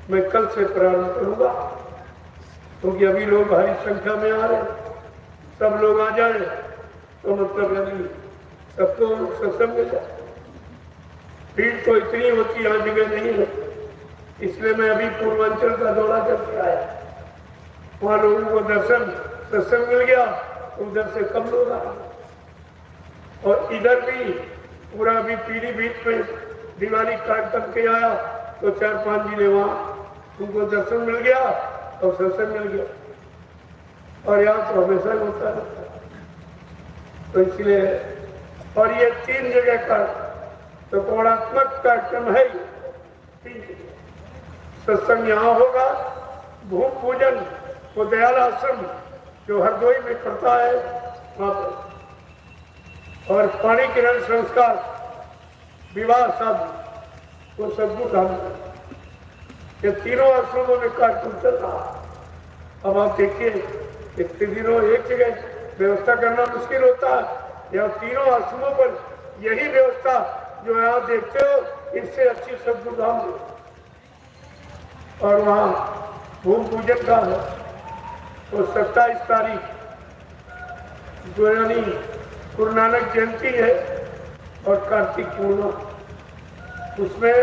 मैं कल से प्रारंभ करूंगा, क्योंकि अभी लोग भारी संख्या में आ रहे हैं। सब लोग आ जाए तो मतलब यदि सबको सत्संग मिल जाए। भीड़ तो इतनी होती यहाँ जगह नहीं है, इसलिए मैं अभी पूर्वांचल का दौरा करके आया, वहाँ लोगों को दर्शन सत्संग मिल गया, उधर से कम लोग आए। और इधर भी पूरा अभी पीलीभीत में दिवाली काट करके आया, तो 4-5 जिले वहाँ उनको दर्शन मिल गया और सत्संग मिल गया। और यहाँ तो हमेशा होता रहता है, तो इसलिए, और ये 3 जगह का तो कोणात्मक कार्यक्रम है। 3 सत्संग यहाँ होगा, भूमि पूजन वो दयाल आश्रम जो हरदोई में पड़ता है वहाँ पर, और पानी किरण संस्कार विवाह शादी वो सदगुरु धाम, ये तीनों आश्रमों में कार्यक्रम चल रहा। अब आप देखिए, इतने दिनों एक जगह व्यवस्था करना मुश्किल होता है, या तीनों आश्रमों पर यही व्यवस्था जो यहाँ देखते हो, इससे अच्छी सदगुरु धाम है। और वहाँ भूमि पूजन का है, तो 27 तारीख जो यानी गुरु नानक जयंती है और कार्तिक पूर्णिमा, उसमें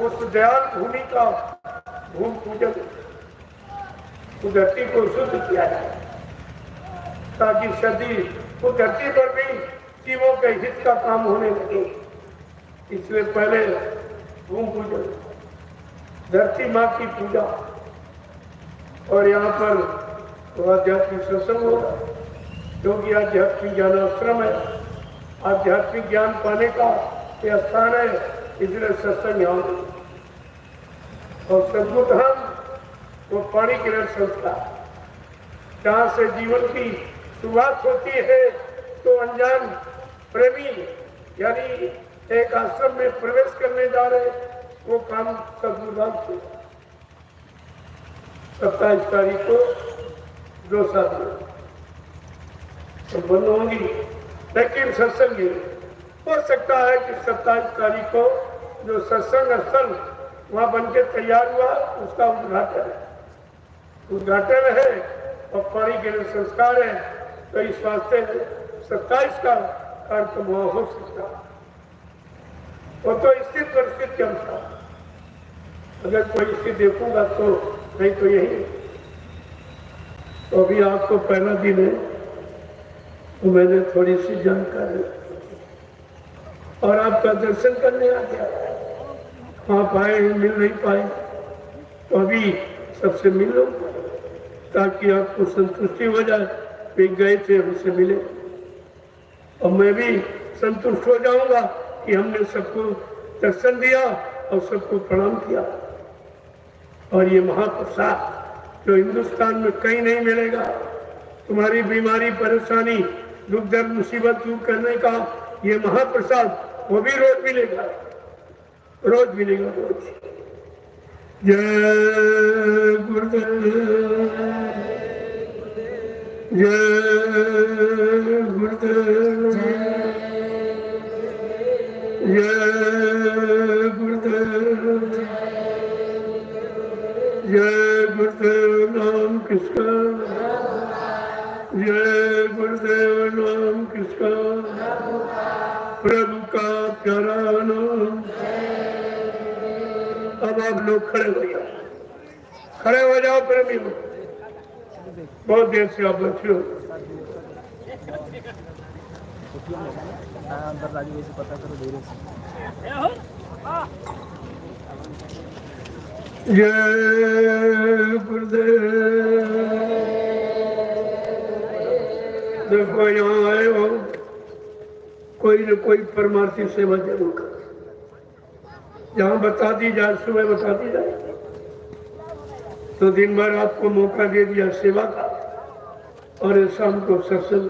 उस दयाल भूमि का भूमि पूजन, उस धरती को शुद्ध किया जाए, ताकि सदी उस धरती पर भी जीवों के हित का काम होने लगे। इसलिए पहले भूमि पूजन, धरती माँ की पूजा, और यहाँ पर आध्यात्मिक सत्संग होगा, क्योंकि आध्यात्मिक ज्ञानाश्रम है, आध्यात्मिक ज्ञान पाने का यह स्थान है, इसलिए सत्संग यहाँ। और सदगुरु धाम वो पानी किरण संस्कार, जहाँ से जीवन की शुरुआत होती है, तो अनजान प्रेमी यानी एक आश्रम में प्रवेश करने जा रहे, वो काम सदगुरुदास थे। 27 तारीख को दो साल तो बंद होंगी, लेकिन सत्संग हो सकता है कि 27 तारीख को जो सत्संग स्थल वहां बनके तैयार हुआ उसका उद्घाटन है और पानी के लिए संस्कार है। तो इस वास्ते 27 का कार्यक्रम वहां हो सकता है। वो तो स्थित परिस्थिति के अनुसार, अगर कोई स्थिति देखूंगा तो, नहीं तो यही। तो अभी आपको पहला दिन है तो मैंने थोड़ी सी जानकारी और आपका दर्शन करने आ गया। आप आए मिल नहीं पाए तो अभी सबसे मिल लो ताकि आपको संतुष्टि हो जाए। वे गए थे हमसे मिले और मैं भी संतुष्ट हो जाऊंगा कि हमने सबको दर्शन दिया और सबको प्रणाम किया। और ये महाप्रसाद जो हिंदुस्तान में कहीं नहीं मिलेगा, तुम्हारी बीमारी परेशानी दुख दर्द मुसीबत दूर करने का ये महाप्रसाद वो भी रोज मिलेगा, रोज मिलेगा, रोज। जय गुरुदेव, जय गुरुदेव, जय गुरुदेव, जय गुरुदेव नाम किसका, जय गुरुदेव नाम किसका, प्रभु का प्यारा नाम। अब आप लोग खड़े हो जाओ, खड़े हो जाओ प्रेमी हो, बहुत देर से आप बैठे हो। जय गुरुदेव। देखो यहाँ आए हो, कोई न कोई परमार्थी सेवा जरूर कर, जहाँ बता दी जाए, सुबह बता दी जाए तो दिन भर आपको मौका दे दिया सेवा का, और शाम को सत्संग।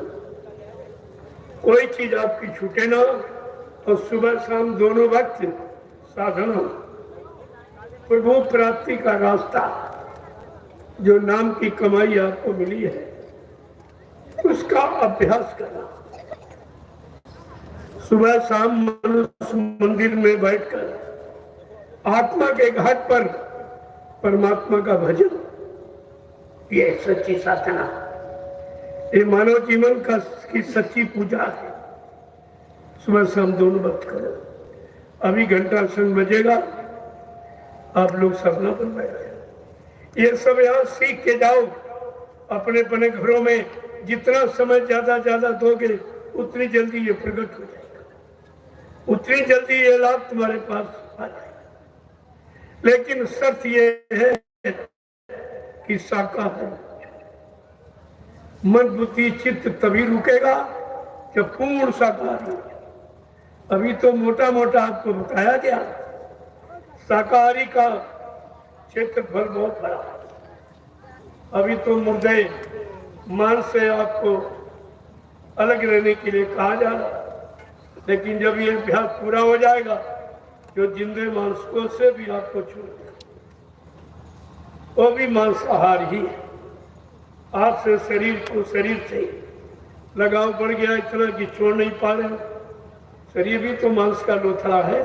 कोई चीज आपकी छूटे ना, और सुबह शाम दोनों वक्त साधना, प्रभु प्राप्ति का रास्ता, जो नाम की कमाई आपको मिली है उसका अभ्यास करना। सुबह शाम मनुष्य मंदिर में बैठकर आत्मा के घाट पर परमात्मा का भजन, ये सच्ची साधना, ये मानव जीवन का की सच्ची पूजा है। सुबह शाम दोनों वक्त करो। अभी घंटा संग बजेगा, आप लोग साधना पर बैठे, ये सब यहाँ सीख के जाओ। अपने अपने घरों में जितना समय ज्यादा दोगे उतनी जल्दी ये प्रकट हो जाएगा, उतनी जल्दी ये लाभ तुम्हारे पास आ जाएगा। लेकिन शर्त ये है कि शाकाहारी मन बुद्धि चित्त तभी रुकेगा जब पूर्ण शाकाहारी हो। अभी तो मोटा मोटा आपको बताया गया, शाकाहारी का क्षेत्रफल बहुत बड़ा है। अभी तो मुर्दे मांस से आपको अलग रहने के लिए कहा जा रहा है, लेकिन जब ये अभ्यास पूरा हो जाएगा जो जिंदे मांस को से भी आपको छोड़ देगा, वो भी मांसाहार ही है। आपसे शरीर को शरीर से लगाव बढ़ गया इतना कि छोड़ नहीं पा रहे। शरीर भी तो मांस का लोथड़ा है,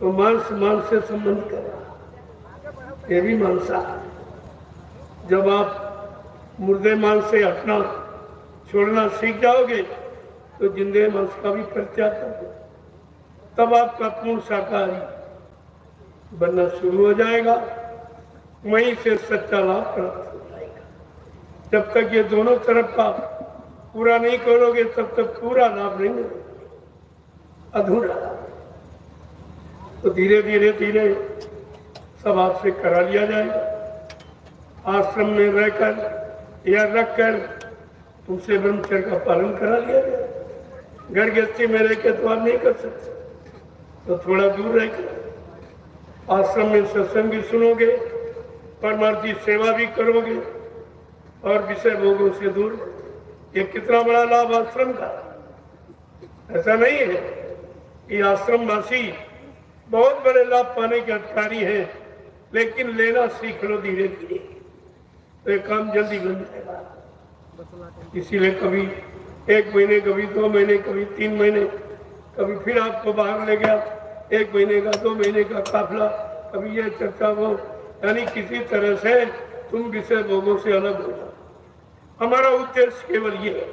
तो मांस से संबंध कर रहा, ये भी मांसाहार। जब आप मुर्दे मांस से हटना छोड़ना सीख जाओगे तो जिंदे मांस का भी परित्याग कर दो, तब आपका पूर्ण शाकाहारी बनना शुरू हो जाएगा। वहीं से सच्चा लाभ प्राप्त हो जाएगा। जब तक ये दोनों तरफ का पूरा नहीं करोगे तब तक पूरा लाभ नहीं मिलेगा, अधूरा। तो धीरे धीरे सब आपसे करा लिया जाएगा। आश्रम में रहकर या रखकर तुमसे ब्रह्मचर्य का पालन करा लिया जाए। घर गृहस्थी में रह के तो आप नहीं कर सकते, तो थोड़ा दूर रहकर आश्रम में सत्संग भी सुनोगे, परमार्थी सेवा भी करोगे और विषय भोगों से दूर। ये कितना बड़ा लाभ आश्रम का, ऐसा नहीं है ये आश्रमवासी बहुत बड़े लाभ पाने के अधिकारी हैं, लेकिन लेना सीख लो धीरे धीरे, तो ये काम जल्दी बन जाएगा। इसीलिए कभी 1 महीने, कभी 2 महीने, कभी 3 महीने, कभी फिर आपको बाहर ले गया 1 महीने का, 2 महीने का काफिला, कभी ये चर्चा वो, यानी किसी तरह से तुम विषय भोगों से अलग हो जाओ। हमारा उद्देश्य केवल ये है,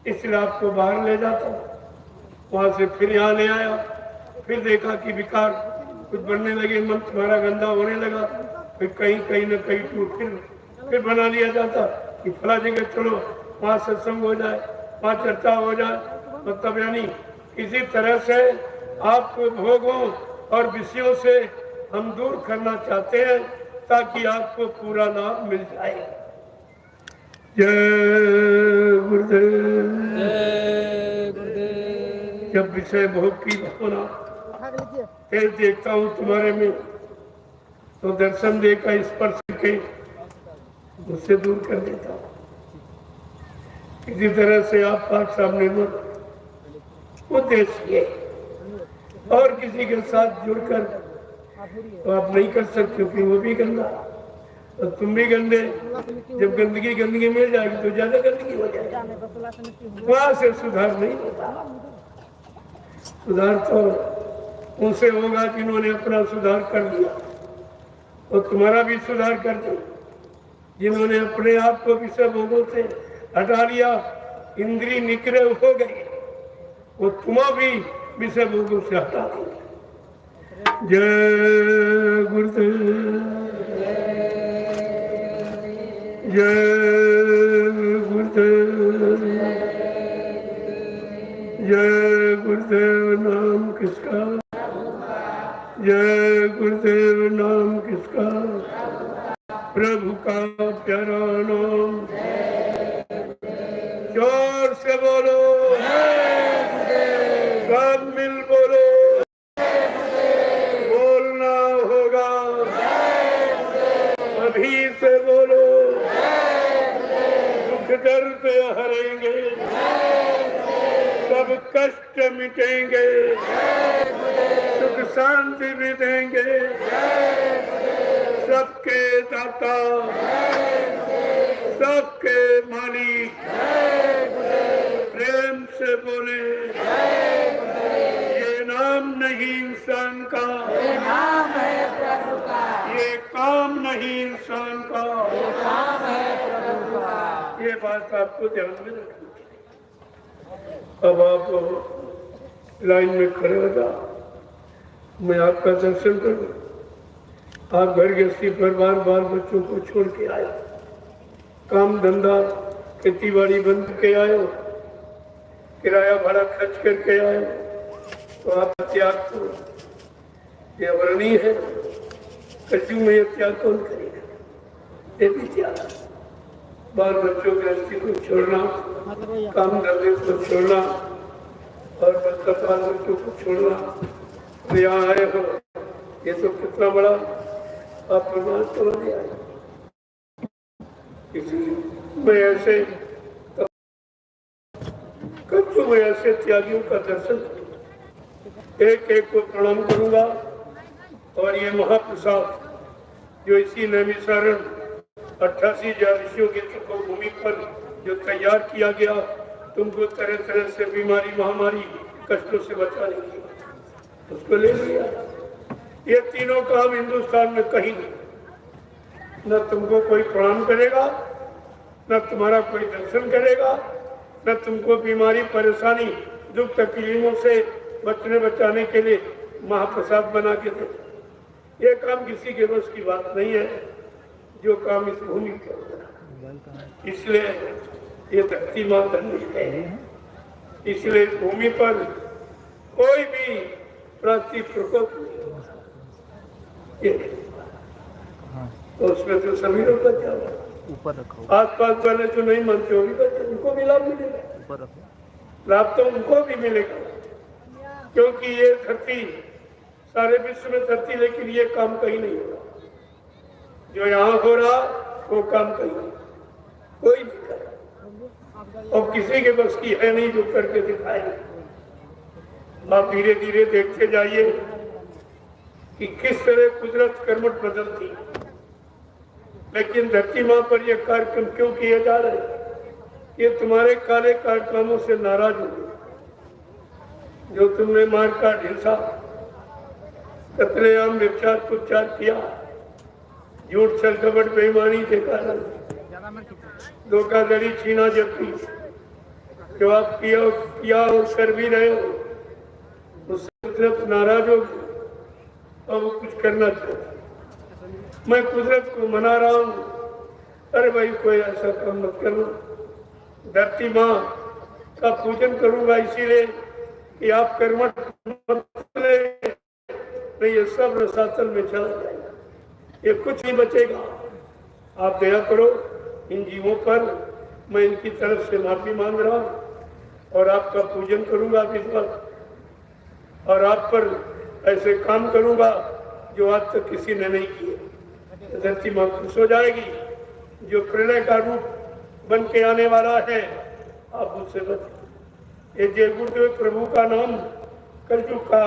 इसलिए आपको बाहर ले जाता हूँ। वहां से फिर यहाँ ले आया, फिर देखा कि विकार कुछ बढ़ने लगे, मन तुम्हारा गंदा होने लगा, फिर कहीं कहीं न कहीं टूट फिर बना लिया जाता कि फला जगह चलो, वहाँ सत्संग हो जाए, वहाँ चर्चा हो जाए। मतलब यानी किसी तरह से आपको भोगों और विषयों से हम दूर करना चाहते हैं, ताकि आपको पूरा लाभ मिल जाए। जय गुरुदेव। जब विषय भोग की भावना फिर देखता हूँ तुम्हारे में, तो दर्शन देकर स्पर्श के उससे दूर कर देता हूँ। इसी तरह से आप पाक सामने उद्देश्य और किसी के साथ जुड़कर तो आप नहीं कर सकते, क्योंकि वो भी गंदा और तुम भी गंदे। जब गंदगी मिल जाएगी तो ज्यादा गंदगी हो जाएगी, वहां से सुधार नहीं होता। सुधार तो उनसे होगा जिन्होंने अपना सुधार कर लिया, और तुम्हारा भी सुधार कर दिया जिन्होंने अपने आप को विषय भोगों से हटा लिया, इंद्रिय निग्रह हो गई, वो तुम्हें भी विषय भोगों से हटा देंगे। जय गुरुदेव। जय गुरुदेव। जय गुरुदेव। नाम किसका? जय गुरुदेव। नाम किसका? प्रभु का प्यारा नाम। जोर से बोलो, सब मिल बोलो, बोलना होगा, अभी से बोलो। दुख दर्द हरेंगे, सब कष्ट मिटेंगे, सुख शांति भी देंगे। सबके दाता, सबके मालिक, प्रेम से बोले। ये नाम नहीं इंसान का, ये नाम है प्रभु का। ये काम नहीं इंसान का, ये काम है प्रभु का। ये बात आपको ध्यान में रखनी। अब आप लाइन में खड़े हो जाओ, मैं आपका दर्शन करूं। आप घर गृहस्थी परिवार बाल बच्चों को छोड़ के आए, काम धंधा खेती बाड़ी बंद के आए हो, किराया भाड़ा खर्च करके आए हो, तो आप त्याग करो। ये अवर्णीय है, कलयुग में ये त्याग कौन करेगा? ये भी त्याग। बाल बच्चों गृहस्थी को छोड़ना, काम धंधे को छोड़ना और बाल बच्चों को छोड़ना, यहाँ आए हो, ये तो कितना बड़ा आप प्रमाण समझ आए। इसलिए मैं ऐसे कच्चू में ऐसे त्यागियों का दर्शन करूंगा, एक एक को प्रणाम करूंगा। और ये महाप्रसाद जो इसी नैमिषारण 88,000 ऋषियों की तपोभूमि पर जो तैयार किया गया, तुमको तरह तरह से बीमारी महामारी कष्टों से बचाने की, उसको ले लिया। ये तीनों काम हिंदुस्तान में कहीं नहीं, न तुमको कोई प्रणाम करेगा, न तुम्हारा कोई दर्शन करेगा, न तुमको बीमारी परेशानी दुख तकलीफों से बचाने के लिए महाप्रसाद बना के दे। ये काम किसी के बस की बात नहीं है, जो काम इस भूमि के अंदर। इसलिए ये धरती मां धन्य है। इसलिए इस भूमि पर कोई भी प्राकृतिक प्रकोप नहीं, तो उसमें तो सभी लोग बचा हुआ। ऊपर रखो, आस पास वाले जो नहीं मानते होगी बच्चे, उनको भी लाभ मिलेगा। ऊपर रखो, लाभ तो उनको भी मिलेगा, क्योंकि ये धरती सारे विश्व में धरती, लेकिन ये काम कहीं नहीं हो रहा। जो यहाँ हो रहा वो काम कहीं नहीं, कोई नहीं कर रहा, और किसी के बस की है नहीं जो करके दिखाए। आप धीरे धीरे देखते जाइए कि किस तरह कुदरत कर्मठ बदलती है। लेकिन धरती माँ पर यह कार्यक्रम क्यों किए जा रहे हैं? ये तुम्हारे काले कार्यक्रमों से नाराज हो गए, जो तुमने मार काट हिंसा, कत्लेआम, व्यभिचार, कुचार किया, झूठ, छल, कपट, बेईमानी के कारण धोखाधड़ी, छीना झपटी जो आप किया और कर भी रहे हो, उससे कुदरत नाराज हो और वो कुछ करना चाहती। मैं कुदरत को मना रहा हूँ, अरे भाई कोई ऐसा काम मत करो। धरती माँ का पूजन करूंगा इसीलिए कि आप कर्मठ नहीं, ये सब रसातल में चला जाएगा, ये कुछ नहीं बचेगा। आप दया करो इन जीवों पर। मैं इनकी तरफ से माफी मांग रहा हूँ और आपका पूजन करूंगा इस वक्त, और आप पर ऐसे काम करूंगा जो आज तक किसी ने नहीं किए। धरती माँ खुश हो जाएगी। जो प्रलय का रूप बन के आने वाला है, आप उससे बचें। ये जय गुरुदेव प्रभु का नाम कलयुग का,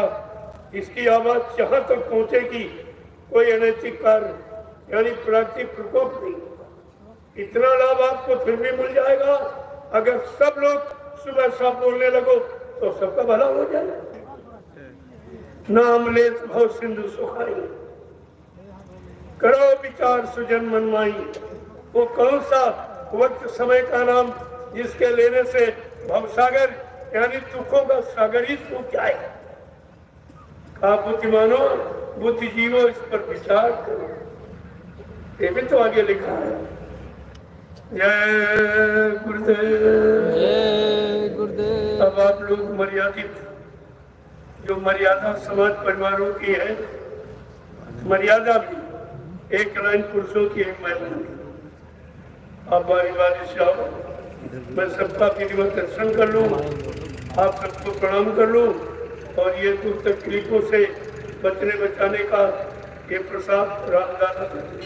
इसकी आवाज जहां तक पहुंचेगी कोई अनैतिक कार्य यानी प्राकृतिक प्रकोप नहीं। इतना लाभ आपको फिर भी मिल जाएगा, अगर सब लोग सुबह साफ बोलने लगो तो सबका भला हो जाएगा। नाम लेत भव सिंधु सुखाई, करो विचार सुजन मनमाई। वो कौन सा वक्त समय का नाम जिसके लेने से भवसागर यानी दुखों का सागर ही सूख जाएगा। आप बुद्धिमानो, बुद्धिजीवो, इस पर विचार करो। ये भी तो आगे लिखा है। जय गुरुदेव, जय गुरुदेव। अब आप लोग मर्यादित, जो मर्यादा समाज परिवारों की है, मर्यादा भी एक लाइन पुरुषों की, एक महिला की। आप बारी बारी से आओ, मैं सबका विधिवत दर्शन कर लूँ, आप सबको प्रणाम कर लूँ और ये दुख तकलीफों से बचने बचाने का ये प्रसाद रामदान करें।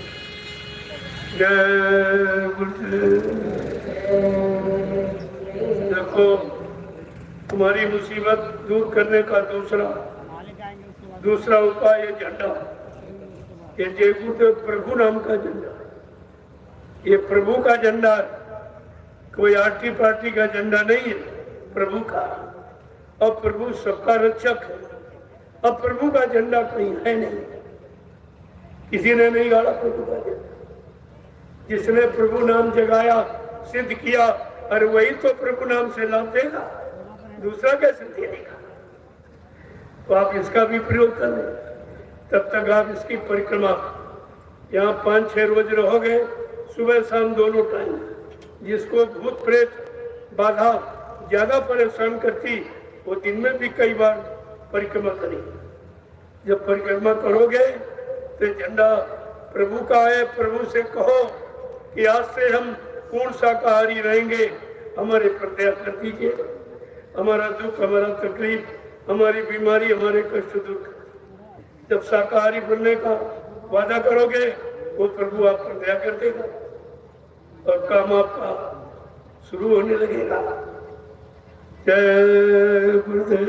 जय गुरुदेव। देखो, तुम्हारी मुसीबत दूर करने का दूसरा उपाय ये झंडा, ये जय गुरुदेव प्रभु नाम का झंडा, ये प्रभु का झंडा है, कोई आर्टी पार्टी का झंडा नहीं है, प्रभु का। और प्रभु सबका रक्षक है। अब प्रभु का झंडा कहीं है नहीं, किसी ने नहीं गाड़ा प्रभु का झंडा। जिसने प्रभु नाम जगाया, सिद्ध किया, और वही तो प्रभु नाम से लाभ देगा, दूसरा कैसे देगा? तो आप इसका भी प्रयोग कर लें। तब तक आप इसकी परिक्रमा यहाँ 5-6 रोज रहोगे, सुबह शाम दोनों टाइम। जिसको भूत प्रेत बाधा ज्यादा परेशान करती, वो दिन में भी कई बार परिक्रमा करेगी। जब परिक्रमा करोगे तो झंडा प्रभु का है। प्रभु से कहो कि आज से हम पूर्ण शाकाहारी रहेंगे, हमारे पर दया कर दीजिए, हमारा दुख, हमारा तकलीफ, हमारी बीमारी, हमारे कष्ट दूर कर। जब शाकाहारी बनने का वादा करोगे, वो प्रभु आप पर दया कर देगा और काम आपका शुरू होने लगेगा। जय गुरुदेव।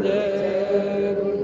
जय गुरुदेव।